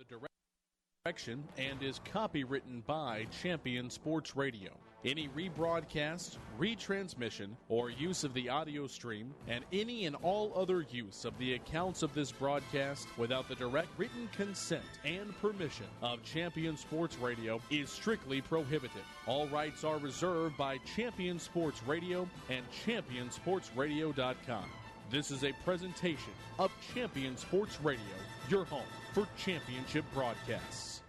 direction and is copywritten by Champion Sports Radio. Any rebroadcast, retransmission, or use of the audio stream, and any and all other use of the accounts of this broadcast without the direct written consent and permission of Champion Sports Radio is strictly prohibited. All rights are reserved by Champion Sports Radio and ChampionSportsRadio.com. This is a presentation of Champion Sports Radio, your home for championship broadcasts.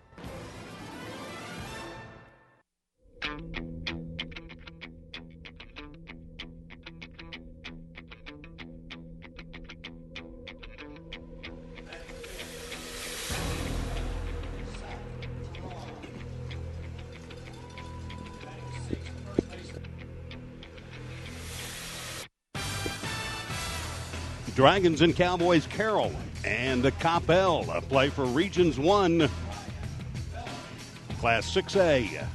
Dragons and Cowboys Carroll and the Coppell play for Regions 1 Class 6A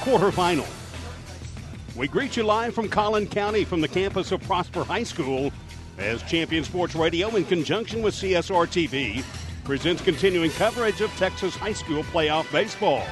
quarterfinal. We greet you live from Collin County from the campus of Prosper High School as Champion Sports Radio in conjunction with CSR TV presents continuing coverage of Texas high school playoff baseball.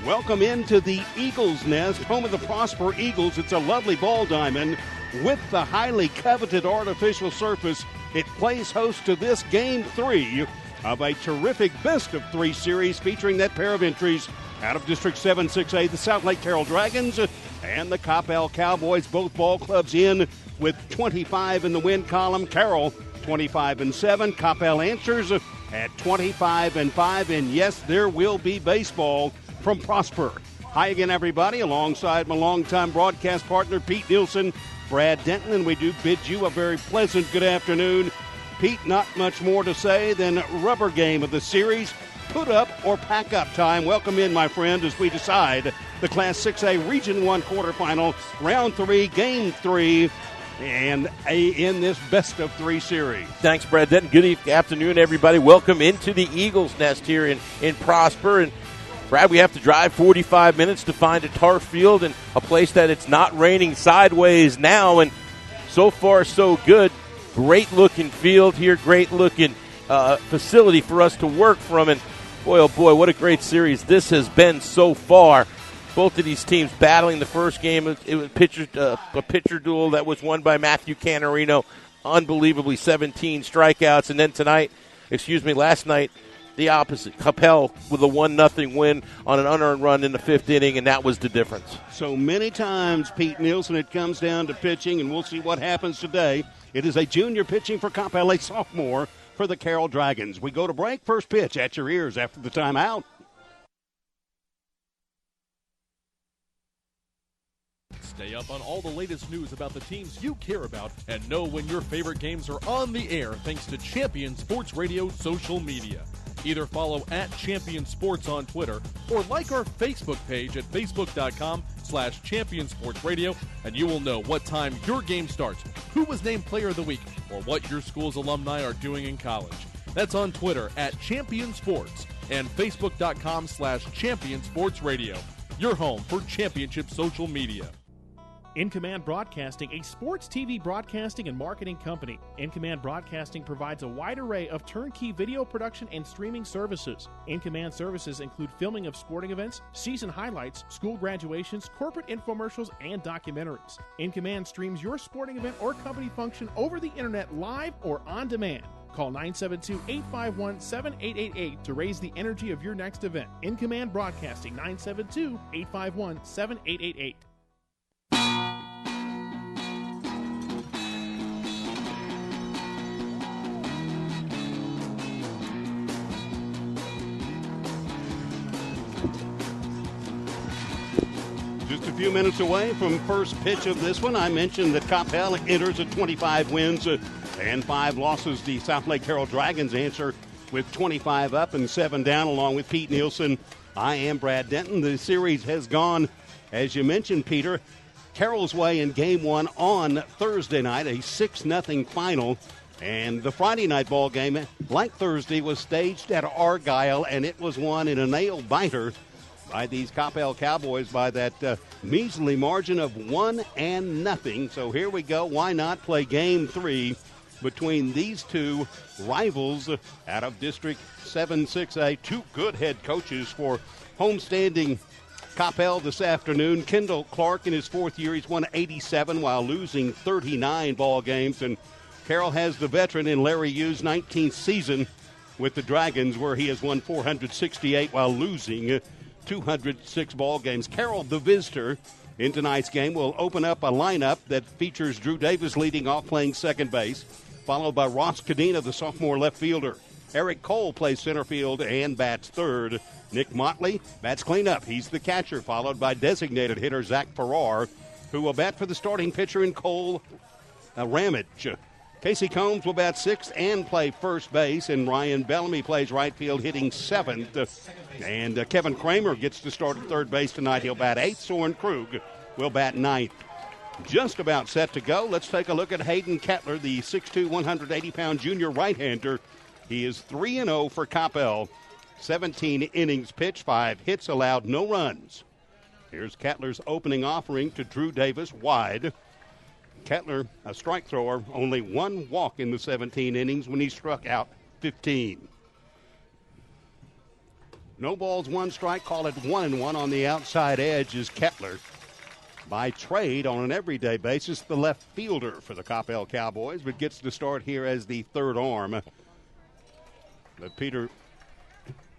Welcome into the Eagles Nest, home of the Prosper Eagles. It's a lovely ball diamond with the highly coveted artificial surface. It plays host to this Game 3 of a terrific best-of-3 series featuring that pair of entries out of District 7 6A, the South Lake Carroll Dragons and the Coppell Cowboys. Both ball clubs in with 25 in the win column. Carroll 25-7. Coppell answers at 25-5. And yes, there will be baseball from Prosper. Hi again, everybody. Alongside my longtime broadcast partner, Pete Nielsen, Brad Denton, and we do bid you a very pleasant good afternoon. Pete, not much more to say than rubber game of the series. Put up or pack up time. Welcome in, my friend, as we decide the Class 6A Region 1 quarterfinal, Round 3, Game 3, and in this best-of-3 series. Thanks, Brad Denton. Good afternoon, everybody. Welcome into the Eagles Nest here in Prosper. And Brad, we have to drive 45 minutes to find a turf field and a place that it's not raining sideways now. And so far, so good. Great-looking field here, great-looking facility for us to work from. And, boy, oh, boy, what a great series this has been so far. Both of these teams battling the first game. It was a pitcher duel that was won by Matthew Canarino. Unbelievably 17 strikeouts. And then last night, the opposite. Coppell with a 1-0 win on an unearned run in the fifth inning, and that was the difference. So many times, Pete Nielsen, it comes down to pitching, and we'll see what happens today. It is a junior pitching for Coppell, a sophomore for the Carroll Dragons. We go to break. First pitch at your ears after the timeout. Stay up on all the latest news about the teams you care about and know when your favorite games are on the air thanks to Champion Sports Radio social media. Either follow @Champion Sports on Twitter or like our Facebook page at facebook.com/Champion Sports Radio, and you will know what time your game starts, who was named Player of the Week, or what your school's alumni are doing in college. That's on Twitter @Champion Sports and facebook.com/Champion Sports Radio, your home for championship social media. In Command Broadcasting, a sports TV broadcasting and marketing company. In Command Broadcasting provides a wide array of turnkey video production and streaming services. In Command services include filming of sporting events, season highlights, school graduations, corporate infomercials, and documentaries. In Command streams your sporting event or company function over the internet live or on demand. Call 972-851-7888 to raise the energy of your next event. In Command Broadcasting, 972-851-7888. Just a few minutes away from first pitch of this one. I mentioned that Coppell enters at 25 wins and 5 losses. The South Lake Carroll Dragons answer with 25 up and 7 down, along with Pete Nielsen. I am Brad Denton. The series has gone, as you mentioned, Peter, Carroll's way in Game 1 on Thursday night, a 6-0 final. And the Friday night ball game, like Thursday, was staged at Argyle, and it was won in a nail-biter by these Coppell Cowboys by that measly margin of 1-0. So here we go. Why not play Game 3 between these two rivals out of District 7-6A. Two good head coaches for homestanding Coppell this afternoon. Kendall Clark, in his fourth year, he's won 87 while losing 39 ball games. And Carroll has the veteran in Larry Yu's 19th season with the Dragons, where he has won 468 while losing 206 ball games. Carroll, the visitor in tonight's game, will open up a lineup that features Drew Davis leading off, playing second base, followed by Ross Cadena, the sophomore left fielder. Eric Cole plays center field and bats third. Nick Motley bats cleanup. He's the catcher, followed by designated hitter Zach Farrar, who will bat for the starting pitcher in Cole Ramage. Casey Combs will bat sixth and play first base, and Ryan Bellamy plays right field, hitting seventh. And Kevin Kramer gets to start at third base tonight. He'll bat eighth. Soren Krug will bat ninth. Just about set to go. Let's take a look at Hayden Kettler, the 6'2", 180-pound junior right-hander. He is 3-0 for Coppell. 17 innings pitched, 5 hits allowed, no runs. Here's Kettler's opening offering to Drew Davis, wide. Kettler, a strike thrower, only one walk in the 17 innings when he struck out 15. No balls, one strike. Call it 1-1 on the outside edge is Kettler. By trade, on an everyday basis, the left fielder for the Coppell Cowboys, but gets to start here as the third arm. But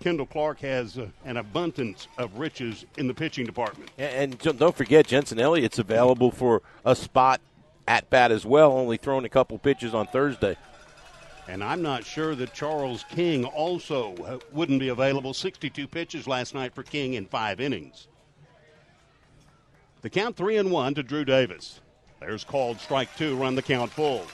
Kendall Clark has an abundance of riches in the pitching department. And don't forget, Jensen Elliott's available for a spot at bat as well, only throwing a couple pitches on Thursday. And I'm not sure that Charles King also wouldn't be available. 62 pitches last night for King in 5 innings. The count 3-1 to Drew Davis. There's called strike two, run the count full.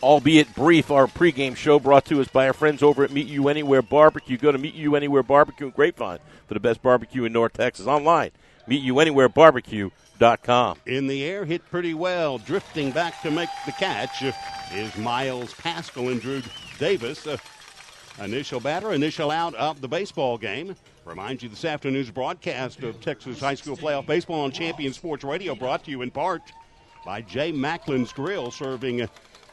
Albeit brief, our pregame show brought to us by our friends over at Meet You Anywhere Barbecue. Go to Meet You Anywhere Barbecue in Grapevine for the best barbecue in North Texas. Online, meetyouanywherebarbecue.com. In the air, hit pretty well. Drifting back to make the catch is Miles Pascal and Drew Davis. Initial batter, initial out of the baseball game. Remind you, this afternoon's broadcast of Texas High School Playoff Baseball on Champion Sports Radio brought to you in part by Jay Macklin's Grill, serving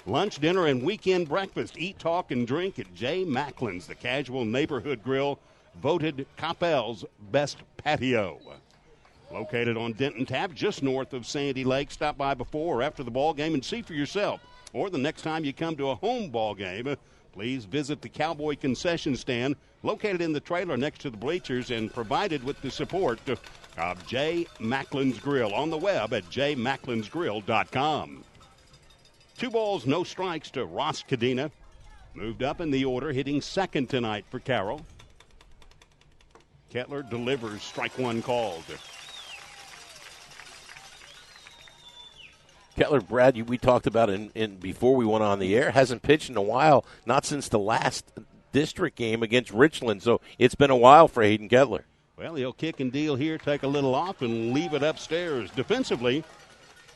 lunch, dinner, and weekend breakfast. Eat, talk, and drink at Jay Macklin's, the casual neighborhood grill, voted Coppell's best patio. Located on Denton Tap, just north of Sandy Lake. Stop by before or after the ball game and see for yourself. Or the next time you come to a home ball game, please visit the Cowboy concession stand located in the trailer next to the bleachers and provided with the support of Jay Macklin's Grill on the web at jmacklinsgrill.com. 2 balls, no strikes to Ross Cadena. Moved up in the order, hitting second tonight for Carroll. Kettler delivers, strike one called. Kettler, Brad, we talked about in before we went on the air, hasn't pitched in a while, not since the last district game against Richland. So it's been a while for Hayden Kettler. Well, he'll kick and deal here, take a little off, and leave it upstairs. Defensively,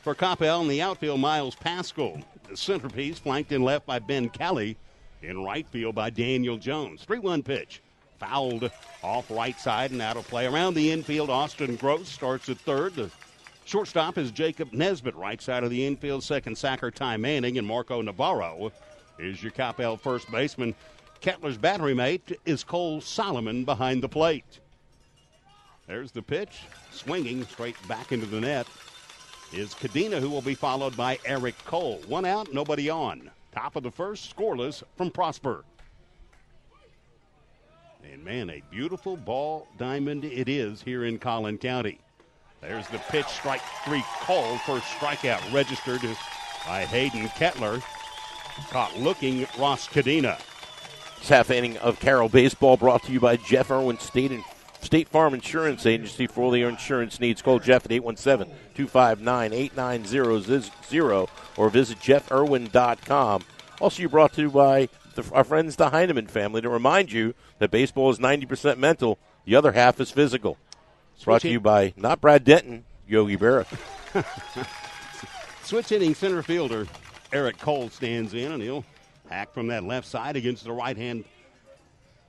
for Coppell in the outfield, Miles Pascal. The centerpiece, flanked in left by Ben Kelly. In right field by Daniel Jones. 3-1 pitch. Fouled off right side and out of play. Around the infield, Austin Gross starts at third. The shortstop is Jacob Nesbitt. Right side of the infield, second sacker Ty Manning. And Marco Navarro is your Coppell first baseman. Kettler's battery mate is Cole Solomon behind the plate. There's the pitch. Swinging straight back into the net is Cadena, who will be followed by Eric Cole. 1 out, nobody on. Top of the first, scoreless from Prosper. And, man, a beautiful ball diamond it is here in Collin County. There's the pitch, strike 3 called. First strikeout registered by Hayden Kettler. Caught looking Ross Cadena. This half inning of Carroll baseball brought to you by Jeff Irwin State Farm Insurance Agency. For all your insurance needs, call Jeff at 817-259-8900 or visit jeffirwin.com. Also, you're brought to you by our friends, the Heineman family, to remind you that baseball is 90% mental, the other half is physical. It's brought to you by not Brad Denton, Yogi Berra. Switch hitting center fielder Eric Cole stands in, and he'll hack from that left side against the right hand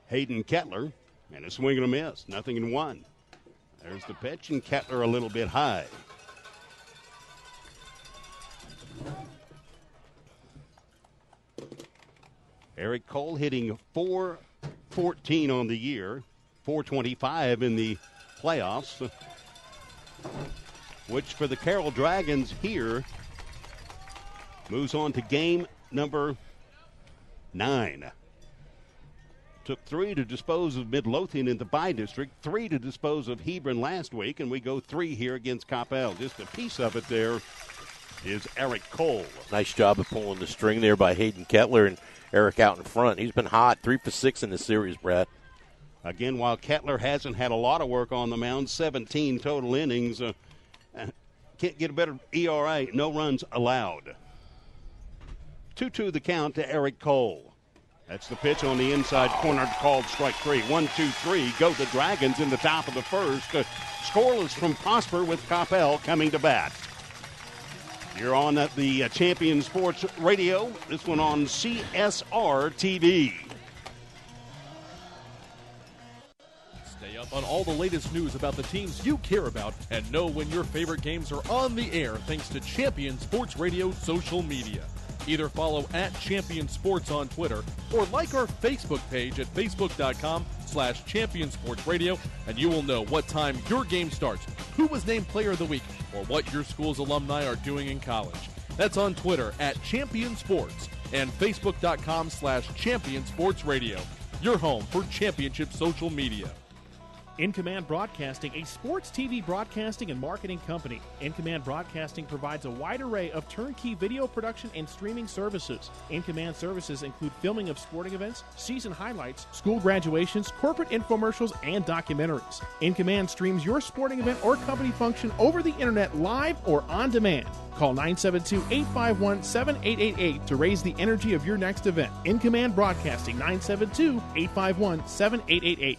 Hayden Kettler. And a swing and a miss, 0-1. There's the pitch, and Kettler a little bit high. Eric Cole hitting .414 on the year, .425 in the playoffs, which for the Carroll Dragons here moves on to game number 9. Took 3 to dispose of Midlothian in the bye district, 3 to dispose of Hebron last week, and we go 3 here against Coppell. Just a piece of it there is Eric Cole. Nice job of pulling the string there by Hayden Kettler, and Eric out in front. He's been hot, 3 for 6 in the series, Brad. Again, while Kettler hasn't had a lot of work on the mound, 17 total innings. Can't get a better ERA, no runs allowed. 2-2 the count to Eric Cole. That's the pitch on the inside corner called strike 3. 1-2-3, go the Dragons in the top of the first. Scoreless from Prosper with Coppell coming to bat. You're on at the Champion Sports Radio. This one on CSR TV. Stay up on all the latest news about the teams you care about and know when your favorite games are on the air thanks to Champion Sports Radio social media. Either follow at Champion Sports on Twitter or like our Facebook page at facebook.com/Champion Sports Radio, and you will know what time your game starts, who was named Player of the Week, or what your school's alumni are doing in college. That's on Twitter at Champion Sports and facebook.com/Champion Sports Radio, your home for championship social media. In Command Broadcasting, a sports TV broadcasting and marketing company. In Command Broadcasting provides a wide array of turnkey video production and streaming services. In Command services include filming of sporting events, season highlights, school graduations, corporate infomercials, and documentaries. In Command streams your sporting event or company function over the internet live or on demand. Call 972-851-7888 to raise the energy of your next event. In Command Broadcasting, 972-851-7888.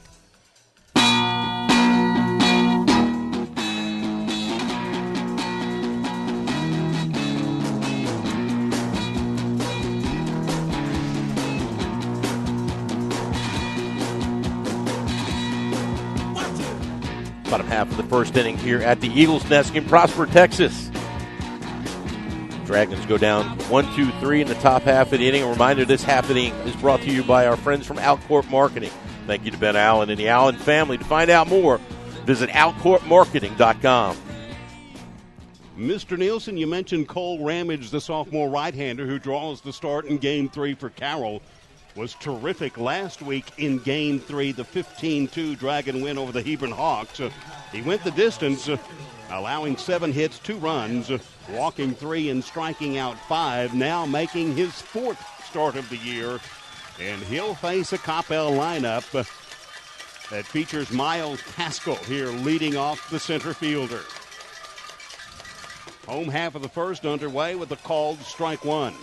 Bottom half of the first inning here at the Eagles Nest in Prosper, Texas. Dragons go down 1-2-3 in the top half of the inning. A reminder, this half inning is brought to you by our friends from Alcorp Marketing. Thank you to Ben Allen and the Allen family. To find out more, visit alcorpmarketing.com. Mr. Nielsen, you mentioned Cole Ramage, the sophomore right-hander who draws the start in Game 3 for Carroll. Was terrific last week in Game 3, the 15-2 Dragon win over the Hebron Hawks. He went the distance, allowing 7 hits, 2 runs, walking 3 and striking out 5, now making his 4th start of the year. And he'll face a Coppell lineup that features Miles Pascal here leading off the center fielder. Home half of the first underway with a called strike 1.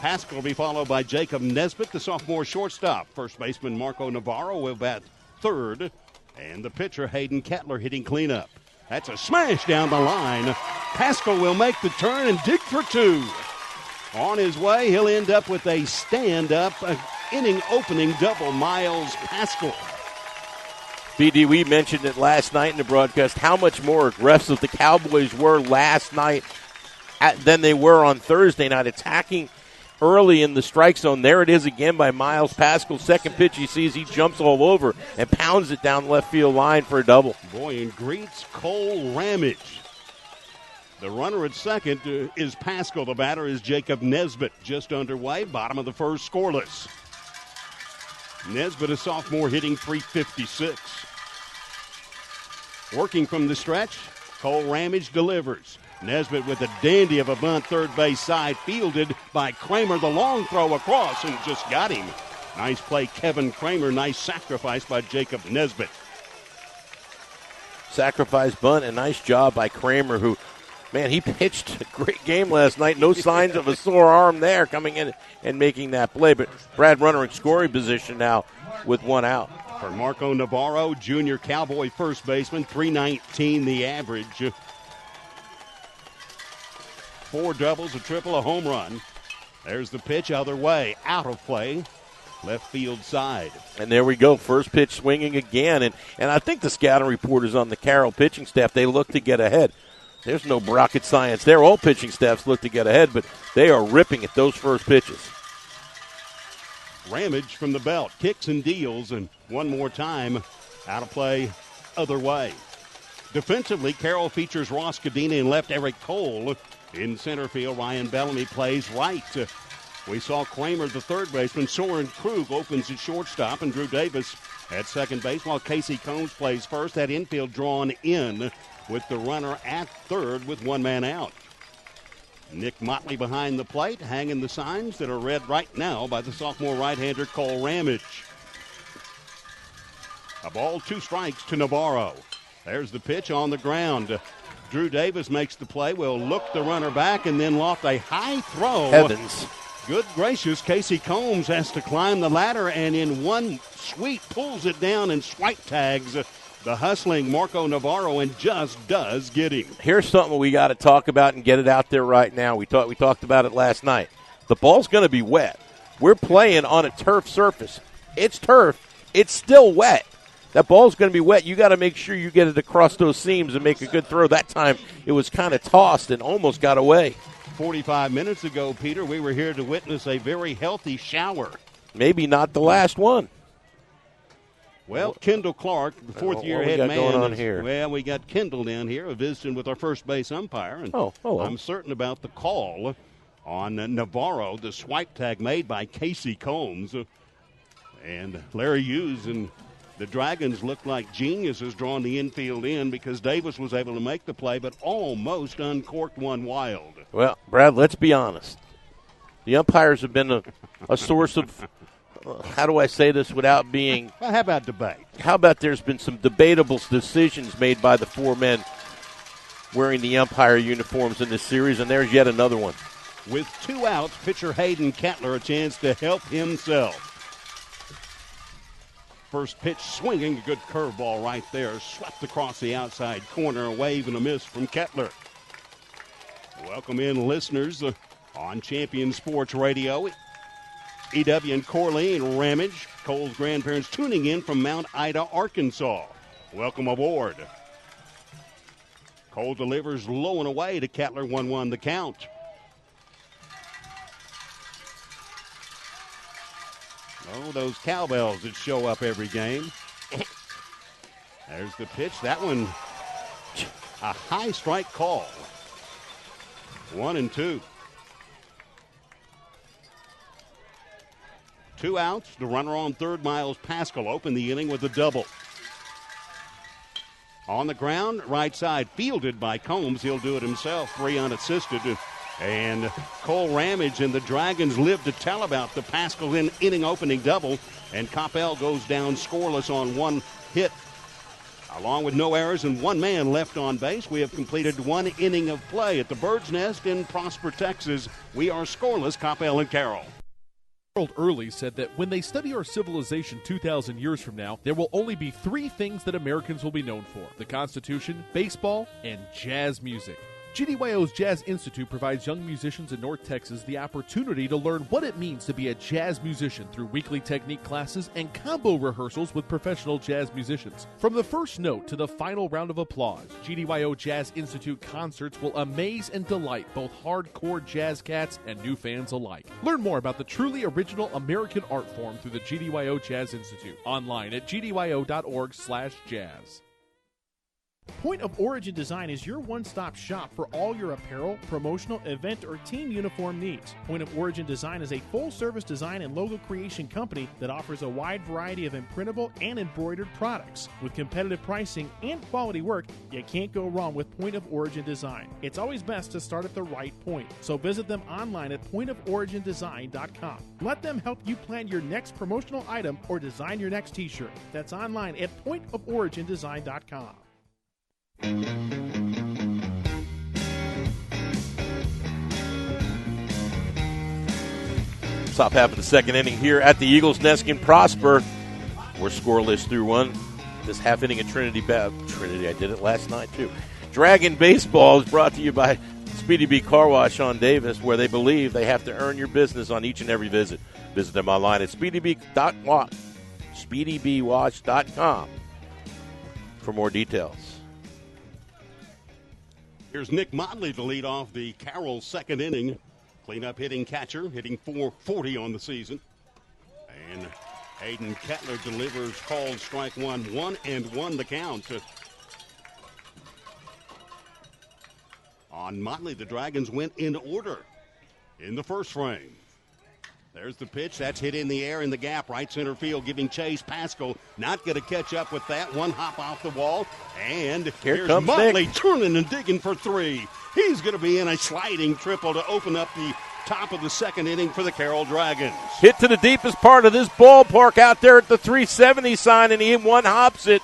Pascal will be followed by Jacob Nesbitt, the sophomore shortstop. First baseman Marco Navarro will bat third. And the pitcher Hayden Kettler hitting cleanup. That's a smash down the line. Pascal will make the turn and dig for 2. On his way, he'll end up with a stand-up inning-opening double. Miles Pascal. BD, we mentioned it last night in the broadcast, how much more aggressive the Cowboys were last night than they were on Thursday night, attacking early in the strike zone. There it is again by Miles Pascal. Second pitch he sees, he jumps all over and pounds it down left field line for a double. Boy, and greets Cole Ramage. The runner at second is Pascal. The batter is Jacob Nesbitt. Just underway, bottom of the first, scoreless. Nesbitt, a sophomore, hitting .356. Working from the stretch, Cole Ramage delivers. Nesbitt with a dandy of a bunt, third base side, fielded by Kramer. The long throw across and just got him. Nice play, Kevin Kramer. Nice sacrifice by Jacob Nesbitt. Sacrifice bunt, and nice job by Kramer, who, man, he pitched a great game last night. No signs of a sore arm there, coming in and making that play. But Brad, runner in scoring position now with 1 out. For Marco Navarro, junior Cowboy first baseman, .319 the average. 4 doubles, a triple, a home run. There's the pitch, other way, out of play, left field side. And there we go, first pitch swinging again. And I think the scouting reporters on the Carroll pitching staff, they look to get ahead. There's no rocket science there. All pitching staffs look to get ahead, but they are ripping at those first pitches. Ramage from the belt, kicks and deals, and one more time, out of play, other way. Defensively, Carroll features Ross Cadena and left Eric Cole. In center field, Ryan Bellamy plays right. We saw Kramer, the third baseman. Soren Krug opens at shortstop, and Drew Davis at second base, while Casey Combs plays first. That infield drawn in with the runner at third with one man out. Nick Motley behind the plate, hanging the signs that are read right now by the sophomore right-hander Cole Ramage. A ball, 2 strikes to Navarro. There's the pitch on the ground. Drew Davis makes the play, will look the runner back, and then loft a high throw. Heavens. Good gracious, Casey Combs has to climb the ladder, and in one sweep pulls it down and swipe tags the hustling Marco Navarro and just does get him. Here's something we got to talk about and get it out there right now. We talked about it last night. The ball's going to be wet. We're playing on a turf surface. It's turf. It's still wet. That ball's going to be wet. You got to make sure you get it across those seams and make a good throw. That time it was kind of tossed and almost got away. 45 minutes ago, Peter, we were here to witness a very healthy shower. Maybe not the last one. Well, Kendall Clark, the fourth-year head man. Going on here? Well, we got Kendall down here visiting with our first base umpire. And I'm certain about the call on Navarro, the swipe tag made by Casey Combs. And Larry Hughes and the Dragons looked like geniuses drawing the infield in because Davis was able to make the play but almost uncorked one wild. Well, Brad, let's be honest. The umpires have been a source of, how do I say this without being... Well, how about debate? How about there's been some debatable decisions made by the 4 men wearing the umpire uniforms in this series, and there's yet another one. With 2 outs, pitcher Hayden Kettler a chance to help himself. First pitch swinging, a good curveball right there. Swept across the outside corner, a wave and a miss from Kettler. Welcome in listeners on Champion Sports Radio. EW and Corleen Ramage, Cole's grandparents tuning in from Mount Ida, Arkansas. Welcome aboard. Cole delivers low and away to Kettler, 1-1 the count. Oh, those cowbells that show up every game. There's the pitch. That one, a high strike call. 1-2. 2 outs. The runner on third, Miles Pascal, opened the inning with a double. On the ground, right side, fielded by Combs. He'll do it himself, 3 unassisted. And Cole Ramage and the Dragons live to tell about the Pascal inning opening double. And Coppell goes down scoreless on 1 hit. Along with no errors and 1 man left on base, we have completed 1 inning of play at the Bird's Nest in Prosper, Texas. We are scoreless, Coppell and Carroll. Harold Early said that when they study our civilization 2,000 years from now, there will only be 3 things that Americans will be known for: the Constitution, baseball, and jazz music. GDYO's Jazz Institute provides young musicians in North Texas the opportunity to learn what it means to be a jazz musician through weekly technique classes and combo rehearsals with professional jazz musicians. From the first note to the final round of applause, GDYO Jazz Institute concerts will amaze and delight both hardcore jazz cats and new fans alike. Learn more about the truly original American art form through the GDYO Jazz Institute. Online at gdyo.org/jazz. Point of Origin Design is your one-stop shop for all your apparel, promotional, event, or team uniform needs. Point of Origin Design is a full-service design and logo creation company that offers a wide variety of imprintable and embroidered products. With competitive pricing and quality work, you can't go wrong with Point of Origin Design. It's always best to start at the right point, so visit them online at pointoforigindesign.com. Let them help you plan your next promotional item or design your next t-shirt. That's online at pointoforigindesign.com. Top half of the second inning here at the Eagles Nest in Prosper. We're scoreless through 1. This half inning of Trinity, I did it last night too. Dragon Baseball is brought to you by Speedy B Car Wash on Davis, where they believe they have to earn your business on each and every visit. Visit them online at speedybwash.com for more details. Here's Nick Motley to lead off the Carroll second inning. Cleanup hitting catcher, hitting .440 on the season. Hayden Kettler delivers, called strike one, 1-1 the count. On Motley, the Dragons went in order in the first frame. There's the pitch. That's hit in the air in the gap. Right center field giving chase. Pascal not going to catch up with that. One hop off the wall. And here's Motley turning and digging for three. He's going to be in a sliding triple to open up the top of the second inning for the Carroll Dragons. Hit to the deepest part of this ballpark out there at the 370 sign, and he one hops it.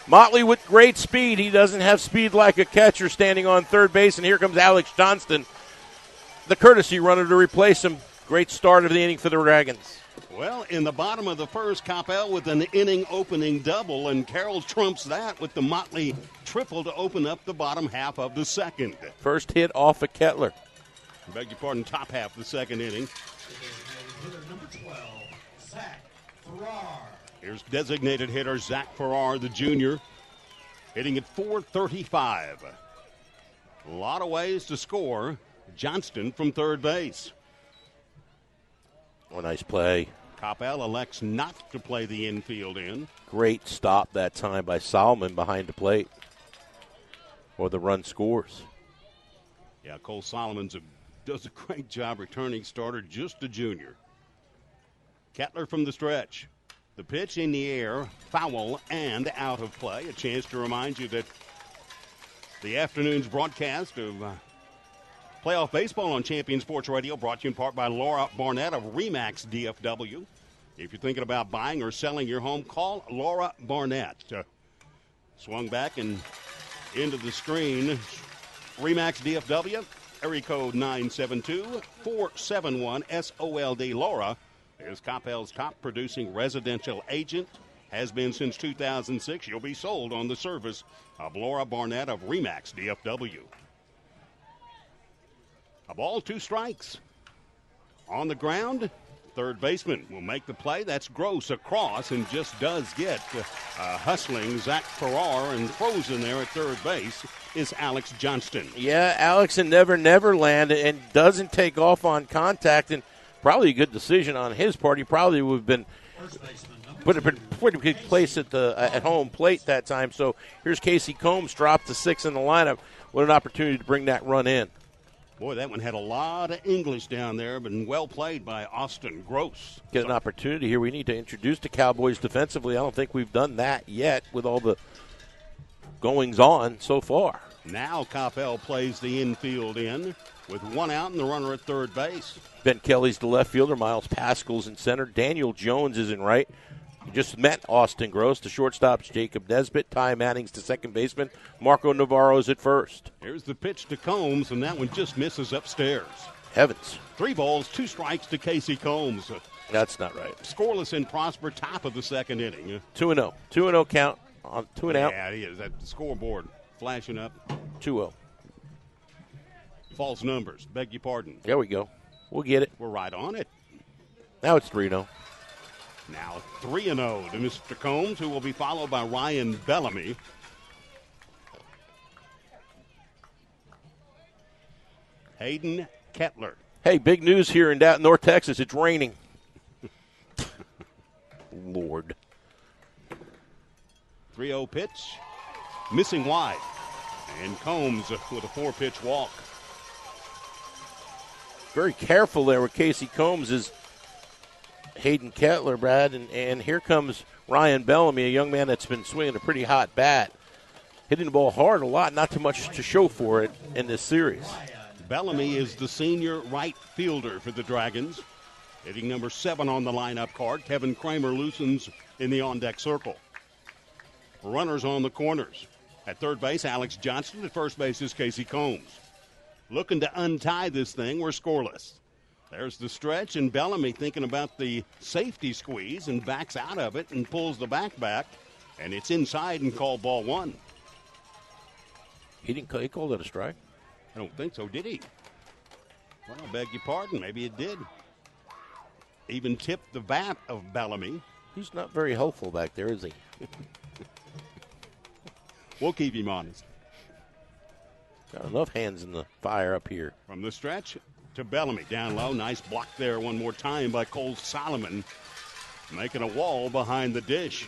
Motley with great speed. He doesn't have speed like a catcher standing on third base, and here comes Alex Johnston, the courtesy runner to replace him. Great start of the inning for the Dragons. Well, in the bottom of the first, Coppell with an inning-opening double, and Carroll trumps that with the Motley triple to open up the bottom half of the second. First hit off of Kettler. I beg your pardon, top half of the second inning. Number 12, Zach Farrar. Here's designated hitter Zach Farrar, the junior, hitting at .435. A lot of ways to score. Johnston from third base. Oh, nice play. Coppell elects not to play the infield in. Great stop that time by Solomon behind the plate. Or the run scores. Yeah, Cole Solomon does a great job returning starter, just a junior. Kettler from the stretch. The pitch in the air, foul and out of play. A chance to remind you that the afternoon's broadcast of playoff baseball on Champion Sports Radio brought to you in part by Laura Barnett of RE/MAX DFW. If you're thinking about buying or selling your home, call Laura Barnett. Swung back and into the screen. RE/MAX DFW, area code 972-471-SOLD. Laura is Coppell's top producing residential agent. Has been since 2006. You'll be sold on the service of Laura Barnett of RE/MAX DFW. A ball, two strikes. On the ground, third baseman will make the play. That's Gross across and just does get hustling Zach Farrar, and throws in there at third base is Alex Johnston. Yeah, Alex in Never Land, and doesn't take off on contact, and probably a good decision on his part. He probably would have been put a pretty good place at the at home plate that time. So here's Casey Combs, dropped to 6 in the lineup. What an opportunity to bring that run in. Boy, that one had a lot of English down there, but well played by Austin Gross. Get an opportunity here. We need to introduce the Cowboys defensively. I don't think we've done that yet with all the goings on so far. Now Coppell plays the infield in with one out and the runner at third base. Ben Kelly's the left fielder. Miles Pascal's in center. Daniel Jones is in right. You just met Austin Gross. The shortstop's Jacob Nesbitt. Ty Manning's the second baseman. Marco Navarro's at first. Here's the pitch to Combs, and that one just misses upstairs. Heavens. 3 balls, 2 strikes to Casey Combs. That's not right. Scoreless in Prosper, top of the second inning. 2-0. 2-0 count on 2 and out. Yeah, it is. That scoreboard flashing up. 2-0. False numbers. Beg your pardon. There we go. We'll get it. We're right on it. Now it's 3-0. Now 3-0 to Mr. Combs, who will be followed by Ryan Bellamy. Hayden Kettler. Hey, big news here in North Texas. It's raining. Lord. 3-0 pitch. Missing wide. And Combs with a 4-pitch walk. Very careful there with Casey Combs is Hayden Kettler, Brad. And here comes Ryan Bellamy, a young man that's been swinging a pretty hot bat. Hitting the ball hard a lot, not too much to show for it in this series. Bellamy is the senior right fielder for the Dragons. Hitting number 7 on the lineup card. Kevin Kramer loosens in the on-deck circle. Runners on the corners. At third base, Alex Johnston. At first base is Casey Combs. Looking to untie this thing. We're scoreless. There's the stretch, and Bellamy thinking about the safety squeeze and backs out of it and pulls the back, and it's inside and called ball 1. He called it a strike? I don't think so, did he? Well, I beg your pardon. Maybe it did. Even tipped the bat of Bellamy. He's not very helpful back there, is he? We'll keep him honest. Got enough hands in the fire up here. From the stretch to Bellamy. Down low. Nice block there one more time by Cole Solomon. making a wall behind the dish.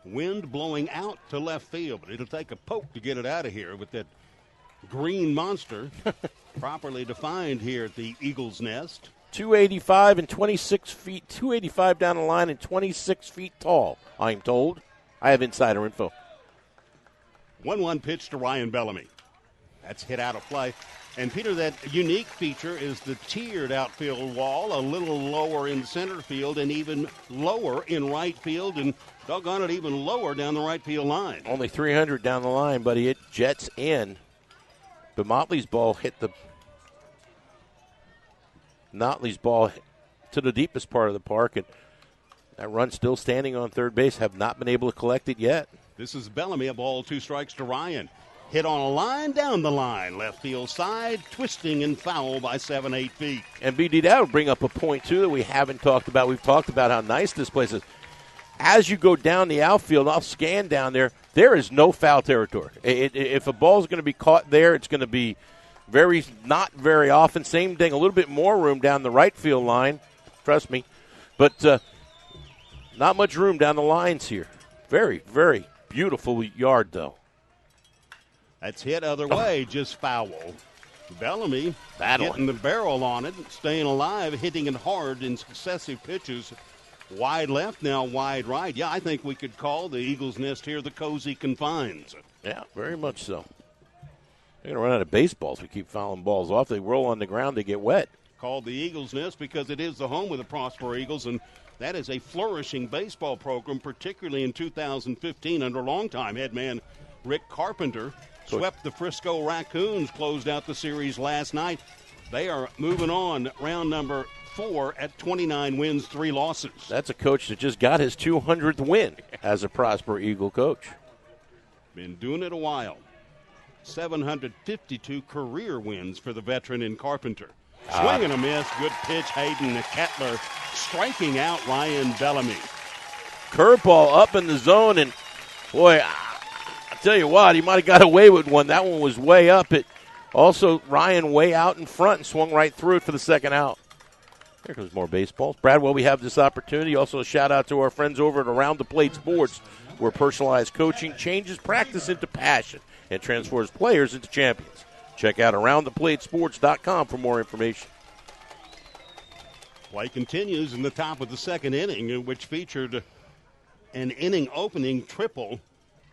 Wind blowing out to left field, but it'll take a poke to get it out of here with that green monster properly defined here at the Eagles Nest. 285 and 26 feet, 285 down the line and 26 feet tall, I'm told. I have insider info. 1-1 pitch to Ryan Bellamy. That's hit out of play. And, Peter, that unique feature is the tiered outfield wall, a little lower in center field and even lower in right field, and doggone it, even lower down the right field line. Only 300 down the line, but it jets in. But Motley's ball hit to the deepest part of the park, and that run still standing on third base. Have not been able to collect it yet. This is Bellamy, a ball, 2 strikes to Ryan. Hit on a line, down the line, left field side, twisting and foul by 7-8 feet. And BD, that would bring up a point, too, that we haven't talked about. We've talked about how nice this place is. As you go down the outfield, I'll scan down there, there is no foul territory. If a ball's going to be caught there, it's going to be not very often. Same thing, a little bit more room down the right field line, trust me. But not much room down the lines here. Very, very beautiful yard, though. That's hit other way, just foul. Bellamy getting the barrel on it, staying alive, hitting it hard in successive pitches. Wide left, now wide right. Yeah, I think we could call the Eagles Nest here the cozy confines. Yeah, very much so. They're going to run out of baseballs. We keep fouling balls off. They roll on the ground, they get wet. Called the Eagles Nest because it is the home of the Prosper Eagles, and that is a flourishing baseball program, particularly in 2015 under longtime head man Rick Carpenter. Swept the Frisco Raccoons, closed out the series last night. They are moving on round number 4 at 29 wins, 3 losses. That's a coach that just got his 200th win as a Prosper Eagle coach. Been doing it a while. 752 career wins for the veteran in Carpenter. Swing and a miss. Good pitch. Hayden Kettler striking out Ryan Bellamy. Curveball up in the zone, and boy, I'll tell you what, he might have got away with one. That one was way up. It also, Ryan way out in front and swung right through it for the second out. Here comes more baseballs. Brad, while we have this opportunity, also a shout-out to our friends over at Around the Plate Sports, where personalized coaching changes practice into passion and transforms players into champions. Check out AroundThePlateSports.com for more information. Play continues in the top of the second inning, which featured an inning-opening triple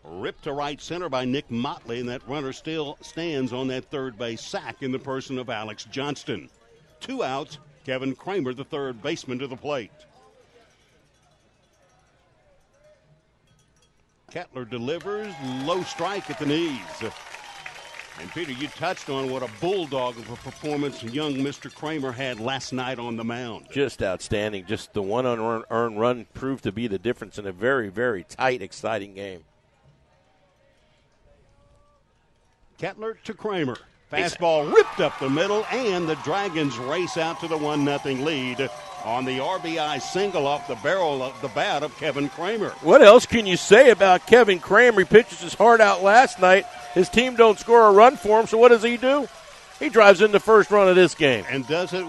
ripped to right center by Nick Motley, and that runner still stands on that third base sack in the person of Alex Johnston. 2 outs, Kevin Kramer, the third baseman, to the plate. Kettler delivers, low strike at the knees. And, Peter, you touched on what a bulldog of a performance young Mr. Kramer had last night on the mound. Just outstanding. Just the one unearned run proved to be the difference in a very, very tight, exciting game. Kettler to Kramer. Fastball ripped up the middle, and the Dragons race out to the 1-0 lead on the RBI single off the barrel of the bat of Kevin Kramer. What else can you say about Kevin Kramer? He pitches his heart out last night. His team don't score a run for him, so what does he do? He drives in the first run of this game. And does it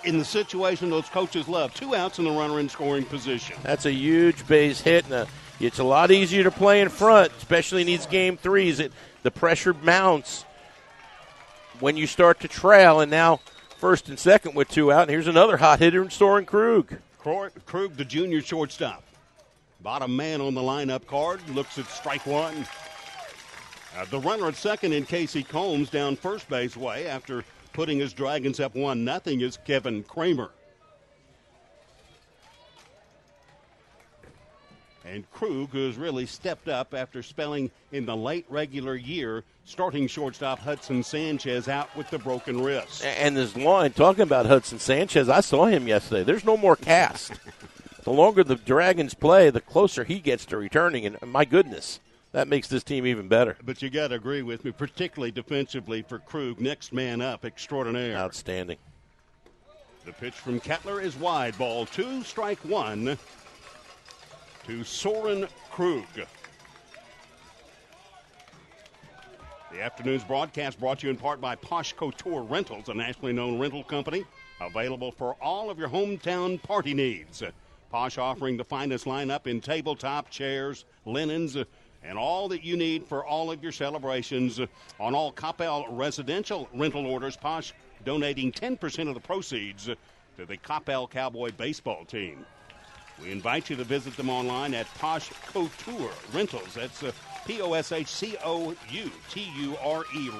in the situation those coaches love. 2 outs and the runner in scoring position. That's a huge base hit, and it's a lot easier to play in front, especially in these game threes. The pressure mounts when you start to trail, and now first and second with 2 out. And here's another hot hitter in Soren Krug. Krug, the junior shortstop. Bottom man on the lineup card, looks at strike one. The runner at second in Casey Combs down first base way after putting his Dragons up 1-0 is Kevin Kramer. And Krug, who has really stepped up after spelling in the late regular year, starting shortstop Hudson Sanchez out with the broken wrist. And this line, talking about Hudson Sanchez, I saw him yesterday. There's no more cast. The longer the Dragons play, the closer he gets to returning. And my goodness, that makes this team even better. But you got to agree with me, particularly defensively for Krug. Next man up, extraordinaire. Outstanding. The pitch from Kettler is wide. Ball 2, strike 1. to Soren Krug. The afternoon's broadcast brought to you in part by Posh Couture Rentals, a nationally known rental company available for all of your hometown party needs. Posh offering the finest lineup in tabletop, chairs, linens, and all that you need for all of your celebrations. On all Coppell residential rental orders, Posh donating 10% of the proceeds to the Coppell Cowboy baseball team. We invite you to visit them online at Posh Couture Rentals. That's POSHCOUTURE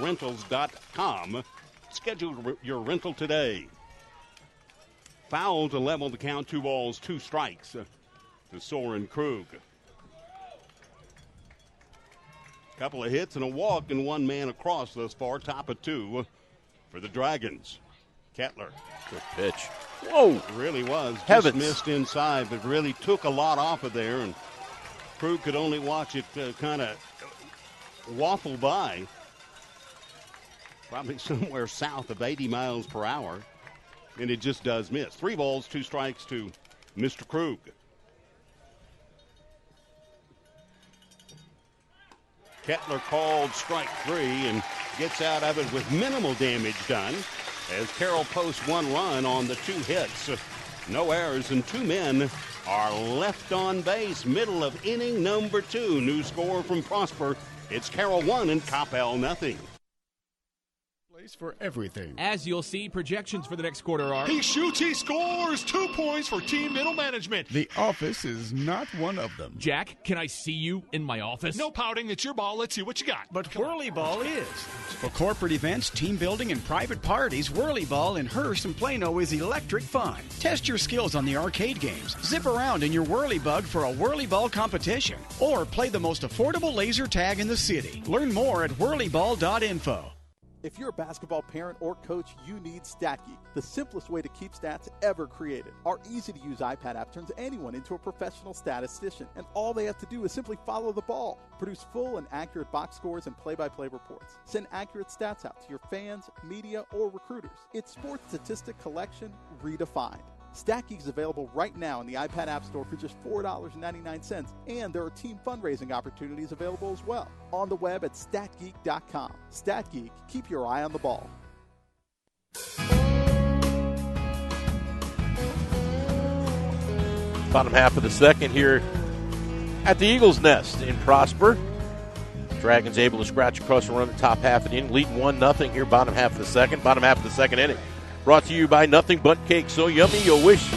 rentals.com. Schedule your rental today. Foul to level the count, 2 balls, 2 strikes to Soren Krug. Couple of hits and a walk and 1 man across thus far, top of 2 for the Dragons. Kettler. Good pitch. Whoa. It really was. Heavens. Just missed inside, but really took a lot off of there, and Krug could only watch it kind of waffle by. Probably somewhere south of 80 miles per hour, and it just does miss. 3 balls, 2 strikes to Mr. Krug. Kettler called strike 3 and gets out of it with minimal damage done as Carroll posts 1 run on the 2 hits. No errors, and 2 men are left on base. Middle of inning number 2. New score from Prosper. It's Carroll 1 and Coppell nothing. For everything. As you'll see, projections for the next quarter are... He shoots, he scores! 2 points for team middle management. The office is not one of them. Jack, can I see you in my office? No pouting, it's your ball. Let's see what you got. But Whirly Ball is. For corporate events, team building, and private parties, Whirly Ball in Hearst and Plano is electric fun. Test your skills on the arcade games. Zip around in your Whirly Bug for a Whirly Ball competition. Or play the most affordable laser tag in the city. Learn more at whirlyball.info. If you're a basketball parent or coach, you need StatGeek, the simplest way to keep stats ever created. Our easy-to-use iPad app turns anyone into a professional statistician, and all they have to do is simply follow the ball. Produce full and accurate box scores and play-by-play reports. Send accurate stats out to your fans, media, or recruiters. It's sports statistic collection redefined. StatGeek is available right now in the iPad App Store for just $4.99, and there are team fundraising opportunities available as well. On the web at statgeek.com. StatGeek, keep your eye on the ball. Bottom half of the second here at the Eagles' Nest in Prosper. Dragons able to scratch across and run the top half of the inning, leading 1-0 here, bottom half of the second inning. Brought to you by Nothing But Cake, so yummy you'll wish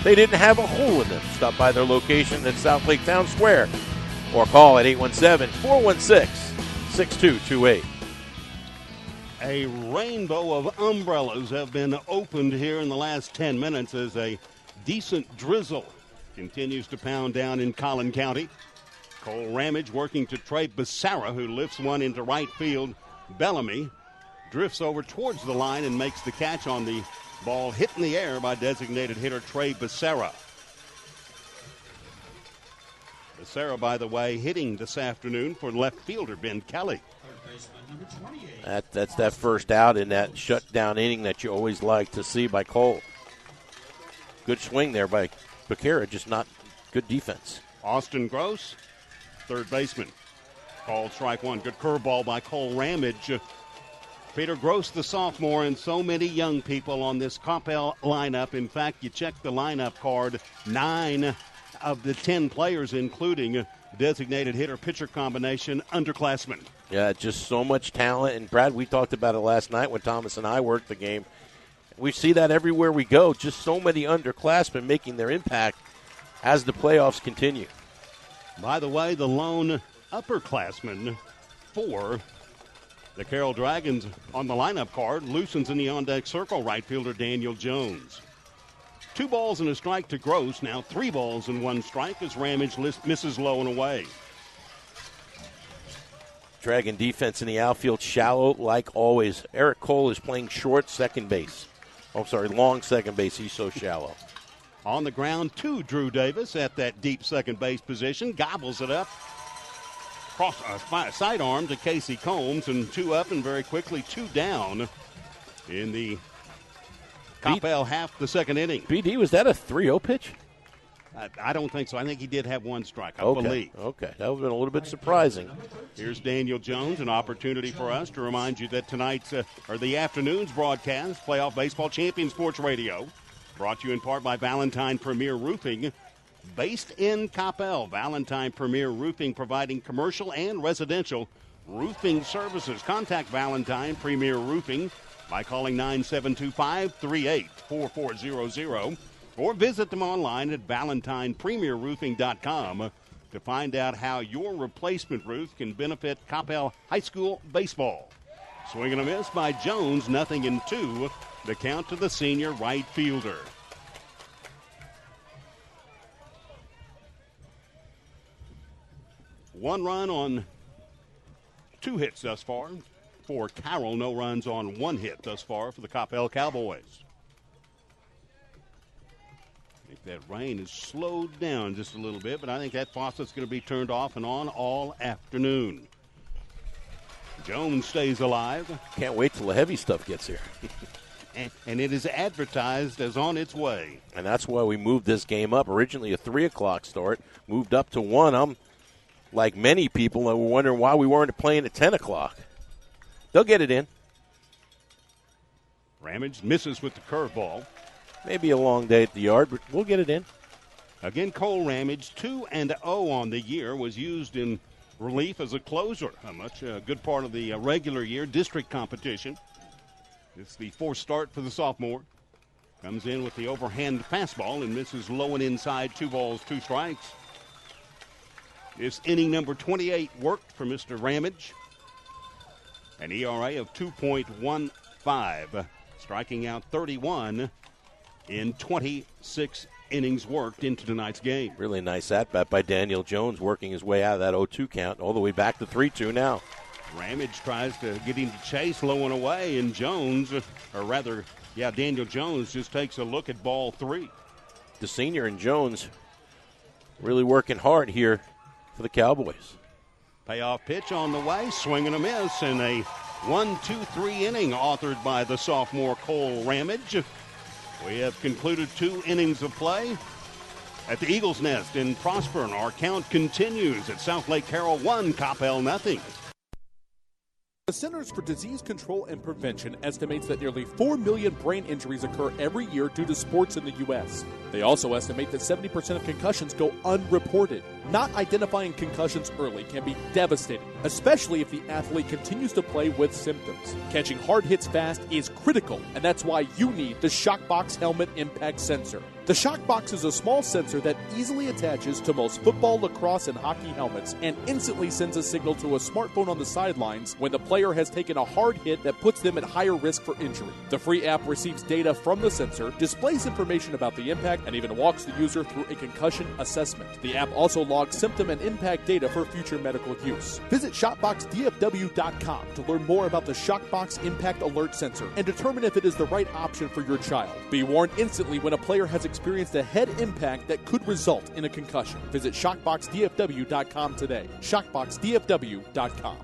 they didn't have a hole in them. Stop by their location at South Lake Town Square or call at 817-416-6228. A rainbow of umbrellas have been opened here in the last 10 minutes as a decent drizzle continues to pound down in Collin County. Cole Ramage working to Trey Becerra, who lifts one into right field. Bellamy drifts over towards the line and makes the catch on the ball hit in the air by designated hitter Trey Becerra. Becerra, by the way, hitting this afternoon for left fielder Ben Kelly. That's that first out in that shutdown inning that you always like to see by Cole. Good swing there by Becerra, just not good defense. Austin Gross, third baseman, called strike 1. Good curveball by Cole Ramage. Peter Gross, the sophomore, and so many young people on this Coppell lineup. In fact, you check the lineup card, 9 of the 10 players, including designated hitter-pitcher combination, underclassmen. Yeah, just so much talent. And, Brad, we talked about it last night when Thomas and I worked the game. We see that everywhere we go, just so many underclassmen making their impact as the playoffs continue. By the way, the lone upperclassman for the Carroll Dragons on the lineup card loosens in the on-deck circle, right fielder Daniel Jones. 2 balls and a strike to Gross. Now 3 balls and 1 strike as Ramage misses low and away. Dragon defense in the outfield, shallow like always. Eric Cole is playing short second base. Long second base. He's so shallow. On the ground, 2 Drew Davis at that deep second base position. Gobbles it up. Cross sidearm to Casey Combs, and 2 up and very quickly 2 down in the Coppell half the second inning. BD, was that a 3-0 pitch? I don't think so. I think he did have one strike, I Okay. believe. Okay. That would have been a little bit surprising. Here's Daniel Jones, an opportunity for us to remind you that tonight's, or the afternoon's broadcast, Playoff Baseball Champion Sports Radio, brought to you in part by Valentine Premier Roofing. Based in Coppell, Valentine Premier Roofing providing commercial and residential roofing services. Contact Valentine Premier Roofing by calling 9725-384400 or visit them online at valentinepremierroofing.com to find out how your replacement roof can benefit Coppell High School baseball. Swing and a miss by Jones, 0-2, the count to the senior right fielder. One run on 2 hits thus far for Carroll. No runs on 1 hit thus far for the Coppell Cowboys. I think that rain has slowed down just a little bit, but I think that faucet's going to be turned off and on all afternoon. Jones stays alive. Can't wait till the heavy stuff gets here. And it is advertised as on its way. And that's why we moved this game up. Originally a 3 o'clock start, moved up to 1. I'm like many people that were wondering why we weren't playing at 10 o'clock. They'll get it in. Ramage misses with the curveball. Maybe a long day at the yard, but we'll get it in. Again, Cole Ramage, 2-0 on the year, was used in relief as a closer. A good part of the regular year district competition. It's the 4th start for the sophomore. Comes in with the overhand fastball and misses low and inside. 2 balls, 2 strikes. This inning number 28 worked for Mr. Ramage. An ERA of 2.15, striking out 31 in 26 innings worked into tonight's game. Really nice at-bat by Daniel Jones, working his way out of that 0-2 count all the way back to 3-2 now. Ramage tries to get him to chase low and away, and Daniel Jones just takes a look at ball 3. The senior and Jones really working hard here for the Cowboys. Payoff pitch on the way, swing and a miss, and a 1-2-3 inning authored by the sophomore Cole Ramage. We have concluded 2 innings of play at the Eagles Nest in Prosper, and our count continues at South Lake Carroll 1, Coppell 0. The Centers for Disease Control and Prevention estimates that nearly 4 million brain injuries occur every year due to sports in the U.S. They also estimate that 70% of concussions go unreported. Not identifying concussions early can be devastating, especially if the athlete continues to play with symptoms. Catching hard hits fast is critical, and that's why you need the Shockbox Helmet Impact Sensor. The Shockbox is a small sensor that easily attaches to most football, lacrosse, and hockey helmets and instantly sends a signal to a smartphone on the sidelines when the player has taken a hard hit that puts them at higher risk for injury. The free app receives data from the sensor, displays information about the impact, and even walks the user through a concussion assessment. The app also logs symptom and impact data for future medical use. Visit ShopboxDFW.com to learn more about the Shockbox Impact Alert Sensor and determine if it is the right option for your child. Be warned instantly when a player has experienced a head impact that could result in a concussion. Visit ShockboxDFW.com today. ShockboxDFW.com.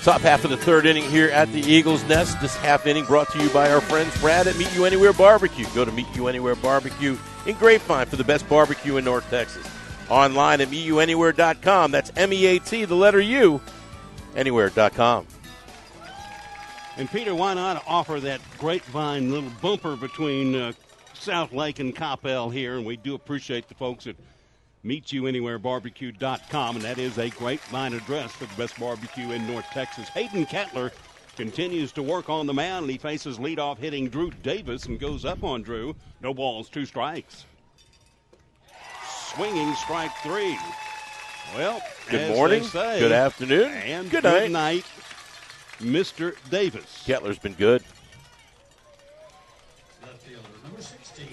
Top half of the 3rd inning here at the Eagles Nest. This half inning brought to you by our friends Brad at Meet You Anywhere Barbecue. Go to Meet You Anywhere Barbecue in Grapevine for the best barbecue in North Texas. Online at meetyouanywhere.com. That's MEAT, the letter U, anywhere.com. And Peter, why not offer that Grapevine little bumper between South Lake and Coppell here? And we do appreciate the folks at MeetYouAnywhereBarbecue.com, and that is a Grapevine address for the best barbecue in North Texas. Hayden Kettler continues to work on the mound, and he faces leadoff hitting Drew Davis and goes up on Drew. No balls, 2 strikes. Swinging strike 3. Well, good morning, say, good afternoon, and good night, Mr. Davis. Kettler's been good.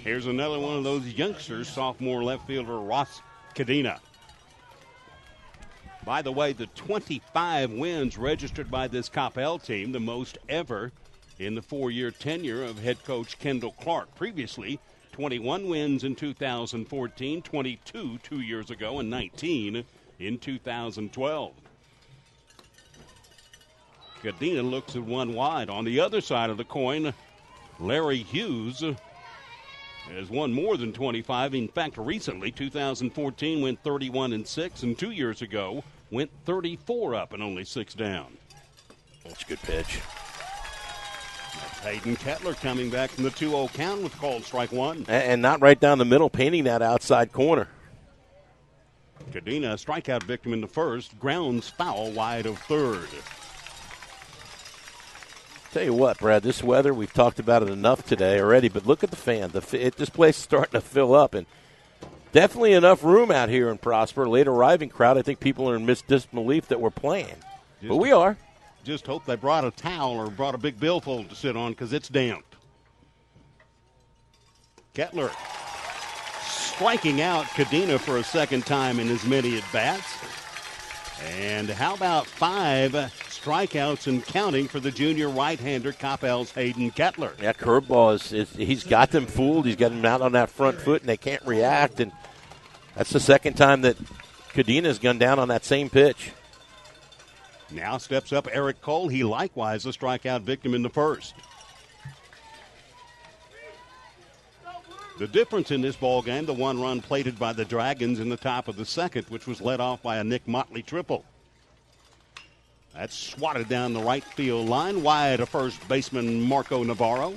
Here's another one of those youngsters, sophomore left fielder Ross Cadena. By the way, the 25 wins registered by this Coppell team, the most ever in the 4-year tenure of head coach Kendall Clark. Previously, 21 wins in 2014, 22 2 years ago, and 19 in 2012. Cadena looks at one wide. On the other side of the coin, Larry Hughes has won more than 25. In fact, recently, 2014 went 31-6, and 2 years ago went 34 up and only 6 down. That's a good pitch. That's Hayden Kettler coming back from the 2-0 count with called strike one. And not right down the middle, painting that outside corner. Cadena, strikeout victim in the first, grounds foul wide of third. Tell you what, Brad, this weather, we've talked about it enough today already, but look at the fan. This place is starting to fill up, and definitely enough room out here in Prosper. Late arriving crowd, I think people are in disbelief that we're playing. But we are. Just hope they brought a towel or brought a big billfold to sit on because it's damp. Kettler striking out Cadena for a second time in as many at-bats. And how about 5 strikeouts and counting for the junior right-hander Coppell's Hayden Kettler? Yeah, curveball he's got them fooled. He's got them out on that front foot, and they can't react. And that's the second time that Cadena's gone down on that same pitch. Now steps up Eric Cole. He likewise a strikeout victim in the first. The difference in this ball game, the one run plated by the Dragons in the top of the second, which was led off by a Nick Motley triple. That's swatted down the right field line, wide of first baseman Marco Navarro.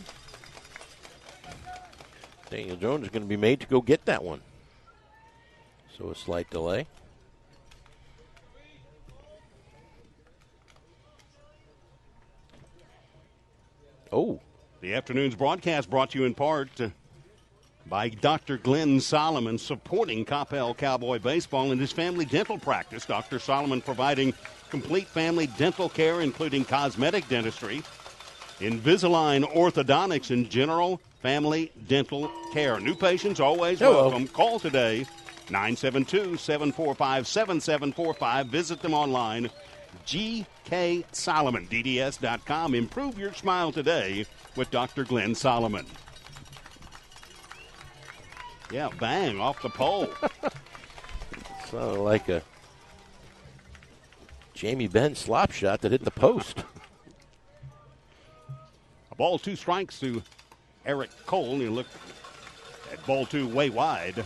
Daniel Jones is going to be made to go get that one. So a slight delay. Oh. The afternoon's broadcast brought to you in part by Dr. Glenn Solomon, supporting Coppell Cowboy Baseball and his family dental practice. Dr. Solomon providing complete family dental care, including cosmetic dentistry, Invisalign orthodontics, and general family dental care. New patients always welcome. Call today, 972-745-7745. Visit them online, gksolomondds.com. Improve your smile today with Dr. Glenn Solomon. Yeah, bang, off the pole. Sounded like a Jamie Benn slop shot that hit the post. A ball, 2 strikes to Eric Cole. You look at ball 2 way wide.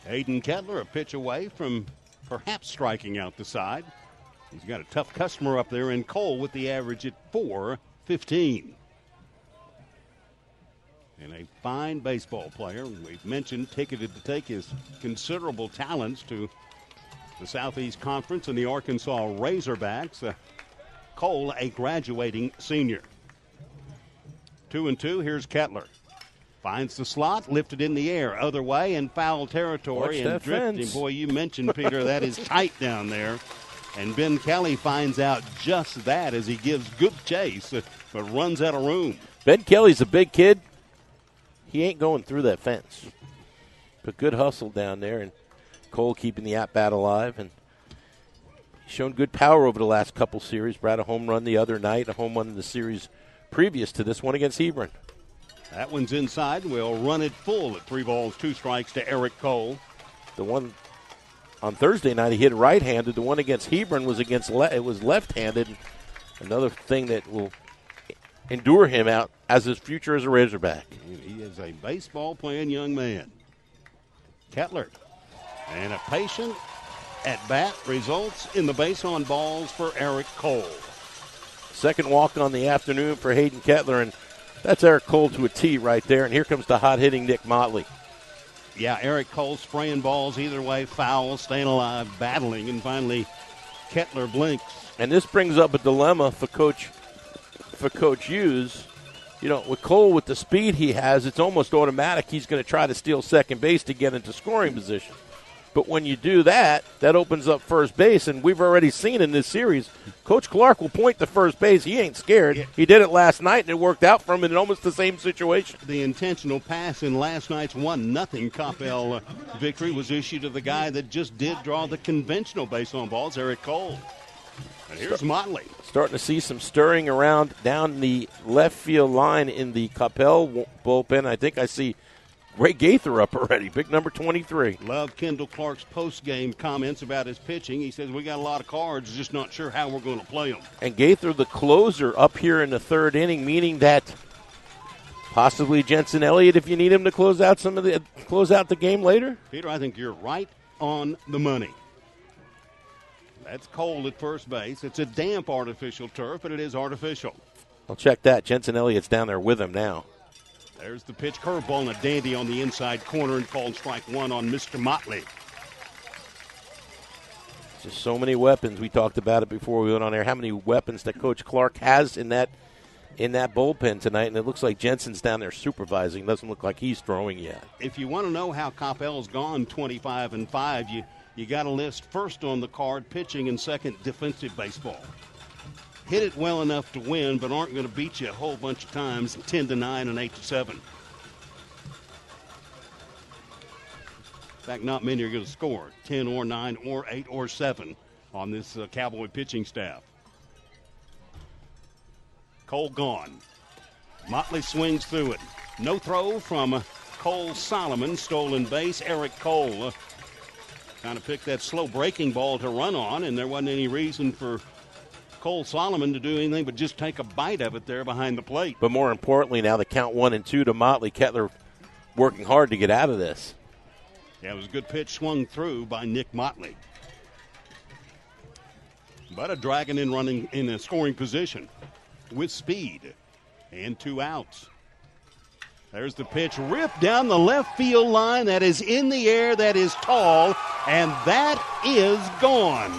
Hayden Kettler a pitch away from perhaps striking out the side. He's got a tough customer up there in Cole with the average at .415. And a fine baseball player. We've mentioned ticketed to take his considerable talents to the Southeast Conference and the Arkansas Razorbacks. Cole, a graduating senior. 2-2, here's Kettler. Finds the slot, lifted in the air, other way, in foul territory. Watch and drifting. fence. Boy, you mentioned, Peter, that is tight down there. And Ben Kelly finds out just that as he gives good chase, but runs out of room. Ben Kelly's a big kid. He ain't going through that fence. But good hustle down there, and Cole keeping the at-bat alive. And he's shown good power over the last couple series. Brad, a home run the other night, a home run in the series previous to this one against Hebron. That one's inside. We'll run it full at 3 balls, 2 strikes to Eric Cole. The one on Thursday night, he hit right-handed. The one against Hebron was it was left-handed. Another thing that will endure him out as his future as a Razorback. He is a baseball-playing young man. Kettler. And a patient at-bat results in the base on balls for Eric Cole. Second walk on the afternoon for Hayden Kettler, and that's Eric Cole to a T right there. And here comes the hot-hitting Nick Motley. Yeah, Eric Cole spraying balls either way, foul, staying alive, battling, and finally Kettler blinks. And this brings up a dilemma for Coach Hughes. You know, with Cole, with the speed he has, it's almost automatic he's going to try to steal second base to get into scoring position. But when you do that, that opens up first base, and we've already seen in this series, Coach Clark will point to first base. He ain't scared. Yeah. He did it last night, and it worked out for him in almost the same situation. The intentional pass in last night's 1-0 Coppell victory was issued to the guy that just did draw the conventional base on balls, Eric Cole. And here's Motley. Starting to see some stirring around down the left field line in the Coppell bullpen. I think I see Ray Gaither up already, big number 23. Love Kendall Clark's post-game comments about his pitching. He says, we got a lot of cards, just not sure how we're going to play them. And Gaither, the closer, up here in the third inning, meaning that possibly Jensen Elliott, if you need him to close out the game later. Peter, I think you're right on the money. That's cold at first base. It's a damp artificial turf, but it is artificial. I'll check that. Jensen Elliott's down there with him now. There's the pitch, curveball and a dandy on the inside corner, and called strike one on Mr. Motley. Just so many weapons. We talked about it before we went on air. How many weapons that Coach Clark has in that bullpen tonight, and it looks like Jensen's down there supervising. Doesn't look like he's throwing yet. If you want to know how Coppell's gone 25-5, you got to list first on the card pitching and second defensive baseball. Hit it well enough to win, but aren't going to beat you a whole bunch of times, 10-9 and 8-7. In fact, not many are going to score 10 or 9 or 8 or 7 on this Cowboy pitching staff. Cole gone. Motley swings through it. No throw from Cole Solomon. Stolen base. Eric Cole kind of picked that slow breaking ball to run on, and there wasn't any reason for Cole Solomon to do anything but just take a bite of it there behind the plate. But more importantly, now the count 1-2 to Motley. Kettler working hard to get out of this. Yeah, it was a good pitch swung through by Nick Motley. But a Dragon in running in a scoring position with speed and 2 outs. There's the pitch ripped down the left field line. That is in the air. That is tall. And that is gone.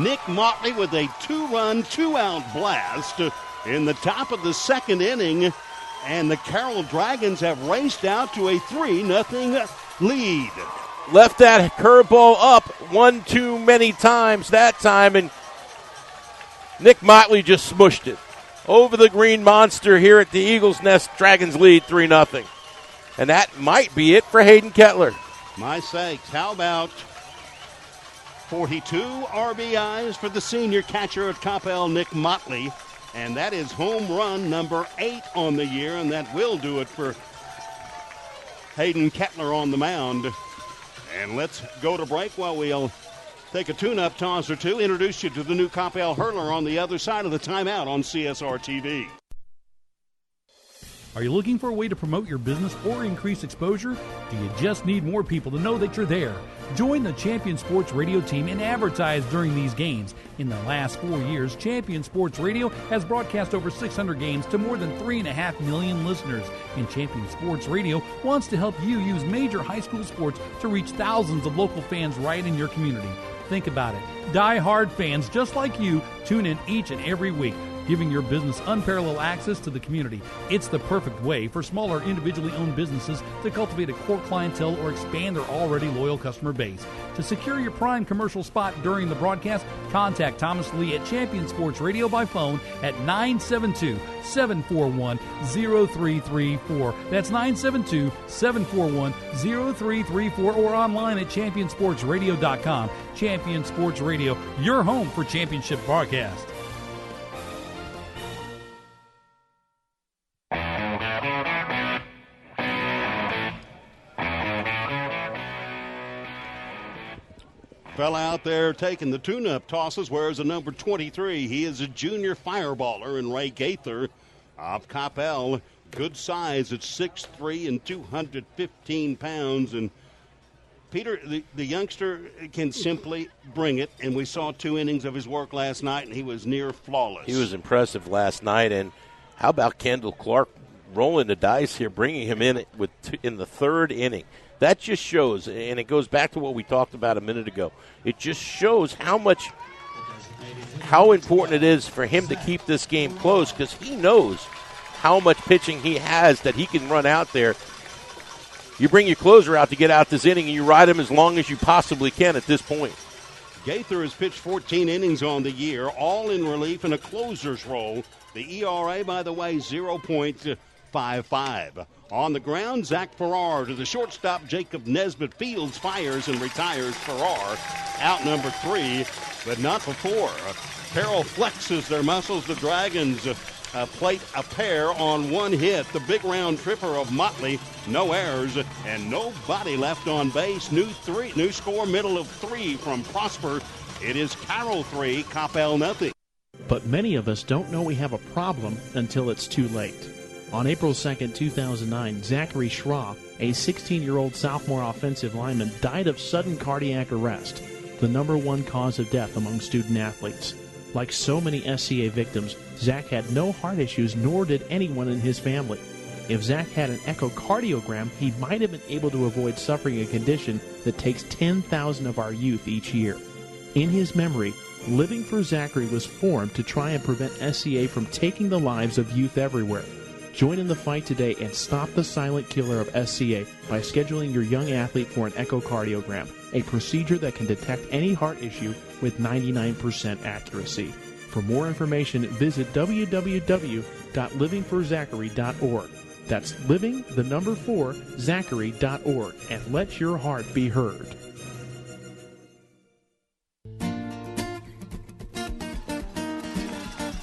Nick Motley with a 2-run, 2-out blast in the top of the second inning. And the Carroll Dragons have raced out to a 3-0 lead. Left that curveball up one too many times that time, and Nick Motley just smushed it over the green monster here at the Eagles Nest. Dragons lead 3-0. And that might be it for Hayden Kettler. My sakes, how about 42 RBIs for the senior catcher at Coppell, Nick Motley. And that is home run number 8 on the year, and that will do it for Hayden Kettler on the mound. And let's go to break while we'll take a tune-up toss or two, introduce you to the new Coppell hurler on the other side of the timeout on CSR TV. Are you looking for a way to promote your business or increase exposure? Do you just need more people to know that you're there? Join the Champion Sports Radio team and advertise during these games. In the last 4 years, Champion Sports Radio has broadcast over 600 games to more than 3.5 million listeners. And Champion Sports Radio wants to help you use major high school sports to reach thousands of local fans right in your community. Think about it. Die-hard fans just like you tune in each and every week, giving your business unparalleled access to the community. It's the perfect way for smaller individually owned businesses to cultivate a core clientele or expand their already loyal customer base. To secure your prime commercial spot during the broadcast, contact Thomas Lee at Champion Sports Radio by phone at 972-741-0334. That's 972-741-0334, or online at championsportsradio.com. Champion Sports Radio, your home for championship broadcast. Fella out there taking the tune-up tosses, wears a number 23. He is a junior fireballer, and Ray Gaither of Coppell. Good size at 6'3" and 215 pounds. And Peter, the youngster can simply bring it, and we saw 2 innings of his work last night, and he was near flawless. He was impressive last night, and how about Kendall Clark rolling the dice here, bringing him in in the third inning? That just shows, and it goes back to what we talked about a minute ago. It just shows how important it is for him to keep this game close, because he knows how much pitching he has that he can run out there. You bring your closer out to get out this inning, and you ride him as long as you possibly can at this point. Gaither has pitched 14 innings on the year, all in relief in a closer's role. The ERA, by the way, 0.55. On the ground, Zach Farrar to the shortstop. Jacob Nesbitt fields, fires, and retires. Farrar out number 3, but not before. Carroll flexes their muscles. The Dragons plate a pair on one hit. The big round tripper of Motley, no errors, and nobody left on base. New score, middle of 3 from Prosper. It is Carroll 3, Coppell nothing. But many of us don't know we have a problem until it's too late. On April 2, 2009, Zachary Schraw, a 16-year-old sophomore offensive lineman, died of sudden cardiac arrest, the number one cause of death among student athletes. Like so many SCA victims, Zach had no heart issues, nor did anyone in his family. If Zach had an echocardiogram, he might have been able to avoid suffering a condition that takes 10,000 of our youth each year. In his memory, Living for Zachary was formed to try and prevent SCA from taking the lives of youth everywhere. Join in the fight today and stop the silent killer of SCA by scheduling your young athlete for an echocardiogram, a procedure that can detect any heart issue with 99% accuracy. For more information, visit www.livingforzachary.org. That's living4zachary.org, and let your heart be heard.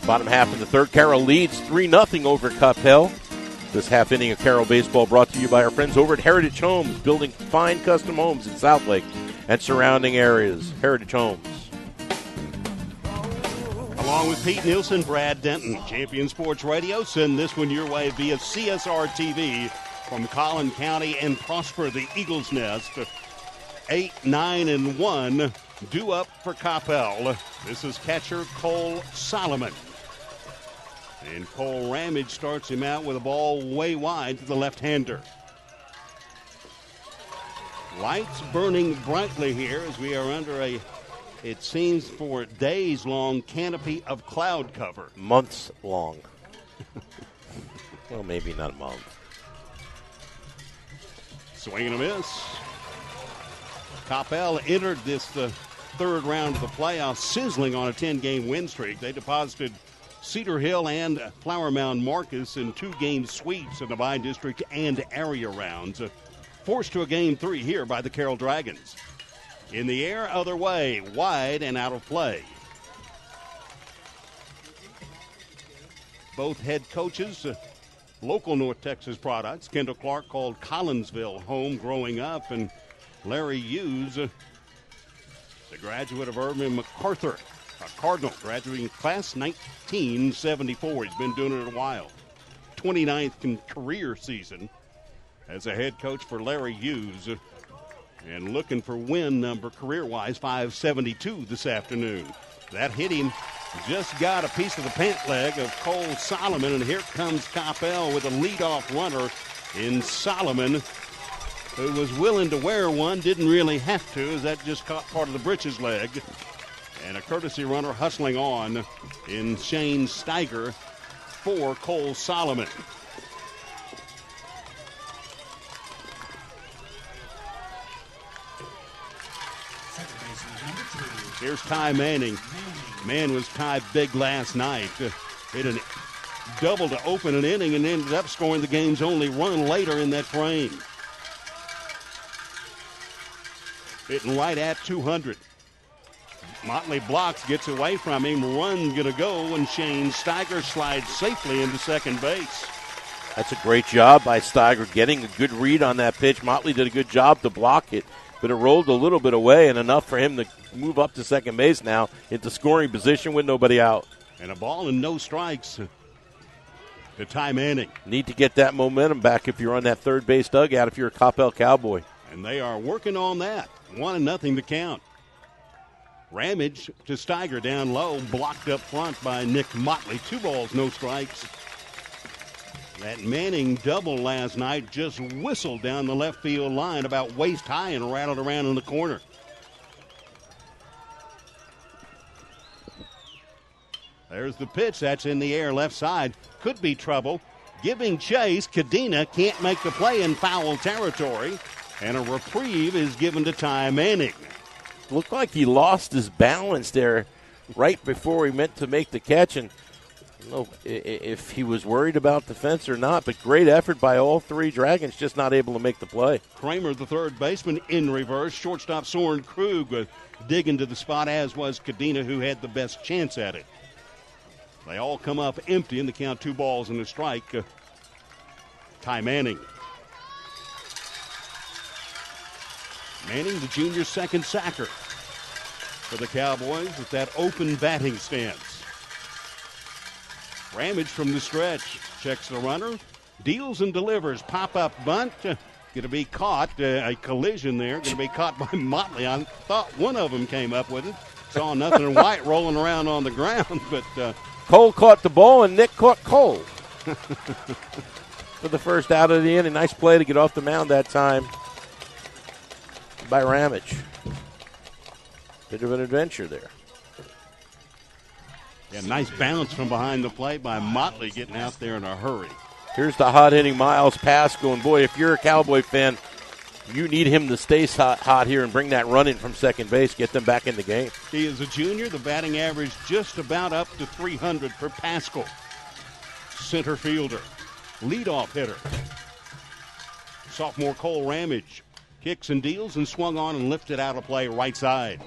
Bottom half of the third, Carroll leads 3-0 over Coppell. This half inning of Carroll baseball brought to you by our friends over at Heritage Homes, building fine custom homes in Southlake and surrounding areas. Heritage Homes. Along with Pete Nielsen, Brad Denton, Champion Sports Radio. Send this one your way via CSR TV from Collin County and Prosper, the Eagles Nest. 8-9-1, due up for Coppell. This is catcher Cole Solomon. And Cole Ramage starts him out with a ball way wide to the left-hander. Lights burning brightly here as we are under a, it seems for days-long, canopy of cloud cover. Months long. Well, maybe not a month. Swing and a miss. Coppell entered this the third round of the playoffs sizzling on a 10-game win streak. They deposited Cedar Hill and Flower Mound Marcus in 2-game sweeps in the bi-district and area rounds. Forced to a game 3 here by the Carroll Dragons. In the air, other way, wide and out of play. Both head coaches, local North Texas products. Kendall Clark called Collinsville home growing up, and Larry Hughes, the graduate of Irvin MacArthur, a Cardinal, graduating class 1974. He's been doing it a while. 29th career season as a head coach for Larry Hughes, and looking for win number career-wise 572 this afternoon. That hit him, just got a piece of the pant leg of Cole Solomon, and here comes Coppell with a leadoff runner in Solomon, who was willing to wear one, didn't really have to, as that just caught part of the britches leg. And a courtesy runner hustling on in Shane Steiger for Cole Solomon. Here's Ty Manning. Man, was Ty big last night. Hit a double to open an inning and ended up scoring the game's only run later in that frame. Hitting right at 200. Motley blocks, gets away from him, run's going to go, and Shane Steiger slides safely into second base. That's a great job by Steiger, getting a good read on that pitch. Motley did a good job to block it, but it rolled a little bit away and enough for him to move up to second base now into scoring position with nobody out. And a ball and no strikes to Ty Manning. Need to get that momentum back if you're on that third base dugout, if you're a Coppell Cowboy. And they are working on that. 1-0 to count. Ramage to Steiger down low, blocked up front by Nick Motley. 2 balls, no strikes. That Manning double last night just whistled down the left field line about waist high and rattled around in the corner. There's the pitch. That's in the air left side. Could be trouble. Giving chase. Cadena can't make the play in foul territory. And a reprieve is given to Ty Manning. Looked like he lost his balance there right before he meant to make the catch. And I don't know if he was worried about the fence or not, but great effort by all 3 Dragons, just not able to make the play. Kramer, the third baseman, in reverse. Shortstop Soren Krug digging to the spot, as was Cadena, who had the best chance at it. They all come up empty in the count, 2 balls and a strike. Ty Manning. Manning, the junior second sacker for the Cowboys with that open batting stance. Ramage from the stretch. Checks the runner. Deals and delivers. Pop-up bunt. Going to be caught. A collision there. Going to be caught by Motley. I thought one of them came up with it. Saw nothing in white rolling around on the ground, but Cole caught the ball, and Nick caught Cole for the first out of the inning. Nice play to get off the mound that time by Ramage. Bit of an adventure there. Yeah, nice bounce from behind the plate by Motley, getting out there in a hurry. Here's the hot-hitting Miles Pascal, and boy, if you're a Cowboy fan, you need him to stay hot here and bring that run in from second base, get them back in the game. He is a junior. The batting average just about up to 300 for Pascal. Center fielder, leadoff hitter. Sophomore Cole Ramage kicks and deals and swung on and lifted out of play right side.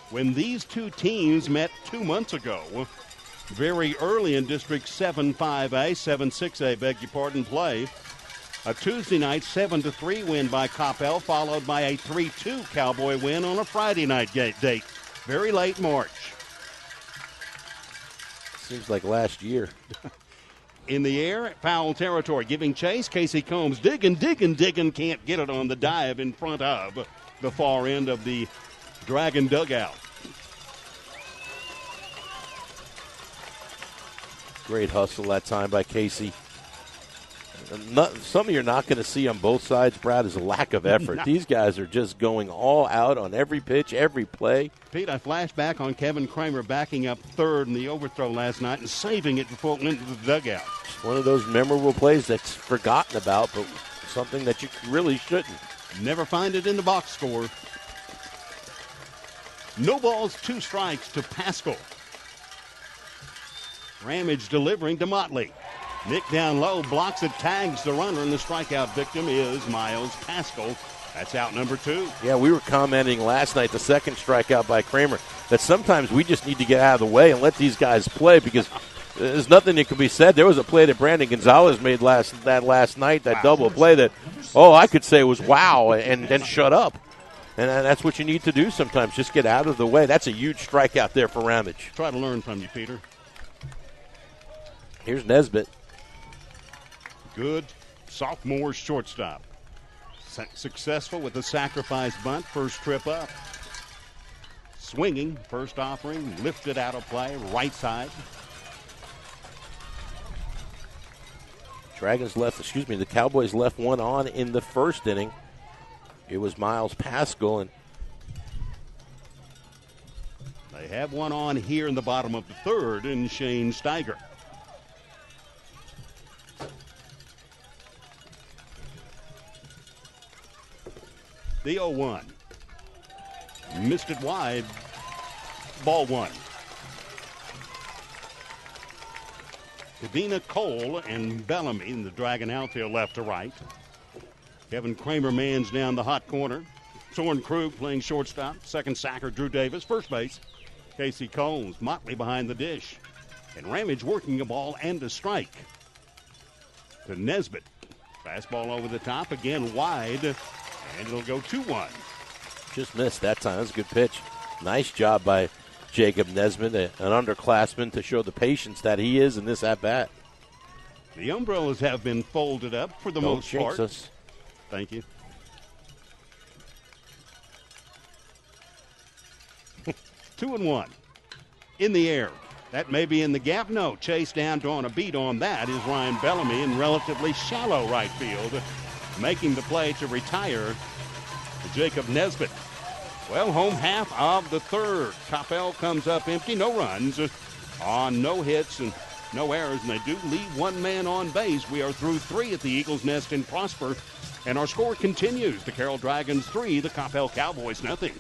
When these two teams met 2 months ago, very early in District 7-5A, 7-6A, beg your pardon, play, a Tuesday night 7-3 win by Coppell, followed by a 3-2 Cowboy win on a Friday night date. Very late March. Seems like last year. In the air, foul territory, giving chase. Casey Combs digging, can't get it on the dive in front of the far end of the Dragon dugout. Great hustle that time by Casey. Something you're not going to see on both sides, Brad, is a lack of effort. These guys are just going all out on every pitch, every play. Pete, I flashed back on Kevin Kramer backing up third in the overthrow last night and saving it before it went into the dugout. One of those memorable plays that's forgotten about, but something that you really shouldn't. Never find it in the box score. No balls, 2 strikes to Pascal. Ramage delivering to Motley. Nick down low, blocks it, tags the runner, and the strikeout victim is Miles Pascal. That's out number 2. Yeah, we were commenting last night, the second strikeout by Kramer, that sometimes we just need to get out of the way and let these guys play because there's nothing that can be said. There was a play that Brandon Gonzalez made last night, that double play that, I could say was wow, and then shut up. And that's what you need to do sometimes, just get out of the way. That's a huge strikeout there for Ramage. Try to learn from you, Peter. Here's Nesbitt. Good sophomore shortstop. Successful with a sacrifice bunt, first trip up. Swinging, first offering, lifted out of play, right side. The Cowboys left one on in the first inning. It was Miles Pascal, and they have one on here in the bottom of the third in Shane Steiger. The 0-1. Missed it wide. Ball 1. Kadena, Cole, and Bellamy in the Dragon outfield left to right. Kevin Kramer mans down the hot corner. Soren Krug playing shortstop. Second sacker, Drew Davis. First base, Casey Combs. Motley behind the dish. And Ramage working a ball and a strike. To Nesbitt. Fastball over the top, again wide. And it'll go 2-1. Just missed that time. That was a good pitch. Nice job by Jacob Nesbitt, an underclassman, to show the patience that he is in this at-bat. The umbrellas have been folded up for the most part. Us. Thank you. 2-1. In the air. That may be in the gap. No. Chase down, drawing a beat on that is Ryan Bellamy in relatively shallow right field, making the play to retire to Jacob Nesbitt. Well, home half of the third. Coppell comes up empty. No runs on no hits and no errors, and they do leave one man on base. We are through 3 at the Eagles Nest in Prosper, and our score continues. The Carroll Dragons 3, the Coppell Cowboys nothing.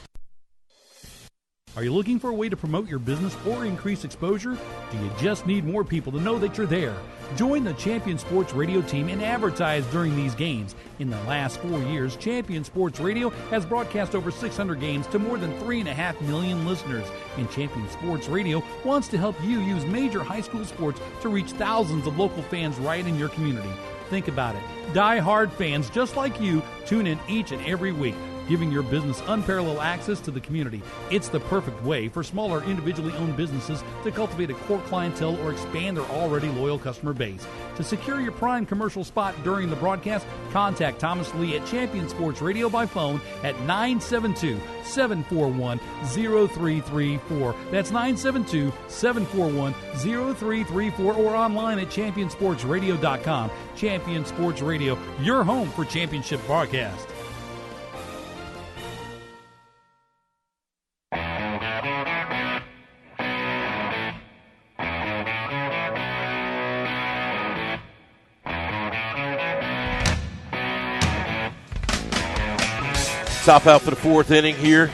Are you looking for a way to promote your business or increase exposure? Do you just need more people to know that you're there? Join the Champion Sports Radio team and advertise during these games. In the last 4 years, Champion Sports Radio has broadcast over 600 games to more than 3.5 million listeners. And Champion Sports Radio wants to help you use major high school sports to reach thousands of local fans right in your community. Think about it. Die-hard fans just like you tune in each and every week, giving your business unparalleled access to the community. It's the perfect way for smaller individually owned businesses to cultivate a core clientele or expand their already loyal customer base. To secure your prime commercial spot during the broadcast, contact Thomas Lee at Champion Sports Radio by phone at 972-741-0334. That's 972-741-0334 or online at championsportsradio.com. Champion Sports Radio, your home for championship broadcast. Top out for the fourth inning here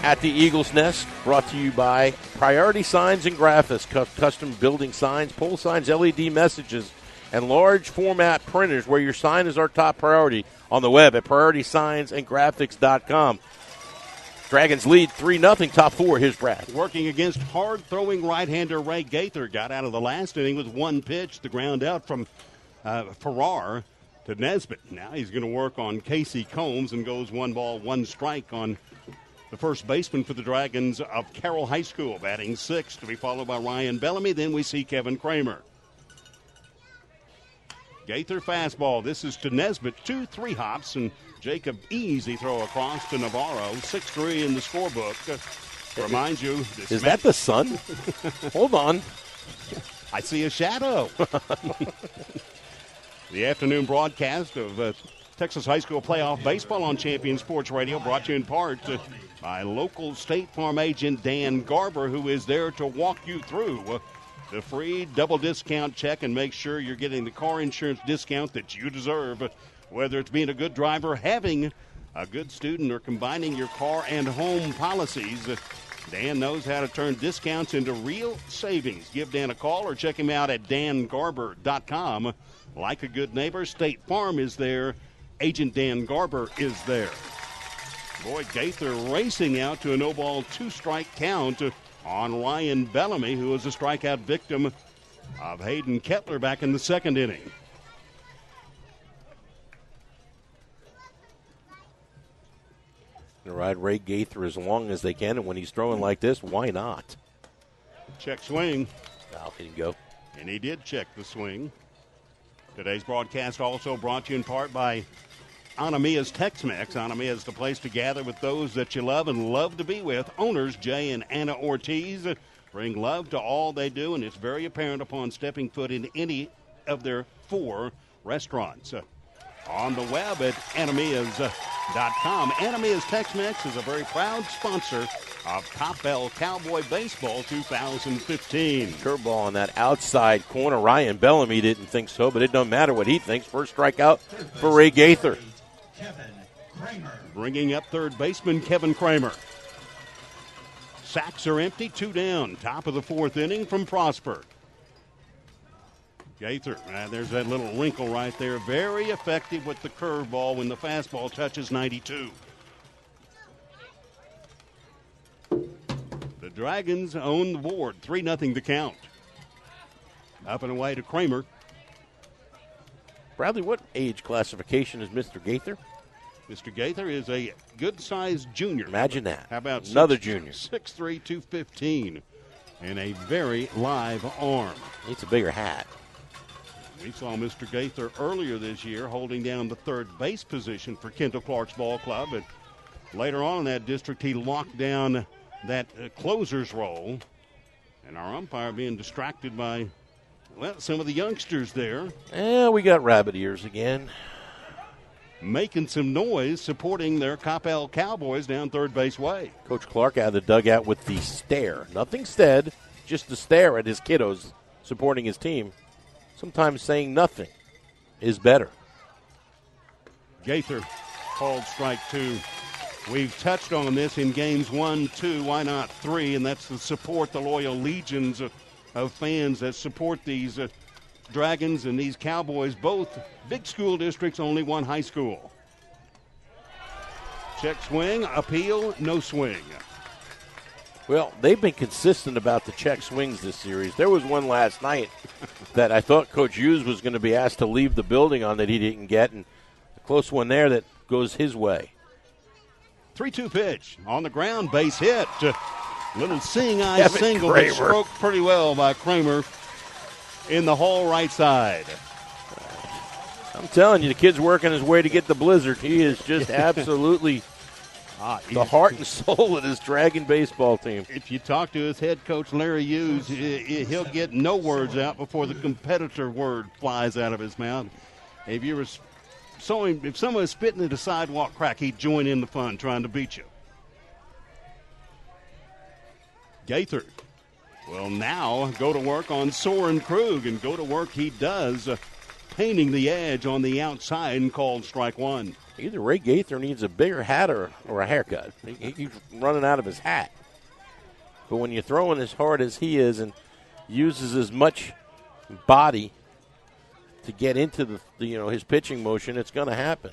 at the Eagles Nest, brought to you by Priority Signs and Graphics, custom building signs, pole signs, LED messages, and large format printers, where your sign is our top priority, on the web at PrioritySignsAndGraphics.com. Dragons lead 3-0, top four. Here's Brad. Working against hard-throwing right-hander Ray Gaither. Got out of the last inning with one pitch, the ground out from Farrar to Nesbitt. Now he's going to work on Casey Combs and goes 1-1 on the first baseman for the Dragons of Carroll High School, batting sixth, to be followed by Ryan Bellamy. Then we see Kevin Kramer. Gaither fastball. This is to Nesbitt. 2-3 hops, and Jacob easy throw across to Navarro. 6-3 in the scorebook. Reminds you. Is that the sun? Hold on. I see a shadow. The afternoon broadcast of Texas High School Playoff Baseball on Champion Sports Radio, brought to you in part by local State Farm agent Dan Garber, who is there to walk you through the free double discount check and make sure you're getting the car insurance discount that you deserve, whether it's being a good driver, having a good student, or combining your car and home policies. Dan knows how to turn discounts into real savings. Give Dan a call or check him out at dangarber.com. Like a good neighbor, State Farm is there. Agent Dan Garber is there. Boy, Gaither racing out to a no-ball, two-strike count on Ryan Bellamy, who was a strikeout victim of Hayden Kettler back in the second inning. Going to ride Ray Gaither as long as they can, and when he's throwing like this, why not? Check swing. Out he can go. And he did check the swing. Today's broadcast also brought to you in part by Anamia's Tex-Mex. Anamia is the place to gather with those that you love and love to be with. Owners Jay and Anna Ortiz bring love to all they do, and it's very apparent upon stepping foot in any of their 4 restaurants. On the web at Anamias.com. Anamia's Tex-Mex is a very proud sponsor of Coppell Cowboy Baseball 2015. Curveball on that outside corner. Ryan Bellamy didn't think so, but it doesn't matter what he thinks. First strikeout for Ray Gaither. Bringing up third baseman Kevin Kramer. Sacks are empty, 2 down. Top of the fourth inning from Prosper. Gaither, there's that little wrinkle right there. Very effective with the curveball when the fastball touches 92. The Dragons own the board, 3-0 the count. Up and away to Kramer. Bradley, what age classification is Mr. Gaither? Mr. Gaither is a good-sized junior. Imagine that. How about another junior? 6'3", 215, and a very live arm. Needs a bigger hat. We saw Mr. Gaither earlier this year holding down the third base position for Kendall Clark's ball club, but later on in that district he locked down that closer's role, and our umpire being distracted by, well, some of the youngsters there. Yeah, we got rabbit ears again. Making some noise, supporting their Coppell Cowboys down third base way. Coach Clark out of the dugout with the stare. Nothing said, just the stare at his kiddos supporting his team. Sometimes saying nothing is better. Gaither called strike 2. We've touched on this in games 1, 2, why not 3, and that's the support, the loyal legions of fans that support these Dragons and these Cowboys, both big school districts, only one high school. Check swing, appeal, no swing. Well, they've been consistent about the check swings this series. There was one last night that I thought Coach Hughes was going to be asked to leave the building on that he didn't get, and a close one there that goes his way. 3-2 pitch on the ground, base hit. Little seeing eye Kevin single Kramer. that stroked pretty well by Kramer in the hole right side. I'm telling you, the kid's working his way to get the blizzard. He is just absolutely the heart and soul of this Dragon baseball team. If you talk to his head coach, Larry Hughes, he'll get no words out before the competitor word flies out of his mouth. If someone was spitting at a sidewalk crack, he'd join in the fun trying to beat you. Gaither will now go to work on Soren Krug, and go to work he does, painting the edge on the outside and called strike one. Either Ray Gaither needs a bigger hat or a haircut. He's running out of his hat. But when you're throwing as hard as he is and uses as much body to get into his pitching motion, it's going to happen.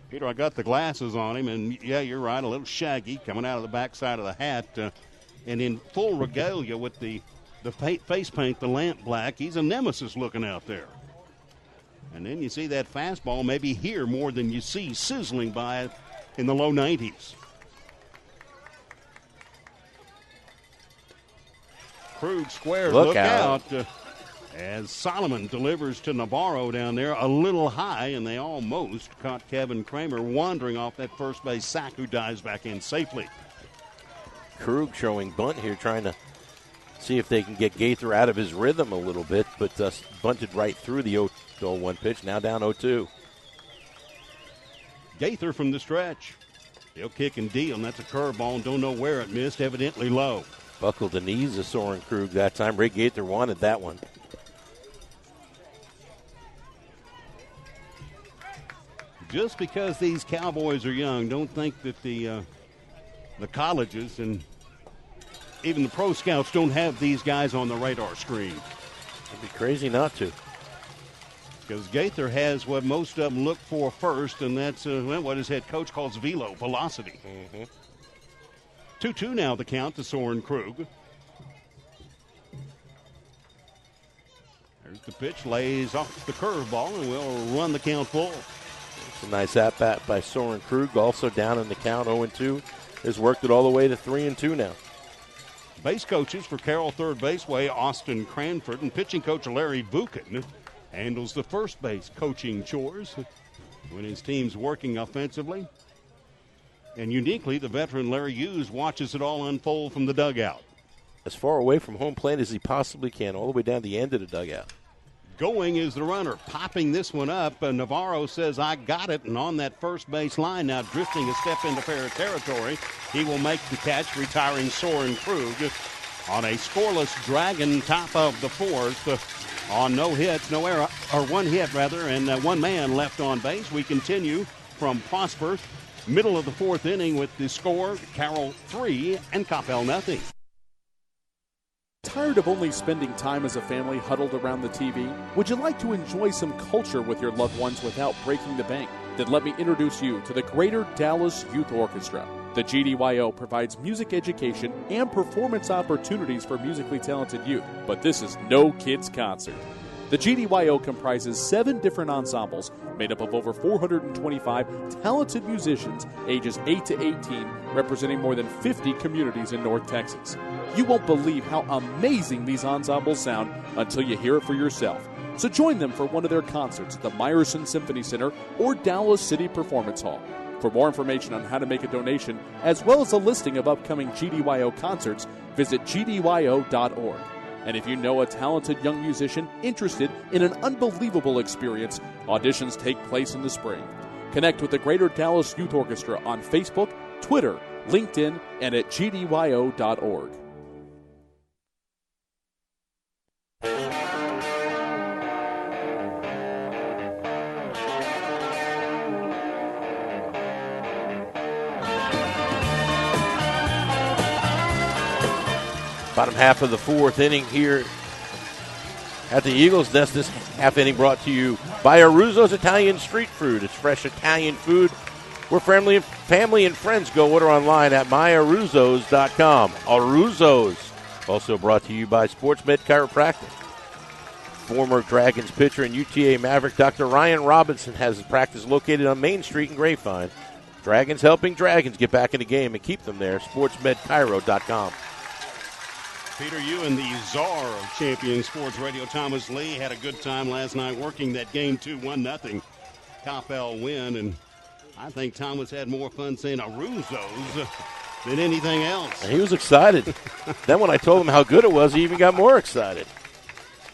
Peter, I got the glasses on him, and yeah, you're right, a little shaggy coming out of the backside of the hat, and in full regalia with the face paint, the lamp black. He's a nemesis looking out there. And then you see that fastball maybe here more than you see sizzling by it in the low 90s. Krug squares, look out. As Solomon delivers to Navarro down there a little high, and they almost caught Kevin Kramer wandering off that first base sack, who dives back in safely. Krug showing bunt here, trying to see if they can get Gaither out of his rhythm a little bit, but bunted right through the 0-1 pitch, now down 0-2. Gaither from the stretch. He'll kick and deal, and that's a curveball, and don't know where it missed, evidently low. Buckled the knees of Soren Krug that time. Ray Gaither wanted that one. Just because these Cowboys are young, don't think that the colleges and even the pro scouts don't have these guys on the radar screen. It'd be crazy not to. Because Gaither has what most of them look for first, and that's what his head coach calls velo, velocity. 2-2 now the count to Soren Krug. There's the pitch, lays off the curveball, and we'll run the count full. It's a nice at-bat by Soren Krug, also down in the count, 0-2. Has worked it all the way to 3-2 now. Base coaches for Carroll third baseway Austin Cranford, and pitching coach Larry Buchan handles the first base coaching chores when his team's working offensively. And uniquely, the veteran Larry Hughes watches it all unfold from the dugout. As far away from home plate as he possibly can, all the way down the end of the dugout. Going is the runner, popping this one up. Navarro says, I got it, and on that first base line, now drifting a step into fair territory, he will make the catch, retiring Soren Krug on a scoreless Dragon top of the fourth. On no hits, no error, or one hit rather, and one man left on base. We continue from Prosper, middle of the fourth inning with the score, Carroll 3 and Coppell nothing. Tired of only spending time as a family huddled around the TV? Would you like to enjoy some culture with your loved ones without breaking the bank? Then let me introduce you to the Greater Dallas Youth Orchestra. The GDYO provides music education and performance opportunities for musically talented youth, but this is no kids' concert. The GDYO comprises 7 different ensembles made up of over 425 talented musicians ages 8 to 18, representing more than 50 communities in North Texas. You won't believe how amazing these ensembles sound until you hear it for yourself. So join them for one of their concerts at the Meyerson Symphony Center or Dallas City Performance Hall. For more information on how to make a donation, as well as a listing of upcoming GDYO concerts, visit gdyo.org. And if you know a talented young musician interested in an unbelievable experience, auditions take place in the spring. Connect with the Greater Dallas Youth Orchestra on Facebook, Twitter, LinkedIn, and at gdyo.org. Bottom half of the fourth inning here at the Eagles Nest. This half inning brought to you by Aruzzo's Italian Street Food. It's fresh Italian food where family and friends go. Order online at myaruzzo's.com. Aruzzo's. Also brought to you by SportsMed Chiropractic. Former Dragons pitcher and UTA Maverick Dr. Ryan Robinson has his practice located on Main Street in Grapevine. Dragons helping Dragons get back in the game and keep them there. SportsMedChiro.com. Peter, you and the czar of Champion Sports Radio, Thomas Lee, had a good time last night working that game 2-1-0 Coppell win, and I think Thomas had more fun saying Aruzzo's than anything else. And he was excited. Then when I told him how good it was, he even got more excited.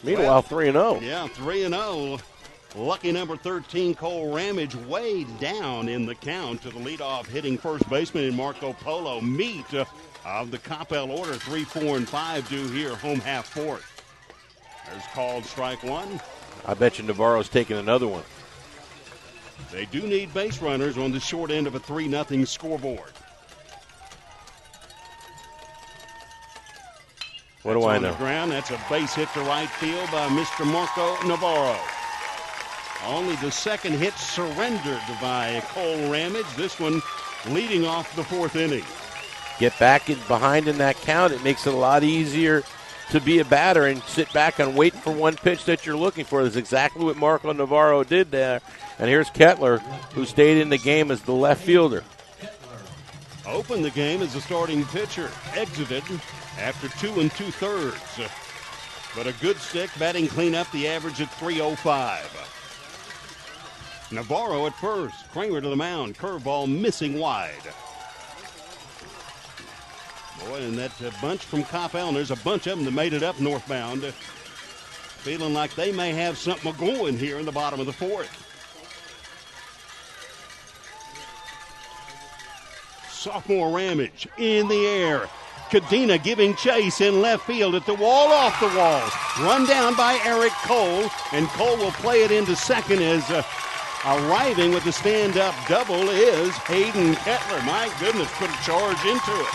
Meanwhile, 3-0. Yeah, 3-0. Lucky number 13, Cole Ramage, way down in the count to the leadoff hitting first baseman in Marco Polo. Meat of the Coppell order, 3, 4, and 5 due here, home half fourth. There's called strike one. I bet you Navarro's taking another one. They do need base runners on the short end of a 3-0 scoreboard. What do I on know? The ground. That's a base hit to right field by Mr. Marco Navarro. Only the second hit surrendered by Cole Ramage. This one leading off the fourth inning. Get back in behind in that count. It makes it a lot easier to be a batter and sit back and wait for one pitch that you're looking for. That's exactly what Marco Navarro did there. And here's Kettler, who stayed in the game as the left fielder. Opened the game as a starting pitcher. Exited after 2 2/3. But a good stick, batting cleanup, the average at 305. Navarro at first. Kramer to the mound. Curveball missing wide. Boy, and that bunch from Coppell, and there's a bunch of them that made it up northbound. Feeling like they may have something going here in the bottom of the fourth. Sophomore Ramage in the air. Cadena giving chase in left field at the wall, off the wall. Run down by Eric Cole, and Cole will play it into second as arriving with the stand-up double is Hayden Kettler. My goodness, put a charge into it.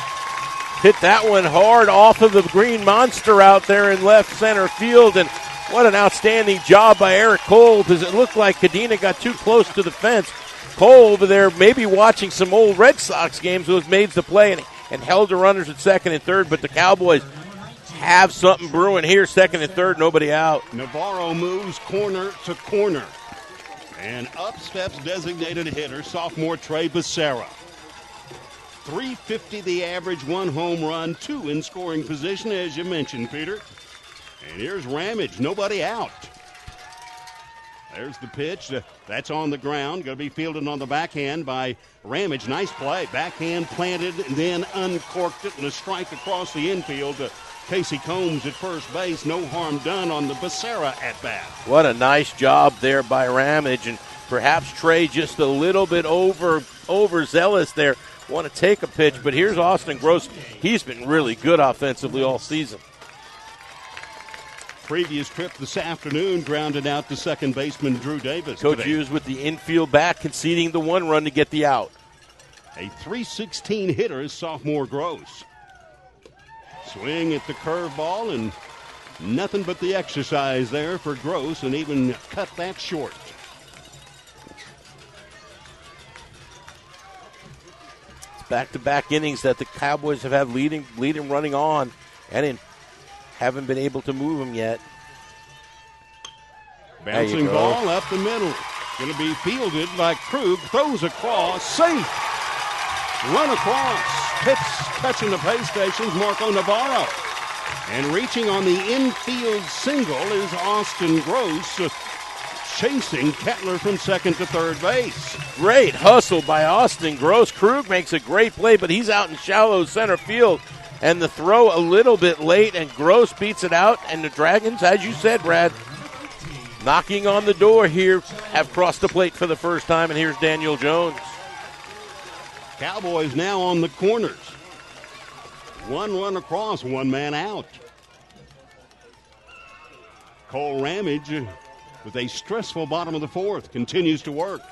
Hit that one hard off of the green monster out there in left center field, and what an outstanding job by Eric Cole, because it looked like Cadena got too close to the fence. Cole over there maybe watching some old Red Sox games, was made the play and held the runners at second and third, but the Cowboys have something brewing here, second and third, nobody out. Navarro moves corner to corner. And up steps designated hitter, sophomore Trey Becerra. 350 the average, 1 home run, 2 in scoring position, as you mentioned, Peter. And here's Ramage, nobody out. There's the pitch. That's on the ground. Going to be fielded on the backhand by Ramage. Nice play. Backhand planted, and then uncorked it, and a strike across the infield. Casey Combs at first base. No harm done on the Becerra at-bat. What a nice job there by Ramage, and perhaps Trey just a little bit overzealous there. Want to take a pitch, but here's Austin Gross. He's been really good offensively all season. Previous trip this afternoon grounded out to second baseman Drew Davis. Coach Hughes with the infield back, conceding the 1 run to get the out. A .316 hitter is sophomore Gross. Swing at the curveball, and nothing but the exercise there for Gross, and even cut that short. It's back-to-back innings that the Cowboys have had leading running on, and haven't been able to move them yet. Bouncing ball up the middle. Going to be fielded by Krug. Throws across. Safe. Run across. Pitch touching the pay stations. Marco Navarro. And reaching on the infield single is Austin Gross. Chasing Kettler from second to third base. Great hustle by Austin Gross. Krug makes a great play, but he's out in shallow center field. And the throw a little bit late, and Gross beats it out. And the Dragons, as you said, Brad, knocking on the door here, have crossed the plate for the first time. And here's Daniel Jones. Cowboys now on the corners. 1 run across, 1 man out. Cole Ramage with a stressful bottom of the fourth continues to work.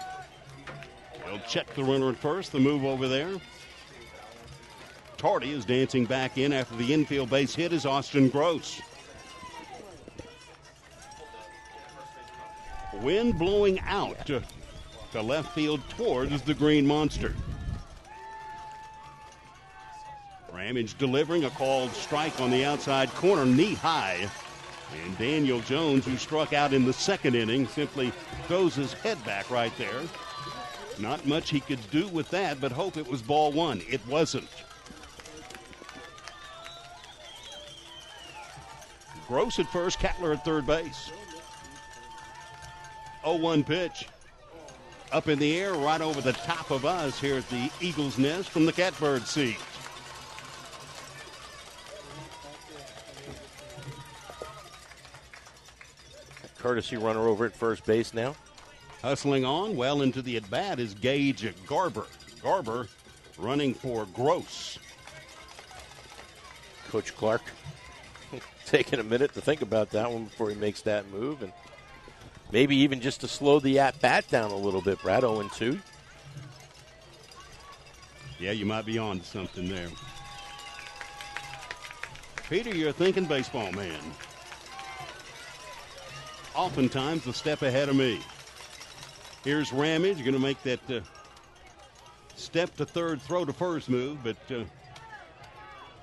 He'll check the runner at first, the move over there. Tardy is dancing back in after the infield base hit is Austin Gross. Wind blowing out to left field towards the Green Monster. Ramage delivering a called strike on the outside corner, knee high. And Daniel Jones, who struck out in the second inning, simply throws his head back right there. Not much he could do with that, but hope it was ball one. It wasn't. Gross at first, Cattler at third base. 0-1 pitch. Up in the air, right over the top of us here at the Eagles Nest from the Catbird seat. Courtesy runner over at first base now. Hustling on well into the at-bat is Gage Garber. Garber running for Gross. Coach Clark taking a minute to think about that one before he makes that move. And maybe even just to slow the at-bat down a little bit, Brad. 0-2. Yeah, you might be on to something there. Peter, you're a thinking baseball man. Oftentimes a step ahead of me. Here's Ramage, going to make that step to third, throw to first move, but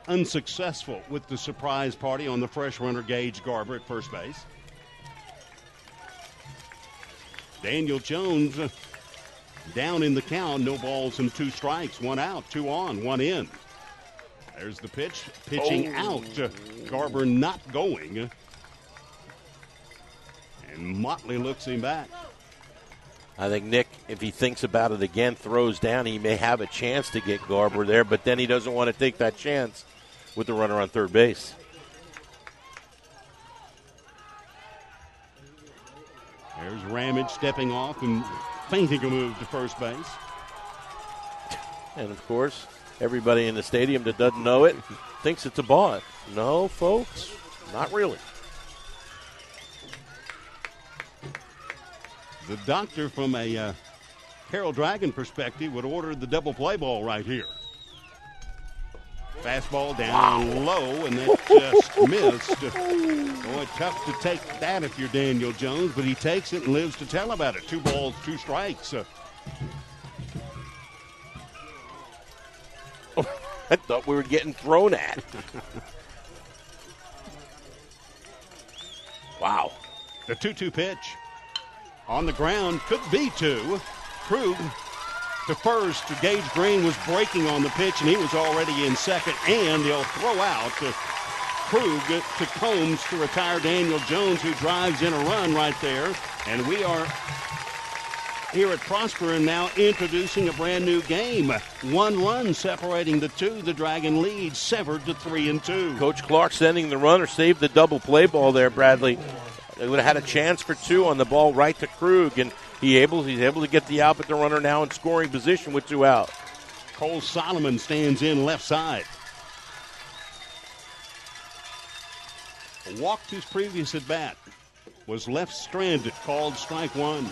unsuccessful with the surprise party on the fresh runner Gage Garber at first base. Daniel Jones down in the count, no balls and 2 strikes, 1 out, 2 on, 1 in. There's the pitch, pitching out. Garber not going. And Motley looks him back. I think Nick, if he thinks about it again, throws down, he may have a chance to get Garber there, but then he doesn't want to take that chance with the runner on third base. There's Ramage stepping off and feinting a move to first base. And, of course, everybody in the stadium that doesn't know it thinks it's a ball. No, folks, not really. The doctor, from a Carroll Dragon perspective, would order the double play ball right here. Fastball down low, and that just missed. Boy, tough to take that if you're Daniel Jones, but he takes it and lives to tell about it. 2 balls, 2 strikes. I thought we were getting thrown at. Wow. The 2-2 pitch. On the ground, could be 2. Krug to first. Gage Green was breaking on the pitch, and he was already in second. And they'll throw out Krug to Combs to retire Daniel Jones, who drives in a run right there. And we are here at Prosper and now introducing a brand new game. 1 run separating the two. The Dragon lead severed to 3-2. Coach Clark sending the runner, saved the double play ball there, Bradley. They would have had a chance for 2 on the ball right to Krug, and he's able to get the out, but the runner now in scoring position with 2 out. Cole Solomon stands in left side. Walked his previous at bat. Was left stranded, called strike 1.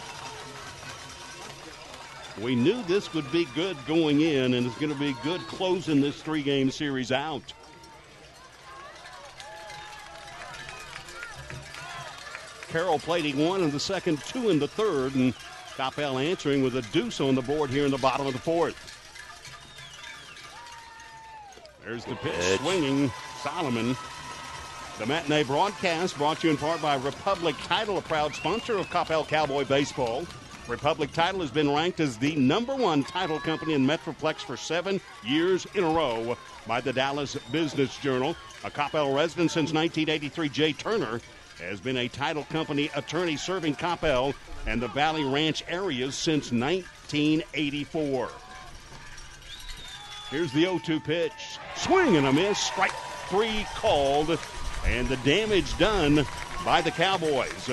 We knew this would be good going in, and it's going to be good closing this 3-game series out. Carroll plating 1 in the second, 2 in the third, and Coppell answering with a deuce on the board here in the bottom of the 4th. There's the pitch, swinging Solomon. The matinee broadcast brought to you in part by Republic Title, a proud sponsor of Coppell Cowboy Baseball. Republic Title has been ranked as the #1 title company in Metroplex for 7 years in a row by the Dallas Business Journal. A Coppell resident since 1983, Jay Turner has been a title company attorney serving Coppell and the Valley Ranch areas since 1984. Here's the 0-2 pitch. Swing and a miss. Strike 3 called. And the damage done by the Cowboys.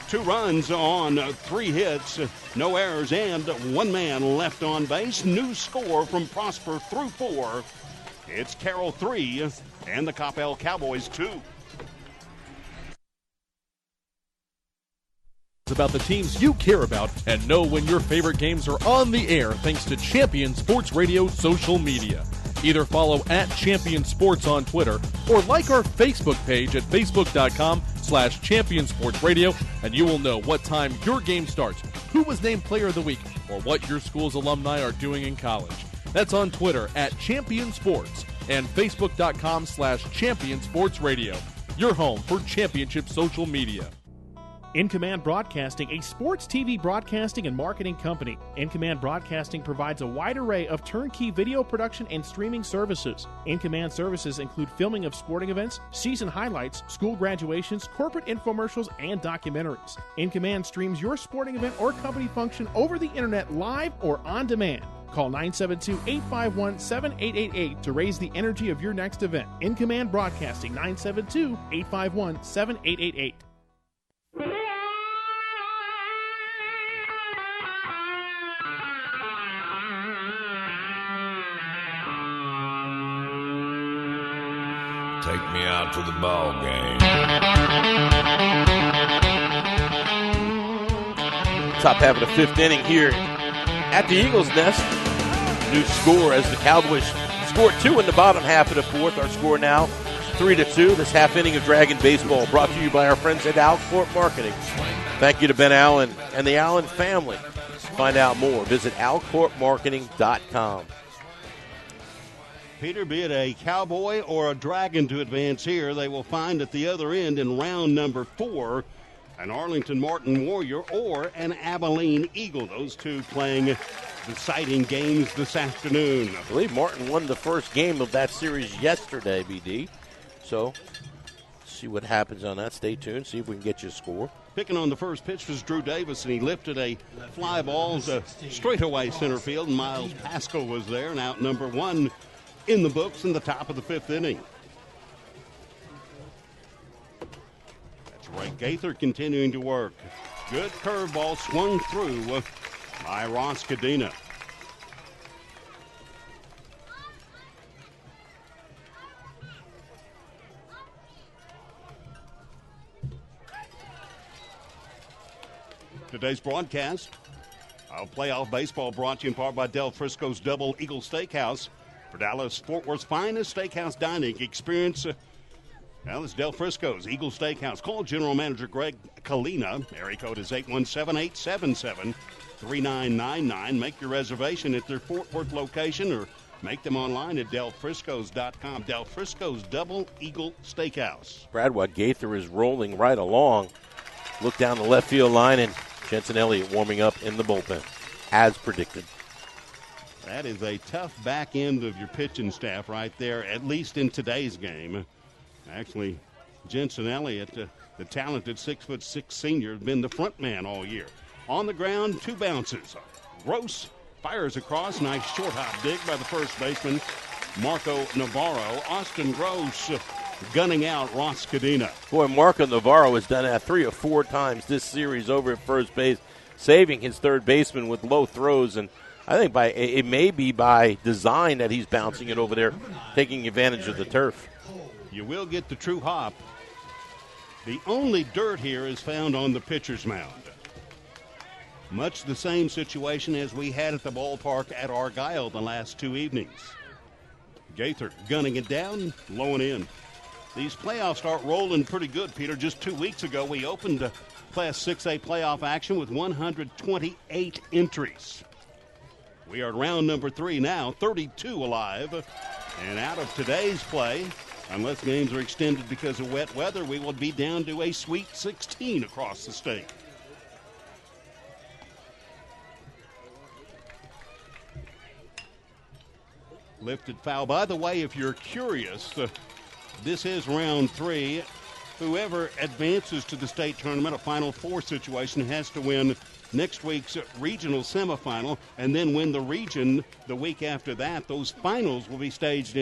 2 runs on 3 hits, no errors, and 1 man left on base. New score from Prosper through 4. It's Carroll 3 and the Coppell Cowboys 2. About the teams you care about and know when your favorite games are on the air thanks to Champion Sports Radio social media. Either follow @Champion Sports on Twitter or like our Facebook page at facebook.com/CSRTV. Facebook.com/Champion Sports Radio, and you will know what time your game starts, who was named Player of the Week, or what your school's alumni are doing in college. That's on Twitter @Champion Sports and Facebook.com/Champion Sports Radio. Your home for championship social media. In Command Broadcasting, a sports TV broadcasting and marketing company. In Command Broadcasting provides a wide array of turnkey video production and streaming services. In Command services include filming of sporting events, season highlights, school graduations, corporate infomercials, and documentaries. In Command streams your sporting event or company function over the internet live or on demand. Call 972-851-7888 to raise the energy of your next event. In Command Broadcasting, 972-851-7888. Take me out to the ball game. Top half of the fifth inning here at the Eagles' Nest. New score as the Cowboys scored 2 in the bottom half of the fourth. Our score now 3-2. This half inning of Dragon Baseball brought to you by our friends at Alcorp Marketing. Thank you to Ben Allen and the Allen family. To find out more, visit alcorpmarketing.com. Peter, be it a Cowboy or a Dragon to advance here, they will find at the other end in round number 4 an Arlington Martin Warrior or an Abilene Eagle. Those two playing deciding games this afternoon. I believe Martin won the first game of that series yesterday, BD. So, see what happens on that. Stay tuned. See if we can get you a score. Picking on the first pitch was Drew Davis, and he lifted a fly ball to straightaway center field. Miles Pascal was there, and out number 1 in the books in the top of the fifth inning. That's Ray Gaither continuing to work. Good curveball swung through by Ross Cadena. Today's broadcast of playoff baseball brought to you in part by Del Frisco's Double Eagle Steakhouse. For Dallas-Fort Worth's finest steakhouse dining experience, it's Del Frisco's Eagle Steakhouse. Call General Manager Greg Kalina. Area code is 817-877-3999. Make your reservation at their Fort Worth location or make them online at delfriscos.com. Del Frisco's Double Eagle Steakhouse. Brad, while Gaither is rolling right along, look down the left field line, and Jensen Elliott warming up in the bullpen, as predicted. That is a tough back end of your pitching staff right there, at least in today's game. Actually, Jensen Elliott, the talented 6'6" senior, has been the front man all year. On the ground, 2 bounces. Gross fires across. Nice short hop dig by the first baseman, Marco Navarro. Austin Gross gunning out Ross Cadena. Boy, Marco Navarro has done that 3 or 4 times this series over at first base, saving his third baseman with low throws, and I think it may be by design that he's bouncing it over there, taking advantage of the turf. You will get the true hop. The only dirt here is found on the pitcher's mound. Much the same situation as we had at the ballpark at Argyle the last 2 evenings. Gaither gunning it down, low and in. These playoffs start rolling pretty good, Peter. Just 2 weeks ago, we opened Class 6A playoff action with 128 entries. We are at round number 3 now, 32 alive. And out of today's play, unless games are extended because of wet weather, we will be down to a Sweet 16 across the state. Lifted foul. By the way, if you're curious, this is round 3. Whoever advances to the state tournament, a Final Four situation, has to win next week's regional semifinal and then win the region the week after that. Those finals will be staged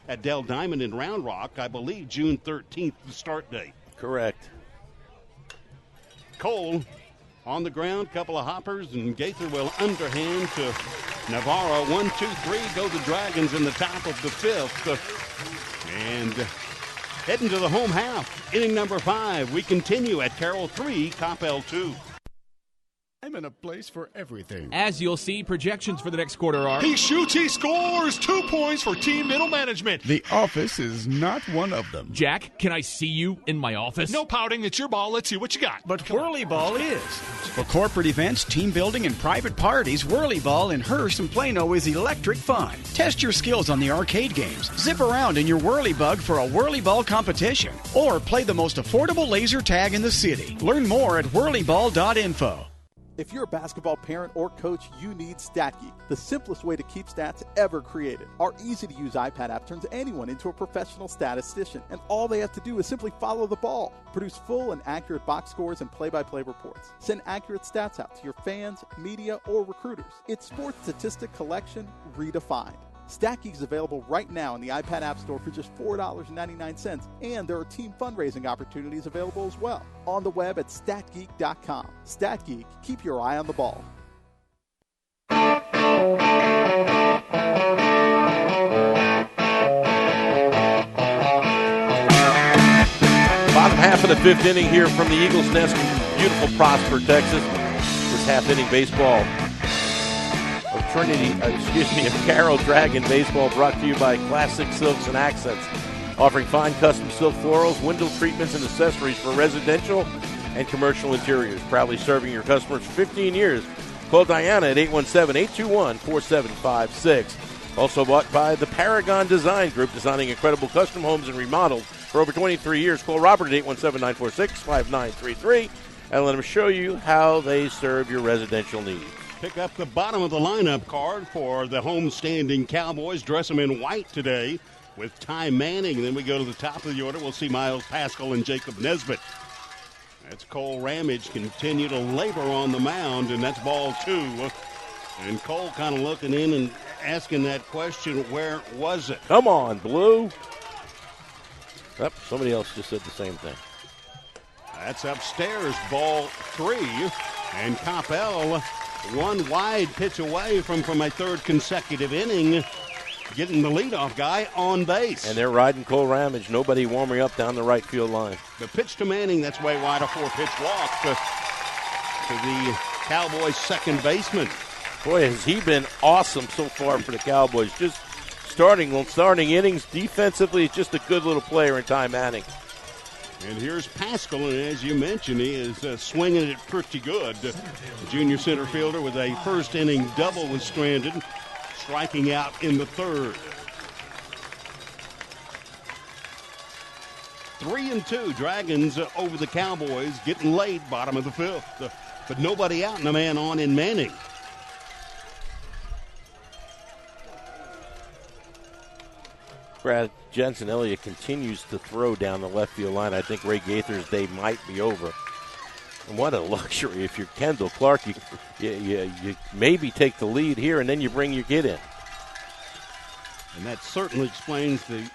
at Dell Diamond in Round Rock, I believe June 13th, the start date. Correct. Cole on the ground, couple of hoppers, and Gaither will underhand to Navarro. 1, 2, 3, go the Dragons in the top of the 5th. And heading to the home half, inning number 5. We continue at Carroll 3, Coppell 2. them and a place for everything. As you'll see, projections for the next quarter are... He shoots, he scores! 2 points for Team Middle Management. The office is not one of them. Jack, can I see you in my office? No pouting, it's your ball. Let's see what you got. But Whirly Ball is. For corporate events, team building, and private parties, Whirly Ball in Hearst and Plano is electric fun. Test your skills on the arcade games. Zip around in your Whirly Bug for a Whirly Ball competition. Or play the most affordable laser tag in the city. Learn more at whirlyball.info. If you're a basketball parent or coach, you need StatGeek, the simplest way to keep stats ever created. Our easy-to-use iPad app turns anyone into a professional statistician, and all they have to do is simply follow the ball. Produce full and accurate box scores and play-by-play reports. Send accurate stats out to your fans, media, or recruiters. It's sports statistic collection redefined. StatGeek is available right now in the iPad App Store for just $4.99, and there are team fundraising opportunities available as well. On the web at statgeek.com. StatGeek, keep your eye on the ball. Bottom half of the fifth inning here from the Eagles Nest, beautiful Prosper, Texas. This half-inning baseball of Carroll Dragon Baseball, brought to you by Classic Silks and Accents, offering fine custom silk florals, window treatments, and accessories for residential and commercial interiors. Proudly serving your customers for 15 years. Call Diana at 817-821-4756. Also bought by the Paragon Design Group, designing incredible custom homes and remodels for over 23 years. Call Robert at 817-946-5933 and let him show you how they serve your residential needs. Pick up the bottom of the lineup card for the homestanding Cowboys. Dress them in white today with Ty Manning. Then we go to the top of the order. We'll see Miles Pascal and Jacob Nesbitt. That's Cole Ramage continue to labor on the mound, and that's ball 2. And Cole kind of looking in and asking that question, where was it? Come on, Blue. Oh, somebody else just said the same thing. That's upstairs, ball 3. And Coppell, one wide pitch away from a third consecutive inning, getting the leadoff guy on base. And they're riding Cole Ramage. Nobody warming up down the right field line. The pitch to Manning, that's way wide, a 4-pitch walk to the Cowboys' second baseman. Boy, has he been awesome so far for the Cowboys. Just starting innings defensively, just a good little player in Ty Manning. And here's Pascal, and as you mentioned, he is swinging it pretty good. The junior center fielder with a first-inning double was stranded, striking out in the third. 3-2, Dragons over the Cowboys, getting late, bottom of the fifth. But nobody out and a man on in Manning. Brad, Jensen Elliott continues to throw down the left field line. I think Ray Gaither's day might be over. And what a luxury if you're Kendall Clark. You maybe take the lead here, and then you bring your kid in. And that certainly explains the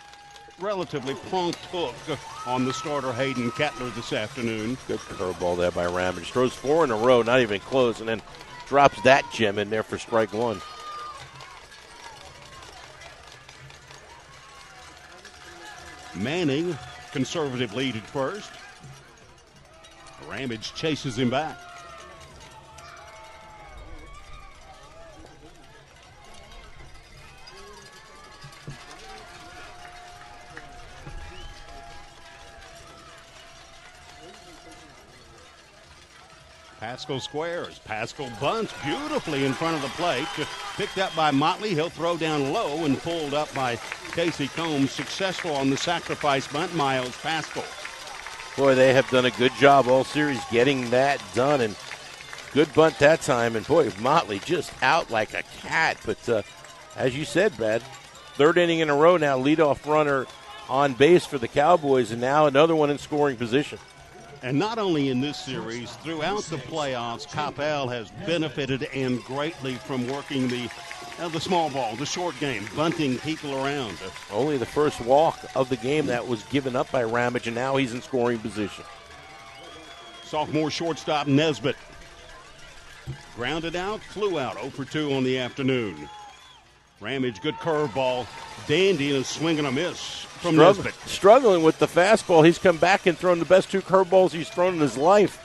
relatively prompt hook on the starter Hayden Kettler this afternoon. Good curveball there by Ramage. Throws 4 in a row, not even close, and then drops that gem in there for strike 1. Manning, conservative lead at first. Ramage chases him back. Pascal squares. Pascal bunts beautifully in front of the plate. Picked up by Motley. He'll throw down low and pulled up by Casey Combs. Successful on the sacrifice bunt, Miles Pascal. Boy, they have done a good job all series getting that done. And good bunt that time. And, boy, Motley just out like a cat. But as you said, Brad, third inning in a row now, leadoff runner on base for the Cowboys. And now another one in scoring position. And not only in this series, throughout the playoffs, Coppell has benefited and greatly from working the small ball, the short game, bunting people around. Only the first walk of the game that was given up by Ramage, and now he's in scoring position. Sophomore shortstop Nesbitt. Grounded out, flew out, 0 for 2 on the afternoon. Ramage, good curveball. Dandy and a swing and a miss from Nesbitt. Struggling with the fastball. He's come back and thrown the best 2 curveballs he's thrown in his life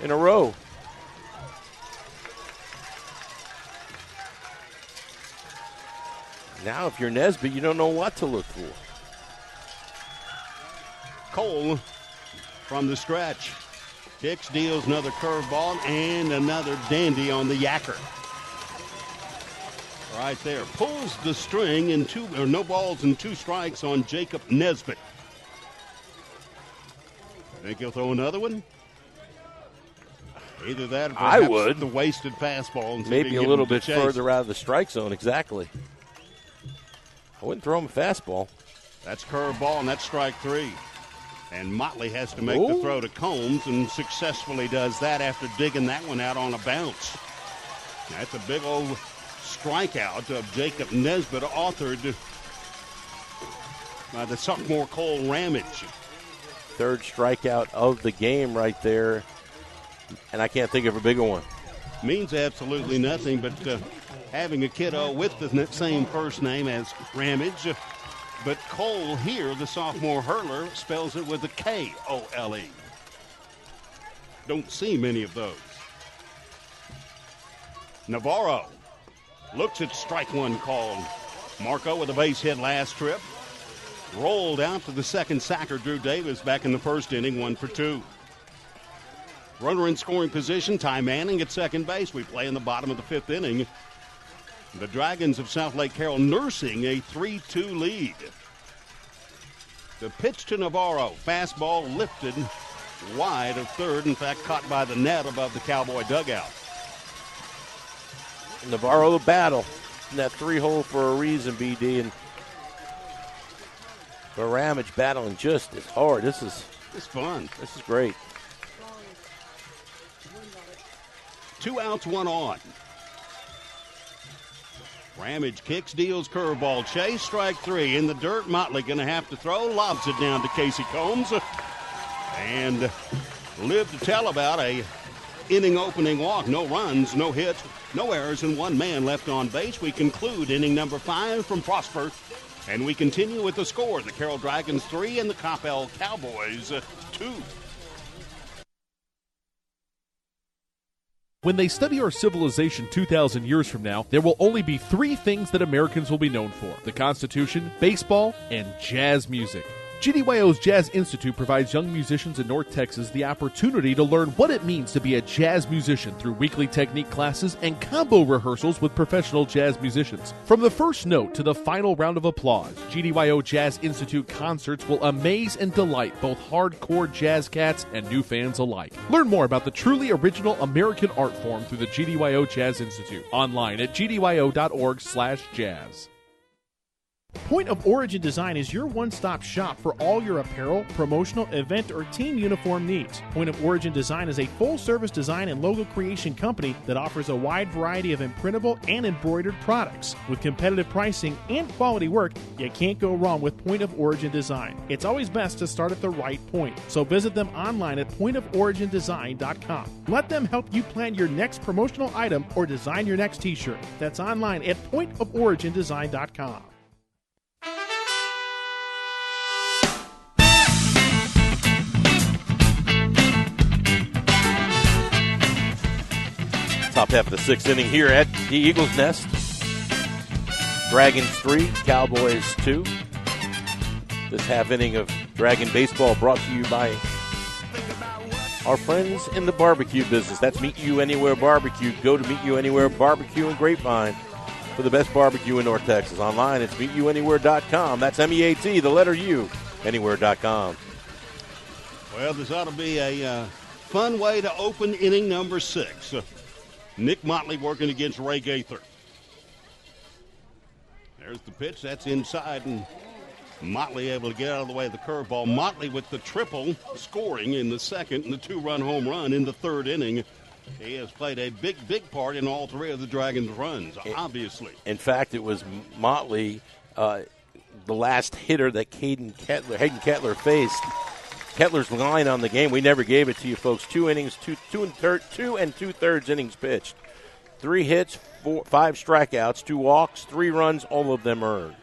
in a row. Now, if you're Nesbitt, you don't know what to look for. Cole from the stretch. Kicks, deals another curveball, and another dandy on the yacker. Right there. Pulls the string in no balls and 2 strikes on Jacob Nesbitt. Think he'll throw another one? Either that or I would. The wasted fastball. Maybe a little bit further out of the strike zone, exactly. I wouldn't throw him a fastball. That's curveball, and that's strike 3. And Motley has to make the throw to Combs and successfully does that after digging that one out on a bounce. That's a big old strikeout of Jacob Nesbitt, authored by the sophomore Cole Ramage. 3rd strikeout of the game right there. And I can't think of a bigger one. Means absolutely nothing, but having a kiddo with the same first name as Ramage. But Cole here, the sophomore hurler, spells it with a K-O-L-E. Don't see many of those. Navarro looks at strike 1 called. Marco with a base hit last trip. Rolled out to the second sacker, Drew Davis, back in the first inning, 1 for 2. Runner in scoring position, Ty Manning at second base. We play in the bottom of the 5th inning. The Dragons of South Lake Carroll nursing a 3-2 lead. The pitch to Navarro. Fastball lifted wide of third. In fact, caught by the net above the Cowboy dugout. Navarro the battle in that 3-hole for a reason, BD. And Ramage battling just as hard. It's fun. This is great. 2 outs, 1 on. Ramage kicks, deals curveball. Chase, strike 3. In the dirt, Motley going to have to throw. Lobs it down to Casey Combs. And live to tell about a inning opening walk. No runs, no hits, no errors, and 1 man left on base. We conclude inning number 5 from Prosper. And we continue with the score. The Carroll Dragons 3 and the Coppell Cowboys 2. When they study our civilization 2,000 years from now, there will only be 3 things that Americans will be known for: the Constitution, baseball, and jazz music. GDYO's Jazz Institute provides young musicians in North Texas the opportunity to learn what it means to be a jazz musician through weekly technique classes and combo rehearsals with professional jazz musicians. From the first note to the final round of applause, GDYO Jazz Institute concerts will amaze and delight both hardcore jazz cats and new fans alike. Learn more about the truly original American art form through the GDYO Jazz Institute online at gdyo.org/jazz. Point of Origin Design is your one-stop shop for all your apparel, promotional, event, or team uniform needs. Point of Origin Design is a full-service design and logo creation company that offers a wide variety of imprintable and embroidered products. With competitive pricing and quality work, you can't go wrong with Point of Origin Design. It's always best to start at the right point, so visit them online at pointoforigindesign.com. Let them help you plan your next promotional item or design your next t-shirt. That's online at pointoforigindesign.com. Top half of the 6th inning here at the Eagles Nest. Dragons 3, Cowboys 2. This half inning of Dragon Baseball brought to you by our friends in the barbecue business. That's Meet You Anywhere Barbecue. Go to Meet You Anywhere Barbecue in Grapevine for the best barbecue in North Texas. Online, it's meetyouanywhere.com. That's MEAT, the letter U, anywhere.com. Well, this ought to be a fun way to open inning number 6. Nick Motley working against Ray Gaither. There's the pitch. That's inside, and Motley able to get out of the way of the curveball. Motley with the triple scoring in the second and the 2-run home run in the 3rd inning. He has played a big, big part in all 3 of the Dragons' runs, obviously. In fact, it was Motley, the last hitter that Hayden Kettler faced. Kettler's line on the game, we never gave it to you folks. 2 innings, 2 2/3 innings pitched. 3 hits, 5 strikeouts, 2 walks, 3 runs, all of them earned.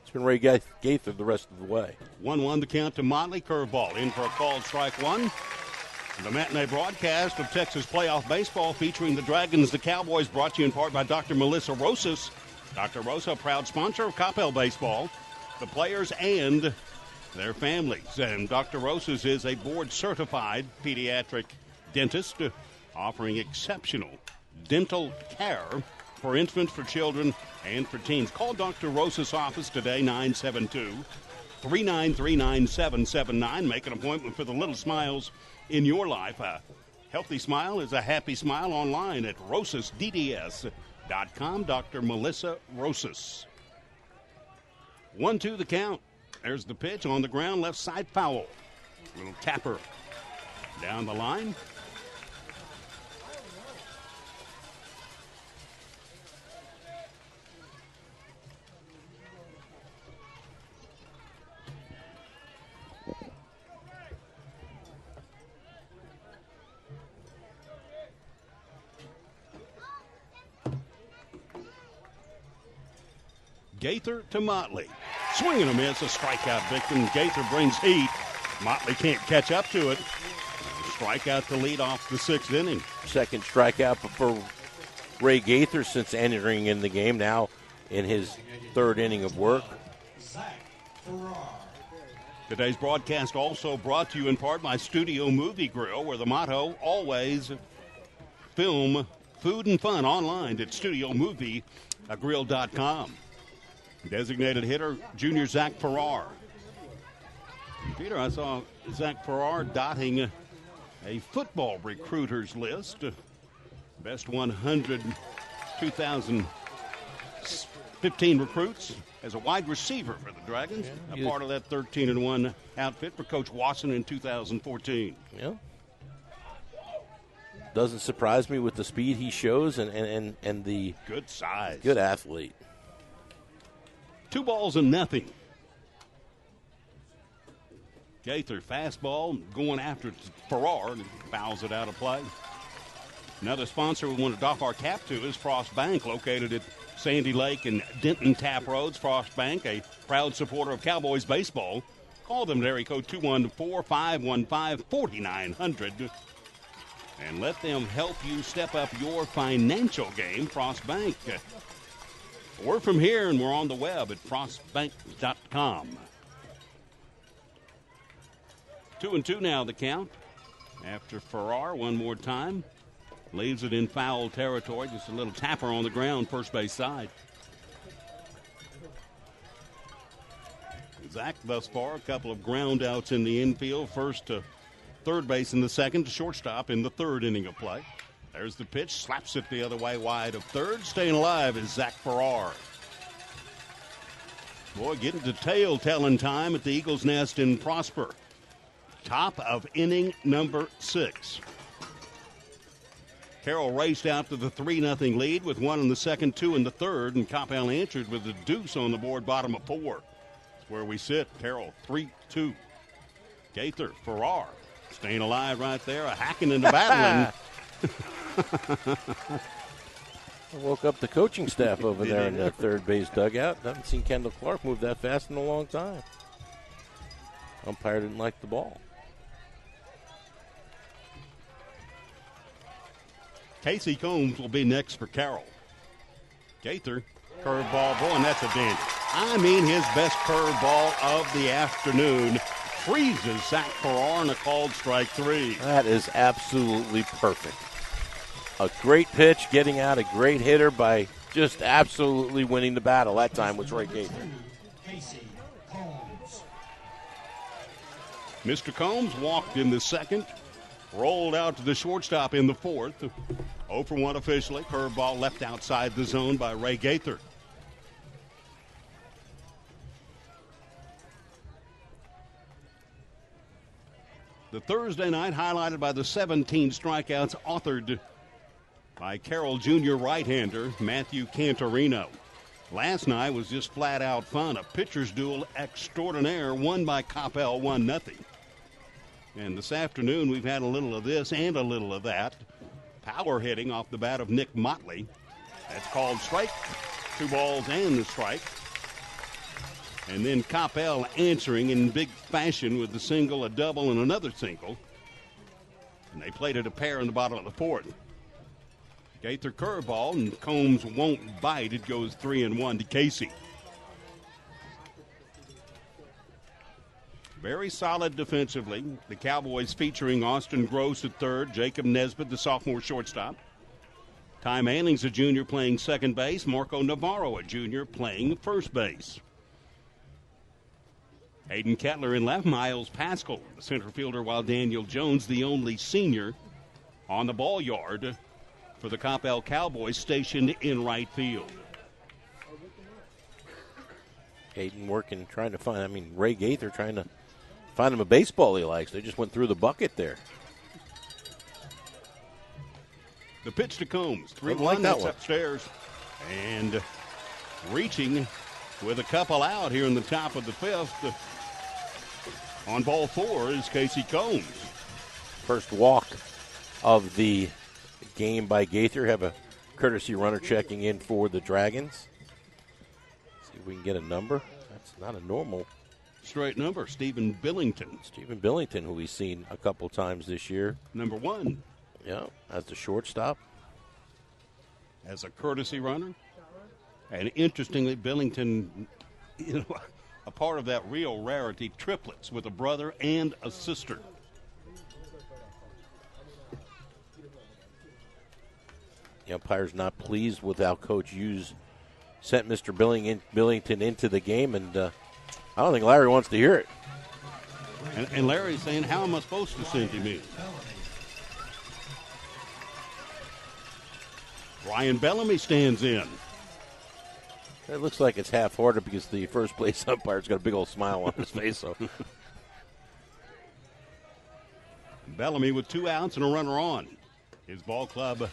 It's been Ray Gaither the rest of the way. 1-1 the count to Motley. Curveball in for a called strike 1. The matinee broadcast of Texas playoff baseball featuring the Dragons, the Cowboys, brought to you in part by Dr. Melissa Rosas. Dr. Rosa, proud sponsor of Coppell Baseball, the players and their families. And Dr. Rosas is a board-certified pediatric dentist offering exceptional dental care for infants, for children, and for teens. Call Dr. Rosas' office today, 972-393-9779. Make an appointment for the little smiles in your life. A healthy smile is a happy smile online at rosasdds.com. Dr. Melissa Rosas. 1-2 the count. There's the pitch on the ground, left side foul. Little tapper down the line. Gaither to Motley. Swing and a miss, a strikeout victim. Gaither brings heat. Motley can't catch up to it. Strikeout to lead off the sixth inning. Second strikeout for Ray Gaither since entering in the game, now in his third inning of work. Today's broadcast also brought to you in part by Studio Movie Grill, where the motto, always film food and fun online at studiomoviegrill.com. Designated hitter, junior Zach Farrar. Peter, I saw Zach Farrar dotting a football recruiters list. Best 100 2015 recruits as a wide receiver for the Dragons. A part of that 13-1 outfit for Coach Wasson in 2014. Yeah. Doesn't surprise me with the speed he shows and the good size. Good athlete. 2-0. Gaither fastball going after Farrar and fouls it out of play. Another sponsor we want to doff our cap to is Frost Bank, located at Sandy Lake and Denton Tap Roads. Frost Bank, a proud supporter of Cowboys baseball. Call them at area code 214-515-4900 and let them help you step up your financial game. Frost Bank. We're from here, and we're on the web at frostbank.com. 2-2 now the count. After Farrar, one more time. Leaves it in foul territory. Just a little tapper on the ground, first base side. Zach thus far, a couple of ground outs in the infield. First to third base in the second, to shortstop in the third inning of play. There's the pitch, slaps it the other way wide of third. Staying alive is Zach Farrar. Boy, getting to tail-telling time at the Eagles' Nest in Prosper. Top of inning number 6. Carroll raced out to the 3-0 lead with 1 in the second, 2 in the third, and Coppell answered with a deuce on the board, bottom of 4. That's where we sit. Carroll 3-2. Gaither, Farrar, staying alive right there, a hacking and a battling. I woke up the coaching staff over there in that third base dugout. Haven't seen Kendall Clark move that fast in a long time. Umpire didn't like the ball. Casey Combs will be next for Carroll. Gaither, curveball, boy, and that's a dandy. I mean, his best curveball of the afternoon freezes Zach Farrar in a called strike 3. That is absolutely perfect. A great pitch, getting out, a great hitter by just absolutely winning the battle. That time was Ray Gaither. Mr. Combs walked in the second, rolled out to the shortstop in the fourth. 0 for 1 officially. Curveball left outside the zone by Ray Gaither. The Thursday night highlighted by the 17 strikeouts authored by Carroll Jr. right-hander Matthew Cantorino. Last night was just flat-out fun. A pitcher's duel extraordinaire won by Coppell 1-0. And this afternoon we've had a little of this and a little of that. Power hitting off the bat of Nick Motley. That's called strike. 2 balls and the strike. And then Coppell answering in big fashion with a single, a double, and another single. And they played it a pair in the bottom of the fourth. Gaither curveball, and Combs won't bite. It goes 3-1 to Casey. Very solid defensively. The Cowboys featuring Austin Gross at third, Jacob Nesbitt, the sophomore shortstop. Ty Manning's a junior playing second base. Marco Navarro, a junior, playing first base. Hayden Kettler in left, Miles Pascal, the center fielder, while Daniel Jones, the only senior, on the ball yard for the Coppell Cowboys, stationed in right field. Hayden working, trying to find, Ray Gaither trying to find him a baseball he likes. They just went through the bucket there. The pitch to Combs. 3-1, like that that's one. upstairs. And reaching with a couple out here in the top of the fifth. On ball 4 is Casey Combs. First walk of the game by Gaither. Have a courtesy runner checking in for the Dragons. See if we can get a number. That's not a normal straight number. Stephen Billington. Stephen Billington, who we've seen a couple times this year. Number 1. Yeah, as the shortstop. As a courtesy runner. And interestingly, Billington, a part of that real rarity, triplets with a brother and a sister. The umpire's not pleased with how Coach Hughes sent Mr. Billington into the game, and I don't think Larry wants to hear it. And Larry's saying, how am I supposed to send him in? Ryan Bellamy stands in. It looks like it's half-hearted because the first place umpire's got a big old smile on his face. So Bellamy with 2 outs and a runner on. His ball club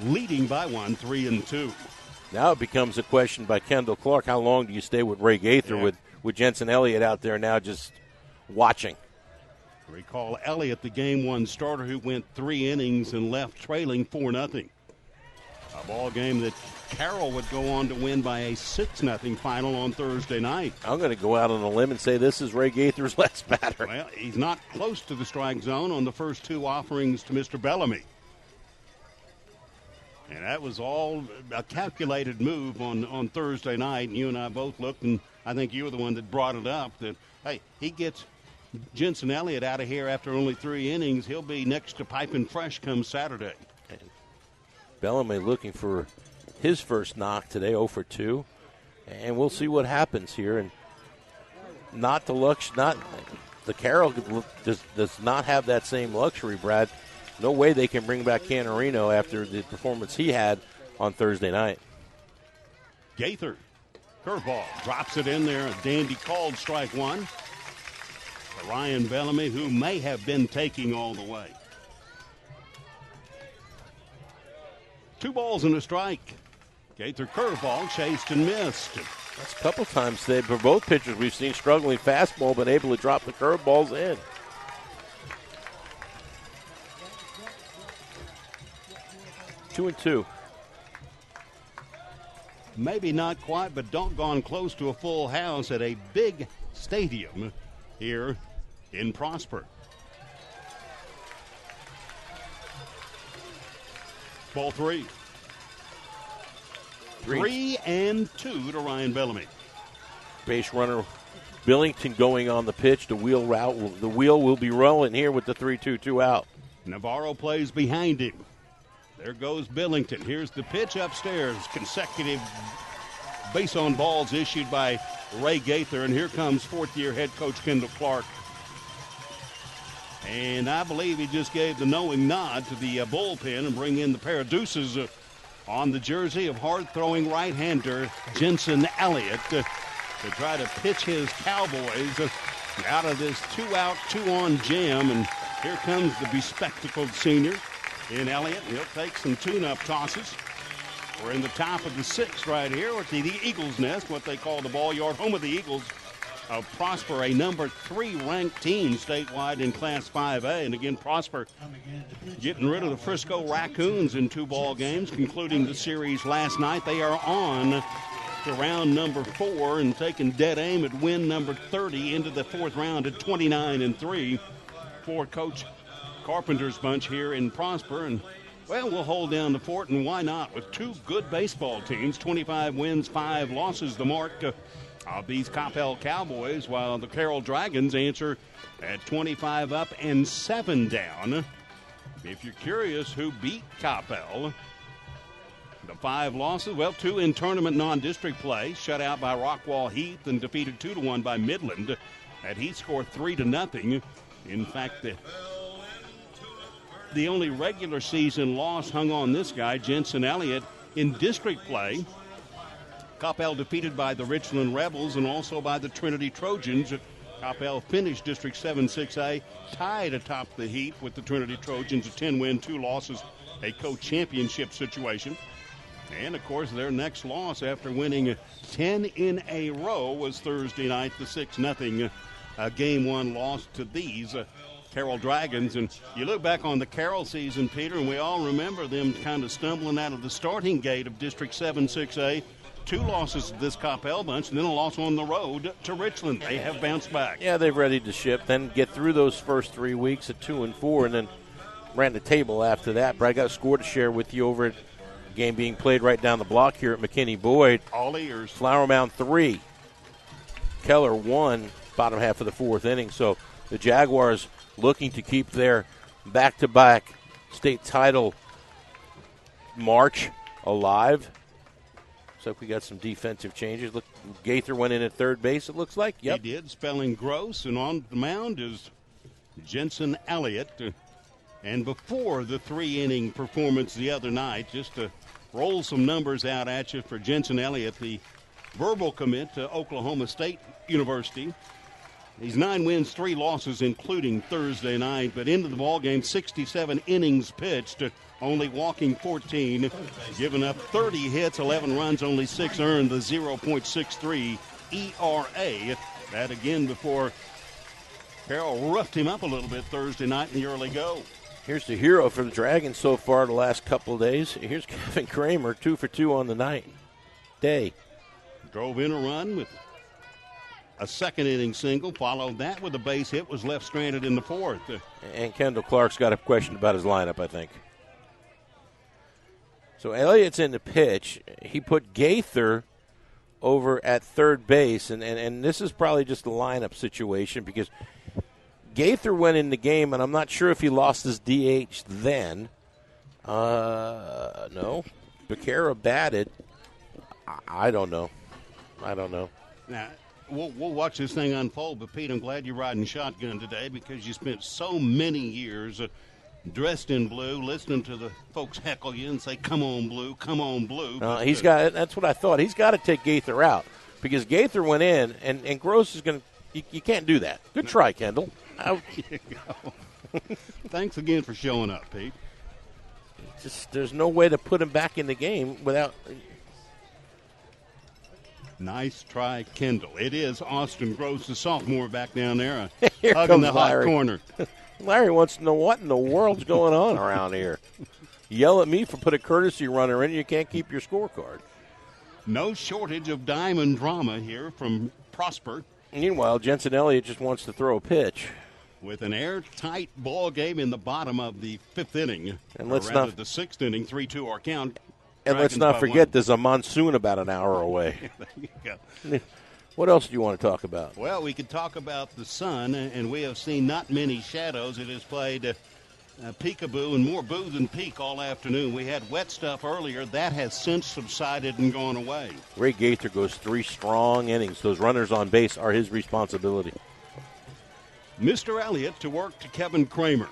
leading by 1, 3-2. Now it becomes a question by Kendall Clark. How long do you stay with Ray Gaither with Jensen Elliott out there now just watching? Recall Elliott, the game 1 starter who went 3 innings and left trailing 4-0. A ball game that Carroll would go on to win by a 6-0 final on Thursday night. I'm going to go out on a limb and say this is Ray Gaither's last batter. Well, he's not close to the strike zone on the first 2 offerings to Mr. Bellamy. And that was all a calculated move on Thursday night. And you and I both looked, and I think you were the one that brought it up, that, hey, he gets Jensen Elliott out of here after only 3 innings. He'll be next to piping fresh come Saturday. Bellamy looking for his first knock today, 0 for 2. And we'll see what happens here. And the Carroll does not have that same luxury, Brad. No way they can bring back Canarino after the performance he had on Thursday night. Gaither, curveball, drops it in there. A dandy called strike 1. For Ryan Bellamy, who may have been taking all the way. 2 balls and a strike. Gaither curveball chased and missed. That's a couple times today for both pitchers we've seen struggling fastball, but able to drop the curveballs in. Two and 2. Maybe not quite, but doggone close to a full house at a big stadium here in Prosper. Ball 3. 3-2 to Ryan Bellamy. Base runner Billington going on the pitch. The wheel will be rolling here with the 3-2 out. Navarro plays behind him. There goes Billington. Here's the pitch upstairs. Consecutive base on balls issued by Ray Gaither. And here comes 4th-year head coach Kendall Clark. And I believe he just gave the knowing nod to the bullpen and bring in the pair of deuces on the jersey of hard-throwing right-hander Jensen Elliott to try to pitch his Cowboys out of this 2-out, 2-on jam. And here comes the bespectacled senior in Elliott. He'll take some tune-up tosses. We're in the top of the 6th right here at the Eagles' Nest, what they call the ball yard, home of the Eagles of Prosper, a number 3 ranked team statewide in Class 5A. And again, Prosper getting rid of the Frisco Raccoons in 2 ball games, concluding the series last night. They are on to round number 4 and taking dead aim at win number 30 into the 4th round at 29-3 for Coach Carpenter's bunch here in Prosper, and well, we'll hold down the fort, and why not? With two good baseball teams, 25 wins, 5 losses, the mark of these Coppell Cowboys, while the Carroll Dragons answer at 25 up and 7 down. If you're curious who beat Coppell, the 5 losses, well, 2 in tournament non-district play, shut out by Rockwall Heath and defeated 2-1 by Midland. At Heath scored 3-0. In fact, the only regular season loss hung on this guy, Jensen Elliott, in district play. Coppell defeated by the Richland Rebels and also by the Trinity Trojans. Coppell finished District 7-6A, tied atop the heap with the Trinity Trojans, a 10-win, 2 losses, a co-championship situation. And, of course, their next loss after winning 10 in a row was Thursday night, the 6-0 Game 1 loss to these Carroll Dragons. And you look back on the Carroll season, Peter, and we all remember them kind of stumbling out of the starting gate of District 7-6A. 2 losses to this Coppell bunch, and then a loss on the road to Richland. They have bounced back. Yeah, they've readied the ship, then get through those first 3 weeks at 2-4, and then ran the table after that. But I got a score to share with you over at a game being played right down the block here at McKinney-Boyd. All ears. Flower Mound 3. Keller 1, bottom half of the 4th inning. So the Jaguars looking to keep their back-to-back state title march alive. So we got some defensive changes. Look, Gaither went in at third base, it looks like. Yep. He did, spelling Gross, and on the mound is Jensen Elliott. And before the 3-inning performance the other night, just to roll some numbers out at you for Jensen Elliott, the verbal commit to Oklahoma State University. He's 9 wins, 3 losses, including Thursday night, but into the ballgame, 67 innings pitched, only walking 14, giving up 30 hits, 11 runs, only 6 earned, the 0.63 ERA. That again before Carroll roughed him up a little bit Thursday night in the early go. Here's the hero for the Dragons so far the last couple of days. Here's Kevin Kramer, 2 for 2 on the night. Drove in a run with a second-inning single, followed that with a base hit, was left stranded in the 4th. And Kendall Clark's got a question about his lineup, I think. So Elliott's in the pitch. He put Gaither over at third base, and this is probably just a lineup situation because Gaither went in the game, and I'm not sure if he lost his DH then. No. Becerra batted. I don't know. Now, we'll watch this thing unfold, but Pete, I'm glad you're riding shotgun today because you spent so many years dressed in blue, listening to the folks heckle you and say, come on, blue, come on, blue. That's what I thought. He's got to take Gaither out because Gaither went in, and Gross is going to – you can't do that. Good try, Kendall. Out you go. Thanks again for showing up, Pete. Just there's no way to put him back in the game without – Nice try, Kendall. It is Austin Gross, the sophomore, back down there, Here hugging the Larry. hot corner. Larry wants to know what in the world's going on around here. Yell at me for put a courtesy runner in, you can't keep your scorecard. No shortage of diamond drama here from Prosper. Meanwhile, Jensen Elliott just wants to throw a pitch. With an airtight ball game in the bottom of the 5th inning. And let's not not the 6th inning, 3-2 our count. And Dragons let's not by forget 1. there's a monsoon about an hour away. There you go. What else do you want to talk about? Well, we could talk about the sun, and we have seen not many shadows. It has played peekaboo and more boo than peek all afternoon. We had wet stuff earlier. That has since subsided and gone away. Ray Gaither goes 3 strong innings. Those runners on base are his responsibility. Mr. Elliott to work to Kevin Kramer.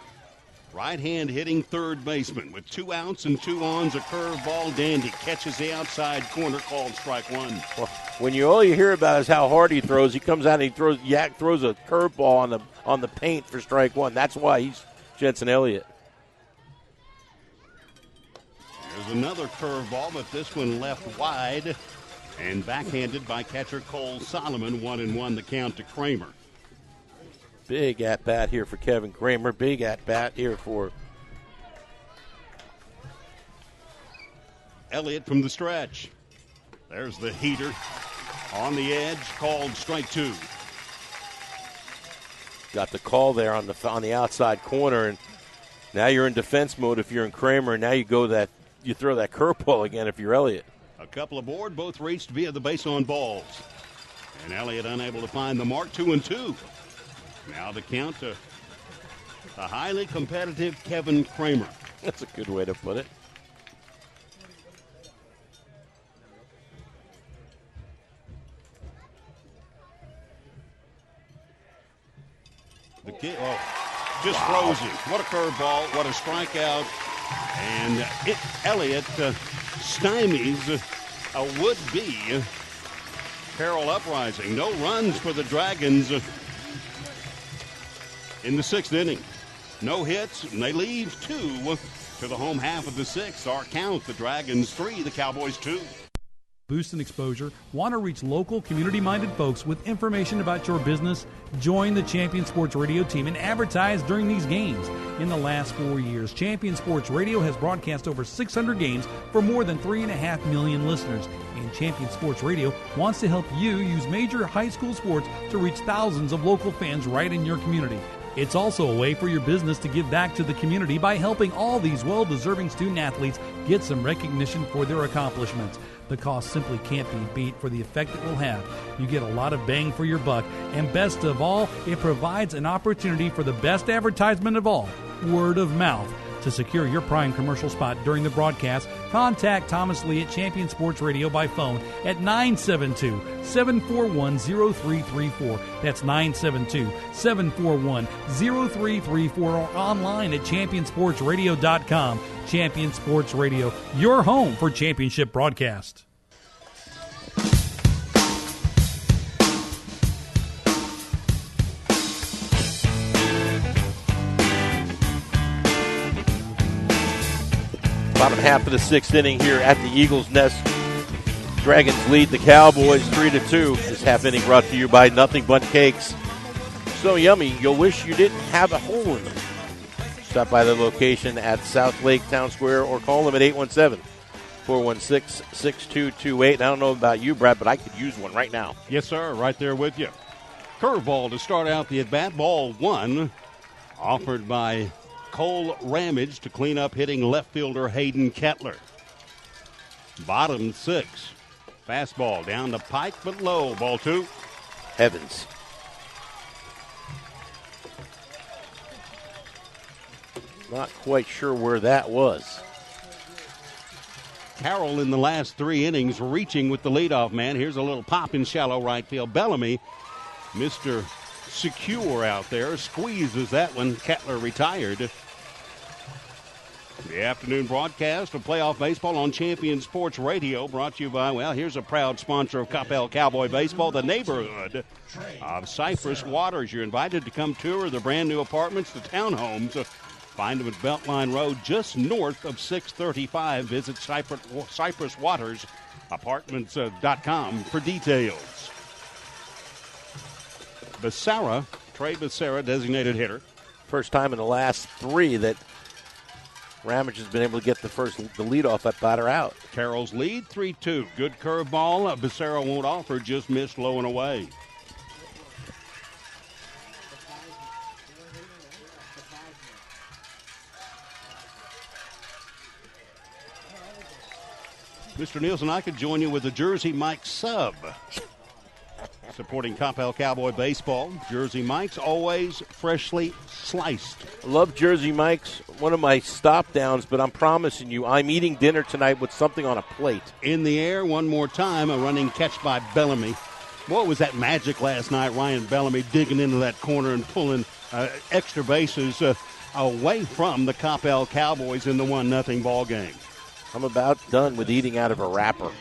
Right-hand hitting third baseman with 2 outs and 2 ons, a curveball dandy. Catches the outside corner, called strike 1. Well, when all you hear about is how hard he throws, he comes out and he throws a curveball on the paint for strike 1. That's why he's Jensen Elliott. There's another curveball, but this one left wide and backhanded by catcher Cole Solomon. 1-1 the count to Kramer. Big at-bat here for Kevin Kramer. Big at-bat here for Elliott from the stretch. There's the heater on the edge, called strike 2. Got the call there on the outside corner, and Now you're in defense mode if you're in Kramer, and now you throw that curveball again if you're Elliott. A couple aboard, both reached via the base on balls. And Elliott unable to find the mark, 2-2. Now the count to the highly competitive Kevin Kramer. That's a good way to put it. The kid, just frozen. What a curveball, what a strikeout. And Elliott stymies a would-be Carroll uprising. No runs for the Dragons in the 6th inning. No hits, and they leave 2 to the home half of the 6th. Our count, the Dragons 3, the Cowboys 2. Boost in exposure? Want to reach local, community-minded folks with information about your business? Join the Champion Sports Radio team and advertise during these games. In the last 4 years, Champion Sports Radio has broadcast over 600 games for more than 3.5 million listeners. And Champion Sports Radio wants to help you use major high school sports to reach thousands of local fans right in your community. It's also a way for your business to give back to the community by helping all these well-deserving student-athletes get some recognition for their accomplishments. The cost simply can't be beat for the effect it will have. You get a lot of bang for your buck, and best of all, it provides an opportunity for the best advertisement of all, word of mouth. To secure your prime commercial spot during the broadcast, contact Thomas Lee at Champion Sports Radio by phone at 972-741-0334. That's 972-741-0334 or online at championsportsradio.com. Champion Sports Radio, your home for championship broadcast. Bottom half of the 6th inning here at the Eagles Nest. Dragons lead the Cowboys 3-2. This half inning brought to you by Nothing Bundt Cakes. So yummy, you'll wish you didn't have a hole in them. Stop by the location at South Lake Town Square or call them at 817-416-6228. And I don't know about you, Brad, but I could use one right now. Yes, sir, right there with you. Curveball to start out the at-bat. Ball 1, offered by Cole Ramage to clean up hitting left fielder Hayden Kettler. Bottom 6. Fastball down the pike, but low. Ball 2. Evans. Not quite sure where that was. Carroll in the last 3 innings reaching with the leadoff man. Here's a little pop in shallow right field. Bellamy, Mr. Secure out there, squeezes that one. Kettler retired. The afternoon broadcast of playoff baseball on Champion Sports Radio brought to you by, here's a proud sponsor of Coppell Cowboy Baseball, the neighborhood of Cypress Waters. You're invited to come tour the brand new apartments, the townhomes. Find them at Beltline Road just north of 635. Visit Cypress Waters Apartments.com for details. Becerra, Trey Becerra, designated hitter. First time in the last 3 that Ramage has been able to get the leadoff at batter out. Carroll's lead, 3-2. Good curveball. Becerra won't offer, just missed low and away. Mr. Nielsen, I could join you with the Jersey Mike sub. Supporting Coppell Cowboy Baseball. Jersey Mike's always freshly sliced. Love Jersey Mike's. One of my stop downs, but I'm promising you, I'm eating dinner tonight with something on a plate. In the air one more time, a running catch by Bellamy. What was that magic last night? Ryan Bellamy digging into that corner and pulling extra bases away from the Coppell Cowboys in the 1-0 ball game. I'm about done with eating out of a wrapper.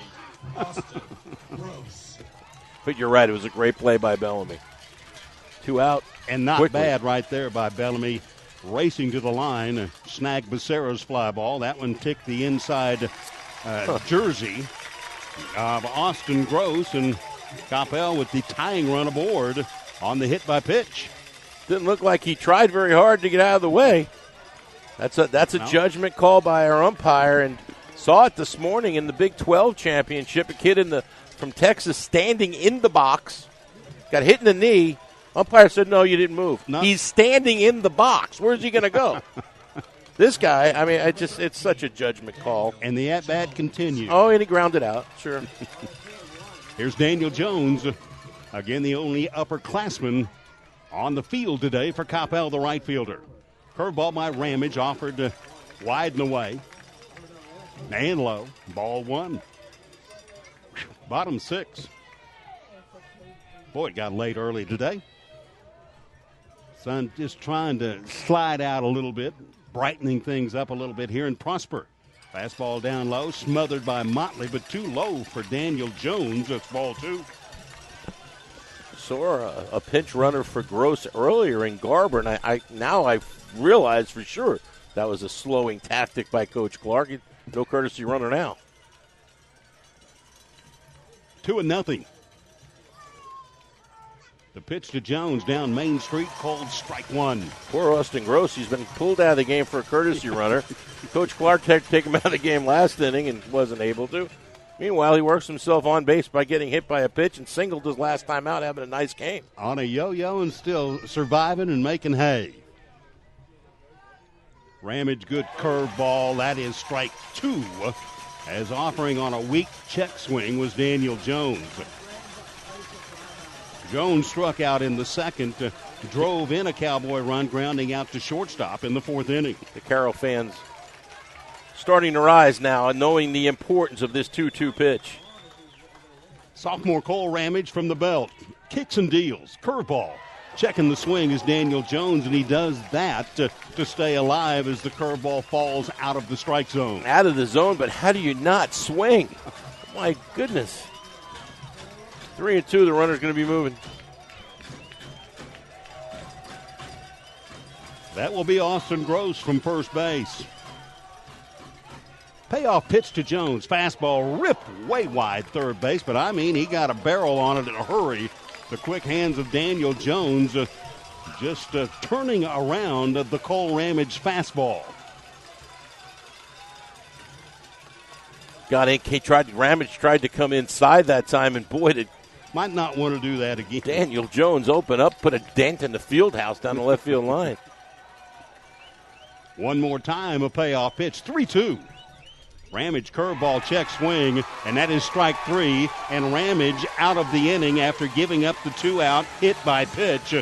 But you're right, it was a great play by Bellamy. 2 out. And not quickly. Bad right there by Bellamy. Racing to the line, snagged Becerra's fly ball. That one ticked the inside jersey of Austin Gross, and Coppell with the tying run aboard on the hit by pitch. Didn't look like he tried very hard to get out of the way. That's a judgment call by our umpire, and saw it this morning in the Big 12 championship. A kid from Texas standing in the box, got hit in the knee. Umpire said, no, you didn't move. He's standing in the box. Where's he going to go? This guy, I mean, it's such a judgment call. And the at-bat continues. Oh, and he grounded out, sure. Here's Daniel Jones, again the only upperclassman on the field today for Coppell, the right fielder. Curveball by Ramage offered wide and away. And low. Ball one. Bottom six. Boy, it got late early today. Sun just trying to slide out a little bit, brightening things up a little bit here in Prosper. Fastball down low, smothered by Motley, but too low for Daniel Jones. That's ball two. Saw a pinch runner for Gross earlier in Garber, and I realize for sure that was a slowing tactic by Coach Clark. No courtesy runner now. 2-0. The pitch to Jones down Main Street, called strike one. Poor Austin Gross. He's been pulled out of the game for a courtesy runner. Coach Clark had to take him out of the game last inning and wasn't able to. Meanwhile, he works himself on base by getting hit by a pitch and singled his last time out, having a nice game. On a yo-yo and still surviving and making hay. Ramage, good curveball. That is strike two, as offering on a weak check swing was Daniel Jones. Jones struck out in the second, drove in a Cowboy run, grounding out to shortstop in the fourth inning. The Carroll fans starting to rise now and knowing the importance of this 2-2 pitch. Sophomore Cole Ramage from the belt. Kicks and deals. Curveball. Checking the swing is Daniel Jones, and he does that to stay alive as the curveball falls out of the strike zone. Out of the zone, but how do you not swing? My goodness. 3-2, the runner's going to be moving. That will be Austin Gross from first base. Payoff pitch to Jones. Fastball ripped way wide third base, but I mean, he got a barrel on it in a hurry. The quick hands of Daniel Jones just turning around the Cole Ramage fastball. Ramage tried to come inside that time, and boy, did might not want to do that again. Daniel Jones open up, put a dent in the field house down the left field line. One more time, a payoff pitch, 3-2. Ramage curveball check swing, and that is strike three. And Ramage out of the inning after giving up the 2-out hit by pitch.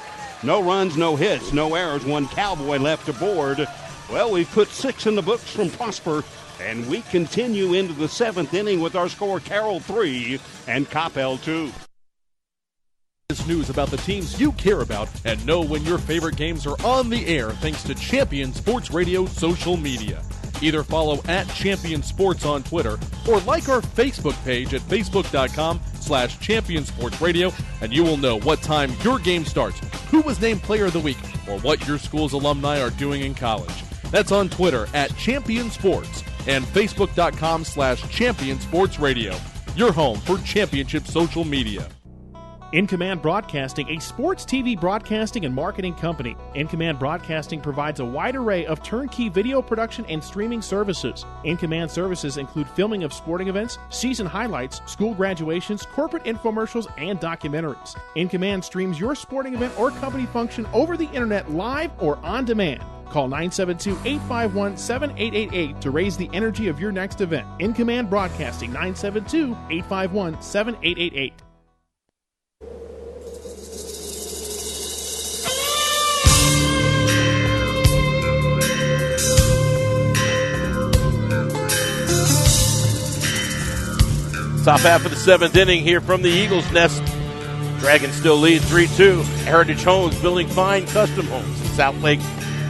No runs, no hits, no errors, one Cowboy left aboard. Well, we've put 6 in the books from Prosper, and we continue into the 7th inning with our score Carroll 3 and Coppell 2. News about the teams you care about and know when your favorite games are on the air thanks to Champion Sports Radio social media. Either follow @Champion Sports on Twitter or like our Facebook page at facebook.com/Champion Sports Radio, and you will know what time your game starts, who was named Player of the Week, or what your school's alumni are doing in college. That's on Twitter @Champion Sports and facebook.com/Champion Sports Radio. Your home for championship social media. In Command Broadcasting, a sports TV broadcasting and marketing company. In Command Broadcasting provides a wide array of turnkey video production and streaming services. In Command services include filming of sporting events, season highlights, school graduations, corporate infomercials, and documentaries. In Command streams your sporting event or company function over the internet live or on demand. Call 972-851-7888 to raise the energy of your next event. In Command Broadcasting, 972-851-7888. Top half of the 7th inning here from the Eagles' Nest. Dragons still lead 3-2. Heritage Homes, building fine custom homes in South Lake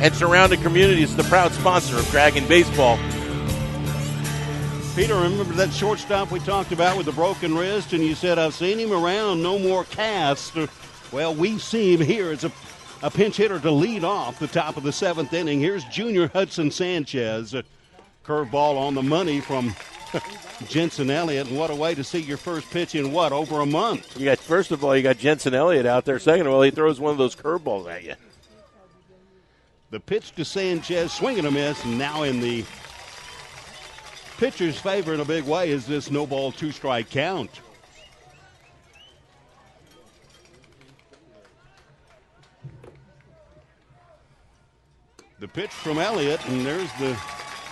and surrounding communities, the proud sponsor of Dragon Baseball. Peter, remember that shortstop we talked about with the broken wrist, and you said, I've seen him around, no more cast. Well, we see him here as a pinch hitter to lead off the top of the 7th inning. Here's Junior Hudson Sanchez. Curveball on the money from Jensen Elliott, and what a way to see your first pitch in over a month. First of all, you got Jensen Elliott out there. Second of all, he throws one of those curveballs at you. The pitch to Sanchez, swing and a miss, and now in the pitcher's favor in a big way is this no ball, 2-strike count. The pitch from Elliott, and there's the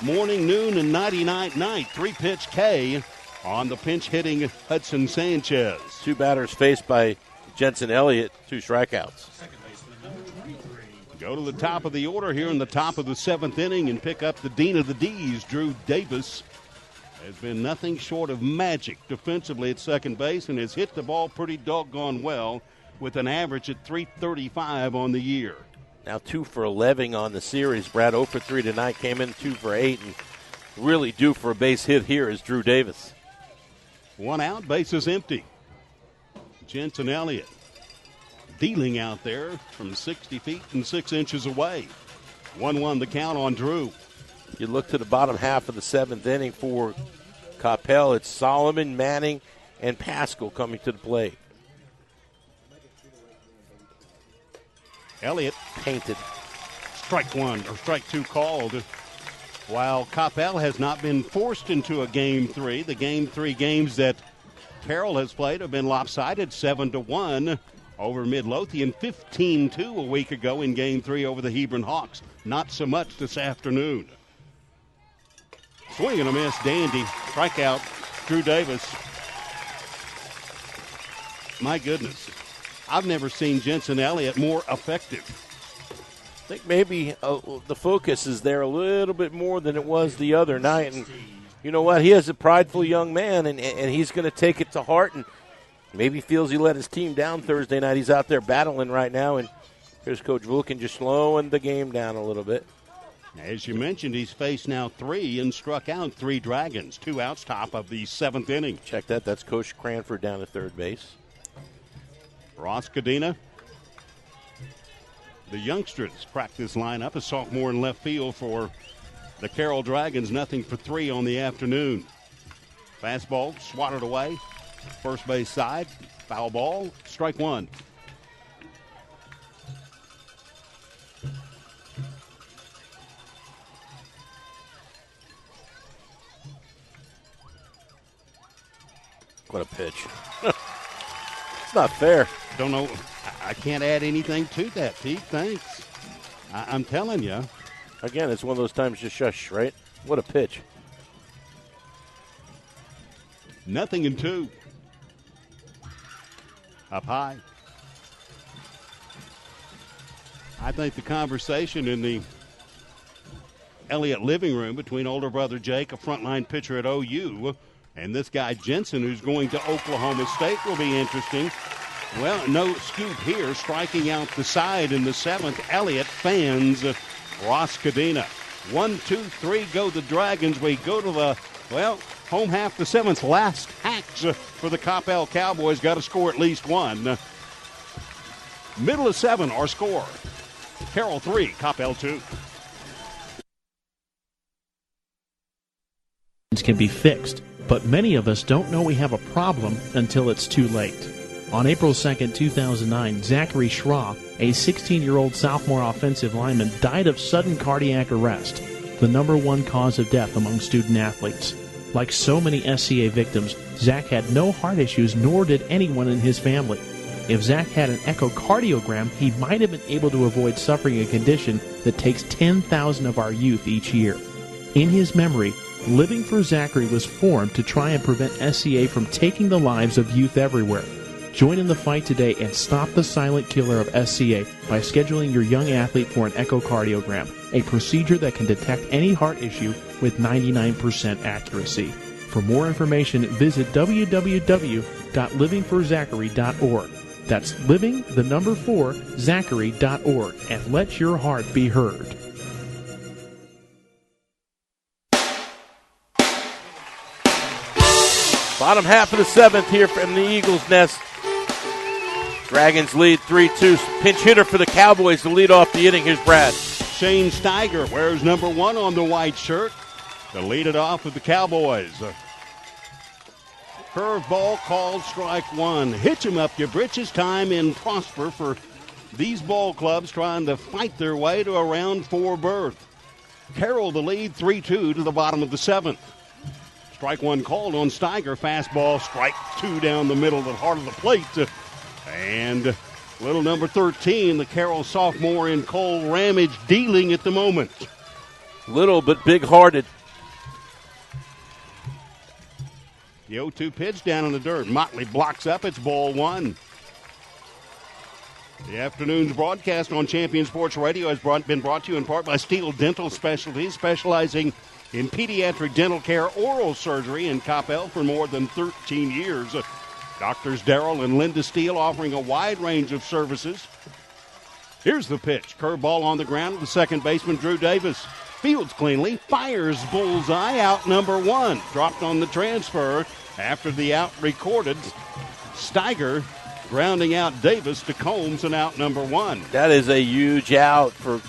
morning, noon, and nighty-night night. 3-pitch K on the pinch hitting Hudson Sanchez. 2 batters faced by Jensen Elliott, 2 strikeouts. Go to the top of the order here in the top of the 7th inning and pick up the Dean of the D's, Drew Davis. Has been nothing short of magic defensively at second base and has hit the ball pretty doggone well with an average at .335 on the year. Now 2 for 11 on the series. Brad 0 for 3 tonight, came in 2 for 8, and really due for a base hit here is Drew Davis. 1 out, bases empty. Jensen Elliott dealing out there from 60 feet and 6 inches away. 1-1 the count on Drew. You look to the bottom half of the 7th inning for Coppell. It's Solomon, Manning, and Pascal coming to the plate. Elliott painted. Strike 1 or strike 2 called. While Coppell has not been forced into a Game 3, the Game 3 games that Carroll has played have been lopsided, 7-1 over Midlothian, 15-2 a week ago in Game 3 over the Hebron Hawks. Not so much this afternoon. Swing and a miss, Dandy. Strikeout, Drew Davis. My goodness. I've never seen Jensen Elliott more effective. I think maybe the focus is there a little bit more than it was the other night. And you know what? He is a prideful young man, and he's going to take it to heart, and maybe feels he let his team down Thursday night. He's out there battling right now, and here's Coach Vulcan just slowing the game down a little bit. As you mentioned, he's faced now 3 and struck out 3 Dragons. 2 outs, top of the 7th inning. Check that. That's Coach Cranford down at third base. Ross Cadena, the youngsters, cracked this lineup. A sophomore in left field for the Carroll Dragons. 0 for 3 on the afternoon. Fastball swatted away. First base side. Foul ball. Strike 1. What a pitch. It's not fair. Don't know. I can't add anything to that, Pete. Thanks. I'm telling you. Again, it's one of those times just shush, right? What a pitch. 0-2. Up high. I think the conversation in the Elliott living room between older brother Jake, a frontline pitcher at OU, and this guy Jensen, who's going to Oklahoma State, will be interesting. Well, no scoop here. Striking out the side in the 7th. Elliott fans Ross Cadena. 1, 2, 3 go the Dragons. We go to the, home half the 7th. Last hacks for the Coppell Cowboys. Got to score at least 1. Middle of 7, our score. Carroll 3, Coppell 2. Can be fixed, but many of us don't know we have a problem until it's too late. On April 2, 2009, Zachary Schraw, a 16-year-old sophomore offensive lineman, died of sudden cardiac arrest, the #1 cause of death among student athletes. Like so many SCA victims, Zach had no heart issues, nor did anyone in his family. If Zach had an echocardiogram, he might have been able to avoid suffering a condition that takes 10,000 of our youth each year. In his memory, Living for Zachary was formed to try and prevent SCA from taking the lives of youth everywhere. Join in the fight today and stop the silent killer of SCA by scheduling your young athlete for an echocardiogram, a procedure that can detect any heart issue with 99% accuracy. For more information, visit www.livingforzachary.org. That's living4zachary.org, and let your heart be heard. Bottom half of the 7th here from the Eagles' Nest. Dragons lead 3-2. Pinch hitter for the Cowboys to lead off the inning. Here's Brad. Shane Steiger wears #1 on the white shirt to lead it off with the Cowboys. Curveball called strike 1. Hitch 'em up your britches. Time in Prosper for these ball clubs trying to fight their way to a round 4 berth. Carroll the lead 3-2 to the bottom of the 7th. Strike 1 called on Steiger. Fastball, strike 2 down the middle of the heart of the plate. And Little number 13, the Carroll sophomore in Cole Ramage, dealing at the moment. Little but big-hearted. The 0-2 pitch down in the dirt. Motley blocks up. It's ball one. The afternoon's broadcast on Champion Sports Radio has been brought to you in part by Steele Dental Specialties, specializing in pediatric dental care, oral surgery in Coppell for more than 13 years. Doctors Darrell and Linda Steele offering a wide range of services. Here's the pitch. Curveball on the ground with the second baseman, Drew Davis. Fields cleanly, fires bullseye, out number one. Dropped on the transfer after the out recorded. Steiger grounding out Davis to Combs and out number one. That is a huge out for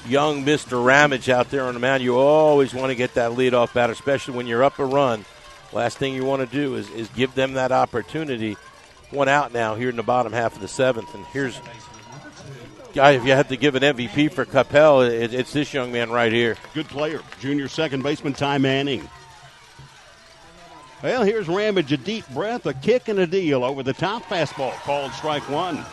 young Mr. Ramage out there on the mound. You always want to get that leadoff batter, especially when you're up a run. Last thing you want to do is give them that opportunity. One out now here in the bottom half of the seventh. And here's, guy, if you had to give an MVP for Coppell, it's this young man right here. Good player. Junior second baseman Ty Manning. Well, here's Ramage, a deep breath, a kick and a deal over the top. Fastball called strike one.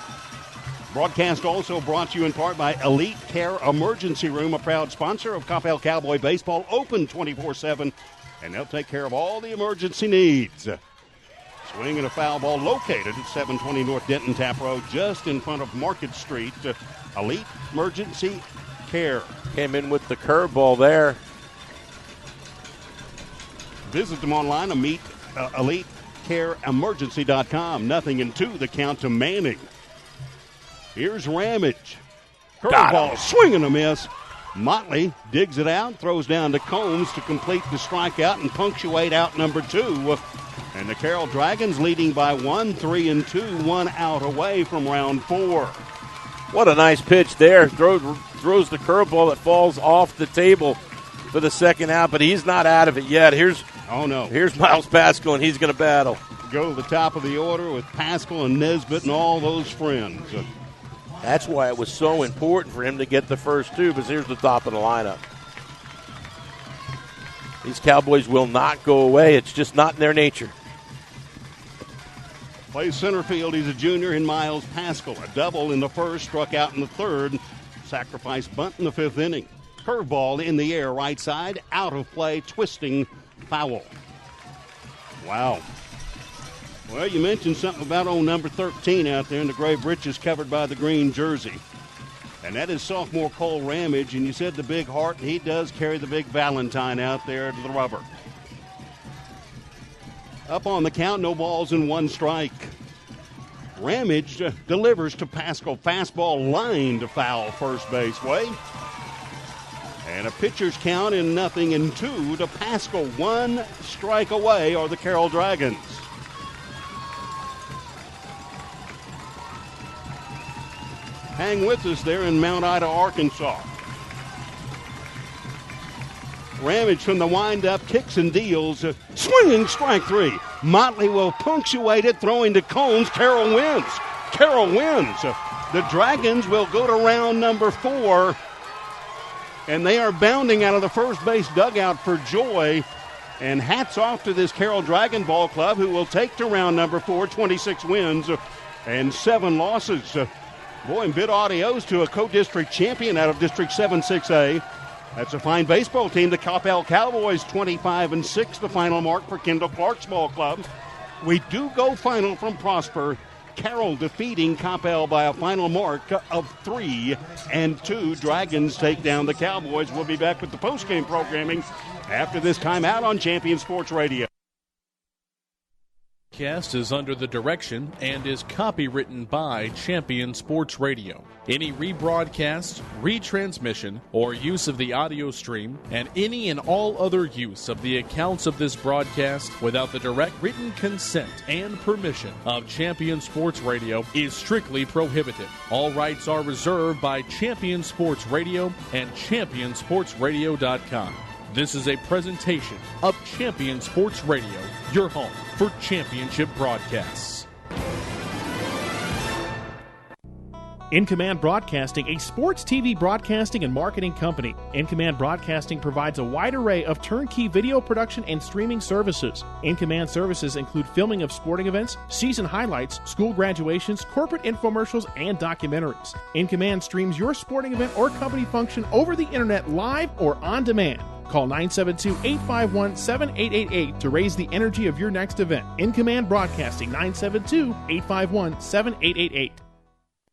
Broadcast also brought to you in part by Elite Care Emergency Room, a proud sponsor of Coppell Cowboy Baseball, open 24/7, and they'll take care of all the emergency needs. Swing and a foul ball located at 720 North Denton Tap Road, just in front of Market Street. Elite Emergency Care. Came in with the curveball there. Visit them online at EliteCareEmergency.com. 0-2, the count to Manning. Here's Ramage. Curveball, swing and a miss. Motley digs it out, throws down to Combs to complete the strikeout and punctuate out number two. And the Carroll Dragons leading by 1, 3-2, 1 out away from round four. What a nice pitch there. Throws the curveball that falls off the table for the second out, but he's not out of it yet. Here's Miles Pascal, and he's going to battle. Go to the top of the order with Pascal and Nesbitt and all those friends. That's why it was so important for him to get the first two, because here's the top of the lineup. These Cowboys will not go away. It's just not in their nature. Plays center field. He's a junior in Miles Pascal. A double in the first, struck out in the third. Sacrifice bunt in the fifth inning. Curveball in the air, right side, out of play, twisting, foul. Wow. Well, you mentioned something about old number 13 out there in the gray breeches covered by the green jersey. And that is sophomore Cole Ramage, and you said the big heart, and he does carry the big Valentine out there to the rubber. Up on the count, no balls and one strike. Ramage delivers to Pascal. Fastball line to foul first base way. And a pitcher's count in 0-2 to Pascal. One strike away are the Carroll Dragons. Hang with us there in Mount Ida, Arkansas. Ramage from the windup, kicks and deals. Swinging strike three. Motley will punctuate it, throwing to Combs. Carroll wins. The Dragons will go to round number four. And they are bounding out of the first base dugout for joy. And hats off to this Carroll Dragon Ball Club, who will take to round number four, 26 wins and 7 losses. Boy, and bid adios to a co-district champion out of District 7-6A. That's a fine baseball team. The Coppell Cowboys, 25-6, the final mark for Kendall Clark's ball club. We do go final from Prosper. Carroll defeating Coppell by a final mark of 3-2. Dragons take down the Cowboys. We'll be back with the postgame programming after this timeout on Champion Sports Radio. Cast is under the direction and is copywritten by Champion Sports Radio. Any rebroadcast, retransmission, or use of the audio stream, and any and all other use of the accounts of this broadcast without the direct written consent and permission of Champion Sports Radio is strictly prohibited. All rights are reserved by Champion Sports Radio and ChampionSportsRadio.com. This is a presentation of Champion Sports Radio, your home for championship broadcasts. In Command Broadcasting, a sports TV broadcasting and marketing company. In Command Broadcasting provides a wide array of turnkey video production and streaming services. In Command services include filming of sporting events, season highlights, school graduations, corporate infomercials, and documentaries. In Command streams your sporting event or company function over the internet live or on demand. Call 972-851-7888 to raise the energy of your next event. In Command Broadcasting, 972-851-7888.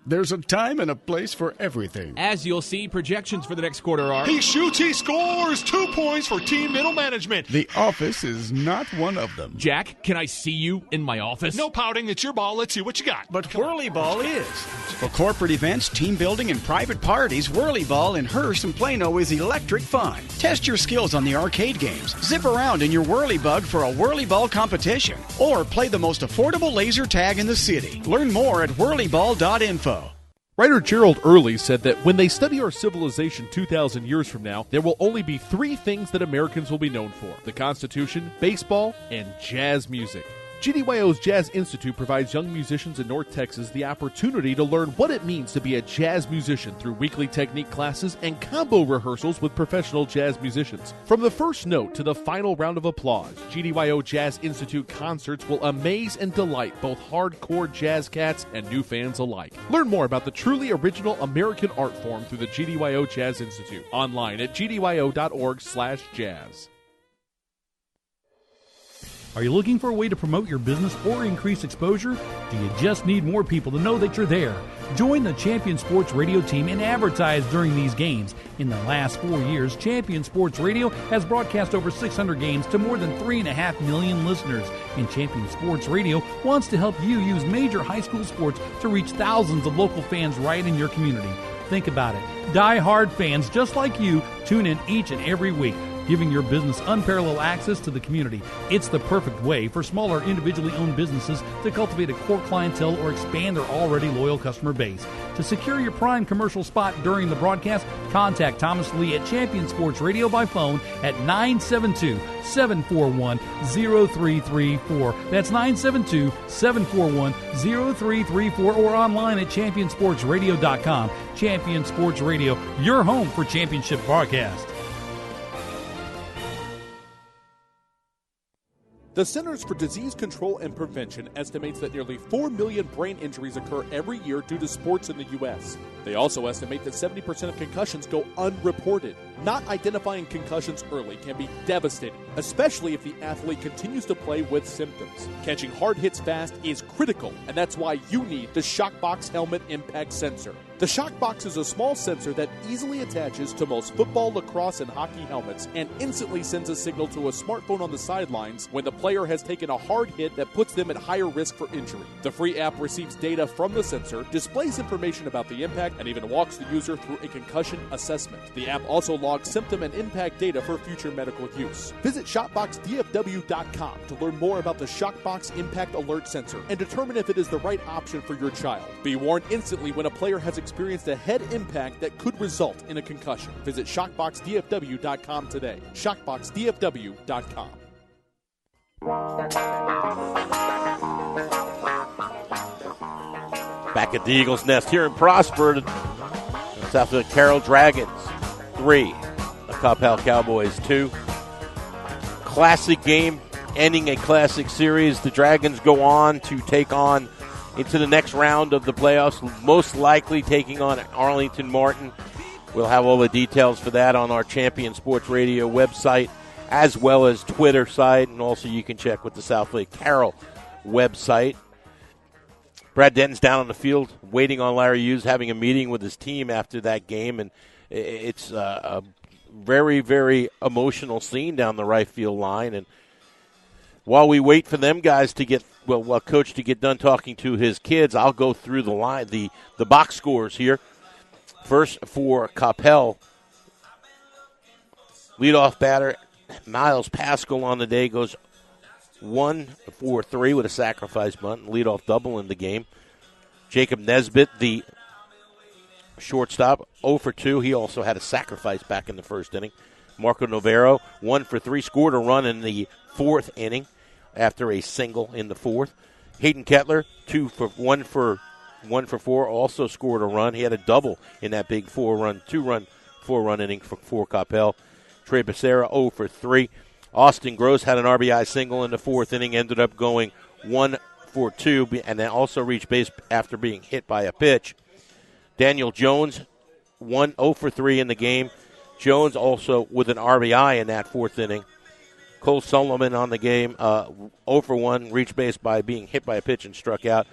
There's a time and a place for everything. As you'll see, projections for the next quarter are... He shoots, he scores. 2 points for team middle management. The office is not one of them. Jack, can I see you in my office? No pouting. It's your ball. Let's see what you got. But Whirly Ball is. For corporate events, team building, and private parties, Whirly Ball in Hearst and Plano is electric fun. Test your skills on the arcade games. Zip around in your Whirly Bug for a Whirly Ball competition. Or play the most affordable laser tag in the city. Learn more at whirlyball.info. Writer Gerald Early said that when they study our civilization 2,000 years from now, there will only be 3 things that Americans will be known for: the Constitution, baseball, and jazz music. GDYO's Jazz Institute provides young musicians in North Texas the opportunity to learn what it means to be a jazz musician through weekly technique classes and combo rehearsals with professional jazz musicians. From the first note to the final round of applause, GDYO Jazz Institute concerts will amaze and delight both hardcore jazz cats and new fans alike. Learn more about the truly original American art form through the GDYO Jazz Institute online at gdyo.org/jazz. Are you looking for a way to promote your business or increase exposure? Do you just need more people to know that you're there? Join the Champion Sports Radio team and advertise during these games. In the last 4 years, Champion Sports Radio has broadcast over 600 games to more than 3.5 million listeners. And Champion Sports Radio wants to help you use major high school sports to reach thousands of local fans right in your community. Think about it. Die-hard fans just like you tune in each and every week, giving your business unparalleled access to the community. It's the perfect way for smaller individually owned businesses to cultivate a core clientele or expand their already loyal customer base. To secure your prime commercial spot during the broadcast, contact Thomas Lee at Champion Sports Radio by phone at 972-741-0334. That's 972-741-0334 or online at championsportsradio.com. Champion Sports Radio, your home for championship broadcast. The Centers for Disease Control and Prevention estimates that nearly 4 million brain injuries occur every year due to sports in the U.S. They also estimate that 70% of concussions go unreported. Not identifying concussions early can be devastating, especially if the athlete continues to play with symptoms. Catching hard hits fast is critical, and that's why you need the Shockbox Helmet Impact Sensor. The Shockbox is a small sensor that easily attaches to most football, lacrosse, and hockey helmets and instantly sends a signal to a smartphone on the sidelines when the player has taken a hard hit that puts them at higher risk for injury. The free app receives data from the sensor, displays information about the impact, and even walks the user through a concussion assessment. The app also logs symptom and impact data for future medical use. Visit ShotboxDFW.com to learn more about the Shockbox Impact Alert Sensor and determine if it is the right option for your child. Be warned instantly when a player has experienced a head impact that could result in a concussion. Visit ShockboxDFW.com today. ShockboxDFW.com. Back at the Eagles' Nest here in Prosper, it's after the Carroll Dragons 3, the Coppell Cowboys 2. Classic game, ending a classic series. The Dragons go on to take on into the next round of the playoffs, most likely taking on Arlington Martin. We'll have all the details for that on our Champion Sports Radio website, as well as Twitter site, and also you can check with the Southlake Carroll website. Brad Denton's down on the field waiting on Larry Hughes, having a meeting with his team after that game, and it's a very, very emotional scene down the right field line. And while we wait for them guys to get, while Coach to get done talking to his kids, I'll go through the line, the box scores here. First for Coppell, leadoff batter Miles Pascal on the day goes 1-for-3 with a sacrifice bunt, leadoff double in the game. Jacob Nesbitt, the shortstop, 0-for-2. He also had a sacrifice back in the first inning. Marco Novero, 1-for-3, scored a run in the fourth inning after a single in the fourth. Hayden Kettler, 1 for 1 for 4, also scored a run. He had a double in that big 4-run inning for Coppell. Trey Becerra 0 for 3. Austin Gross had an RBI single in the 4th inning, ended up going 1 for 2, and then also reached base after being hit by a pitch. Daniel Jones 0 for 3 in the game. Jones also with an RBI in that 4th inning. Cole Solomon on the game, 0 for 1, reached base by being hit by a pitch and struck out.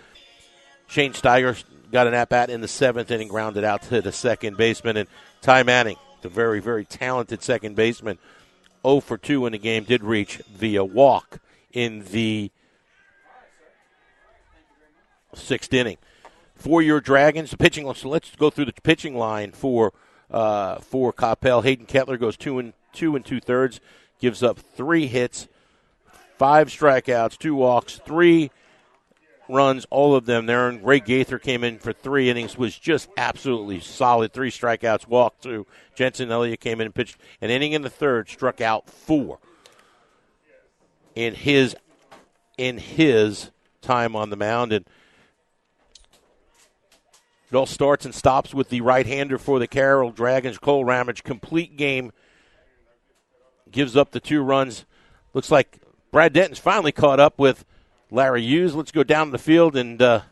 Shane Steiger got an at-bat in the 7th inning, grounded out to the second baseman. And Ty Manning, the very, very talented second baseman, 0 for 2 in the game, did reach via walk in the 6th inning. For your Dragons, the pitching. So let's go through the pitching line for Coppell. Hayden Kettler goes 2 2/3, gives up 3 hits, 5 strikeouts, 2 walks, 3 runs, all of them there. And Ray Gaither came in for 3 innings, was just absolutely solid. 3 strikeouts, walked 2. Jensen Elliott came in and pitched an inning in the 3rd, struck out 4 in his time on the mound. And it all starts and stops with the right-hander for the Carroll Dragons, Cole Ramage. Complete game, gives up the 2 runs. Looks like Brad Denton's finally caught up with Larry Hughes. Let's go down the field and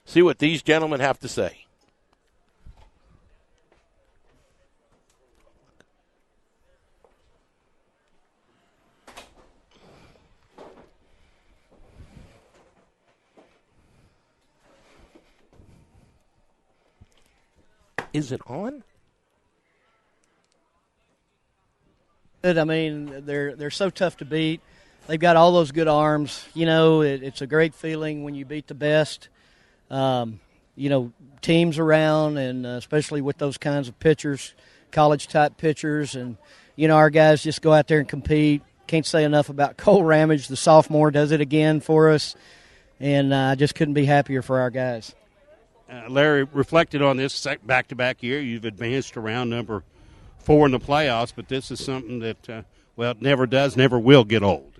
see what these gentlemen have to say. Is it on? I mean, they're so tough to beat. They've got all those good arms. You know, it's a great feeling when you beat the best. You know, teams around, and especially with those kinds of pitchers, college-type pitchers. And, you know, our guys just go out there and compete. Can't say enough about Cole Ramage, the sophomore, does it again for us. And I just couldn't be happier for our guys. Larry, reflected on this back-to-back year. You've advanced to round number 4 in the playoffs, but this is something that, it never will get old.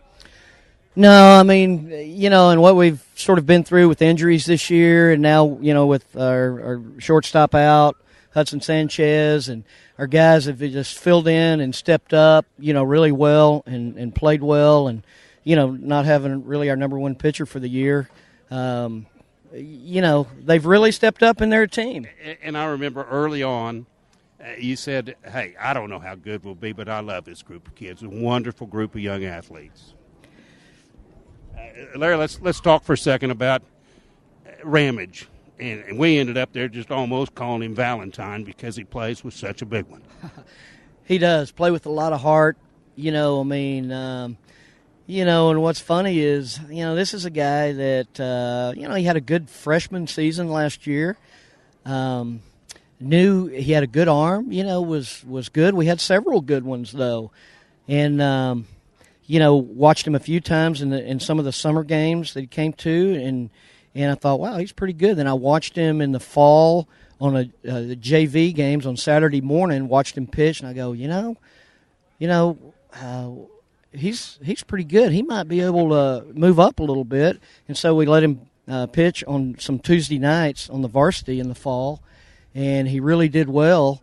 No, I mean, you know, and what we've sort of been through with injuries this year, and now, you know, with our shortstop out, Hudson Sanchez, and our guys have just filled in and stepped up, you know, really well and played well, and, you know, not having really our number 1 pitcher for the year. You know, they've really stepped up in their team. And I remember early on, you said, hey, I don't know how good we'll be, but I love this group of kids. A wonderful group of young athletes. Larry, let's talk for a second about Ramage. And we ended up there just almost calling him Valentine because he plays with such a big one. He does. Play with a lot of heart. You know, I mean, you know, and what's funny is, you know, this is a guy that, you know, he had a good freshman season last year. Knew he had a good arm, you know, was good. We had several good ones, though. And, you know, watched him a few times in some of the summer games that he came to, and I thought, wow, he's pretty good. Then I watched him in the fall on the JV games on Saturday morning, watched him pitch, and I go, he's pretty good. He might be able to move up a little bit. And so we let him pitch on some Tuesday nights on the varsity in the fall, and he really did well.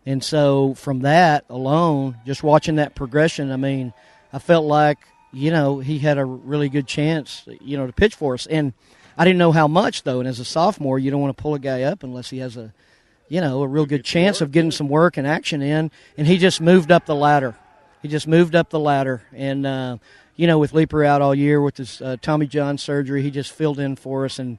And so from that alone, just watching that progression, I mean, I felt like, you know, he had a really good chance, you know, to pitch for us. And I didn't know how much, though. And as a sophomore, you don't want to pull a guy up unless he has a real good chance of getting some work and action in. And he just moved up the ladder. And, you know, with Leaper out all year with his Tommy John surgery, he just filled in for us. And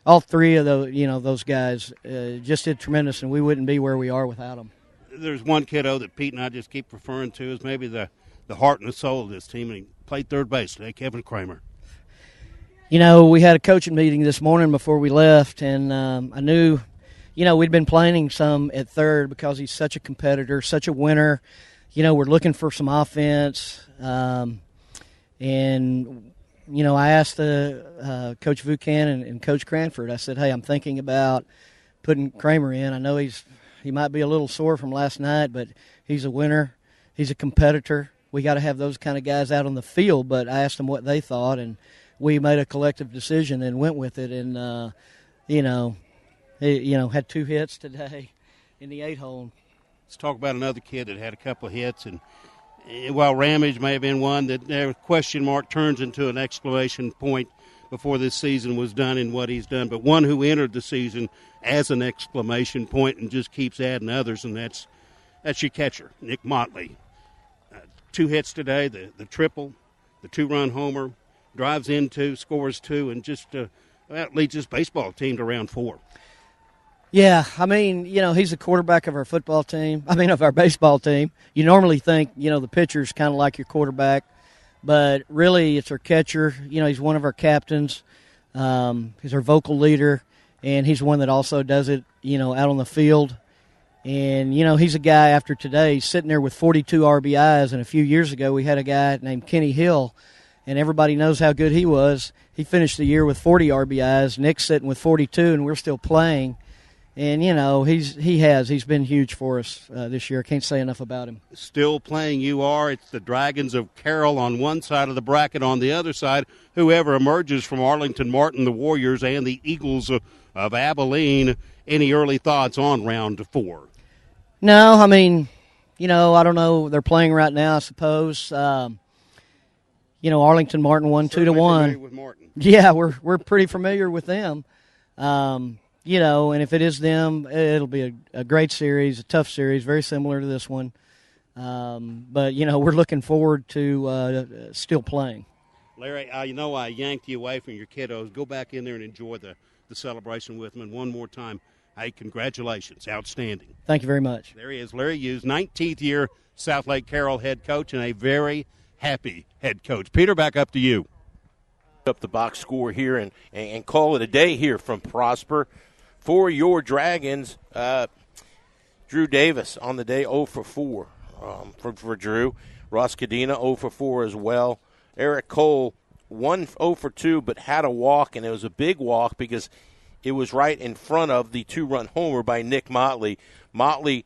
all 3 of those guys just did tremendous, and we wouldn't be where we are without them. There's one kiddo that Pete and I just keep referring to as maybe the heart and the soul of this team, and he played third base today, Kevin Kramer. You know, we had a coaching meeting this morning before we left, and I knew, you know, we'd been planning some at third because he's such a competitor, such a winner. You know, we're looking for some offense. And, you know, I asked Coach Vucan and Coach Cranford, I said, hey, I'm thinking about putting Kramer in. I know he might be a little sore from last night, but he's a winner. He's a competitor. We got to have those kind of guys out on the field, but I asked them what they thought, and we made a collective decision and went with it. And, had 2 hits today in the 8-hole. Let's talk about another kid that had a couple of hits, and while Ramage may have been one, that their question mark turns into an exclamation point before this season was done in what he's done, but one who entered the season as an exclamation point and just keeps adding others, and that's your catcher, Nick Motley. 2 hits today, the triple, the 2-run homer, drives in 2, scores 2, and just leads this baseball team to round 4. Yeah, I mean, he's the quarterback of our football team. Of our baseball team. You normally think, the pitcher's kind of like your quarterback, but really it's our catcher. He's one of our captains. He's our vocal leader, and he's one that also does it, out on the field. And, he's a guy after today, he's sitting there with 42 RBIs, and a few years ago we had a guy named Kenny Hill, and everybody knows how good he was. He finished the year with 40 RBIs. Nick's sitting with 42, and we're still playing. And, he's been huge for us this year. I can't say enough about him. Still playing you are. It's the Dragons of Carroll on one side of the bracket. On the other side, whoever emerges from Arlington Martin, the Warriors, and the Eagles of Abilene. Any early thoughts on round 4? No, I don't know. They're playing right now, I suppose. Arlington Martin won 2-1. With Martin. Yeah, we're pretty familiar with them. And if it is them, it'll be a great series, a tough series, very similar to this one. But we're looking forward to still playing. Larry, I yanked you away from your kiddos. Go back in there and enjoy the celebration with them. And one more time, hey, congratulations. Outstanding. Thank you very much. There he is, Larry Hughes, 19th year South Lake Carroll head coach, and a very happy head coach. Peter, back up to you. Up the box score here and call it a day here from Prosper. For your Dragons, Drew Davis on the day 0 for 4 for Drew. Ross Cadena 0 for 4 as well. Eric Cole 0 for 2 but had a walk, and it was a big walk because it was right in front of the 2-run homer by Nick Motley. Motley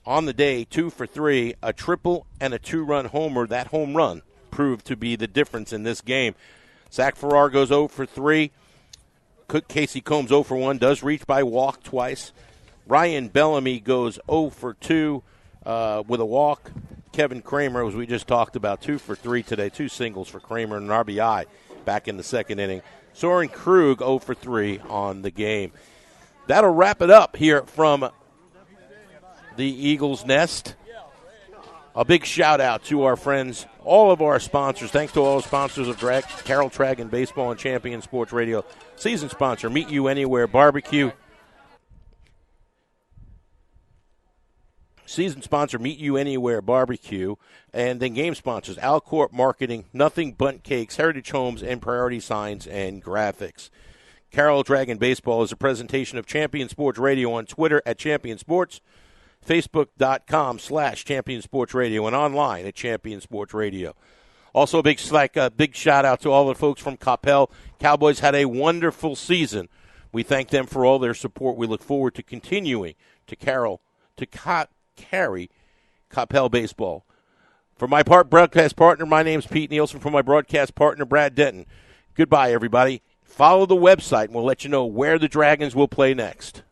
on the day 2 for 3, a triple and a 2-run homer. That home run proved to be the difference in this game. Zach Farrar goes 0 for 3. Casey Combs 0 for 1, does reach by walk twice. Ryan Bellamy goes 0 for 2 with a walk. Kevin Kramer, as we just talked about, 2 for 3 today, 2 singles for Kramer and an RBI back in the second inning. Soren Krug 0 for 3 on the game. That'll wrap it up here from the Eagles Nest. A big shout-out to our friends, all of our sponsors. Thanks to all the sponsors of Carroll Dragon Baseball and Champion Sports Radio. Season sponsor, Meet You Anywhere Barbecue. Season sponsor, Meet You Anywhere Barbecue. And then game sponsors, Alcorp Marketing, Nothing Bundt Cakes, Heritage Homes, and Priority Signs and Graphics. Carroll Dragon Baseball is a presentation of Champion Sports Radio on Twitter at Champion Sports, Facebook.com/Champion Sports Radio, and online at Champion Sports Radio. Also, a big shout-out to all the folks from Coppell. Cowboys had a wonderful season. We thank them for all their support. We look forward to continuing to carry Coppell baseball. For my broadcast partner, my name's Pete Nielsen. For my broadcast partner, Brad Denton. Goodbye, everybody. Follow the website, and we'll let you know where the Dragons will play next.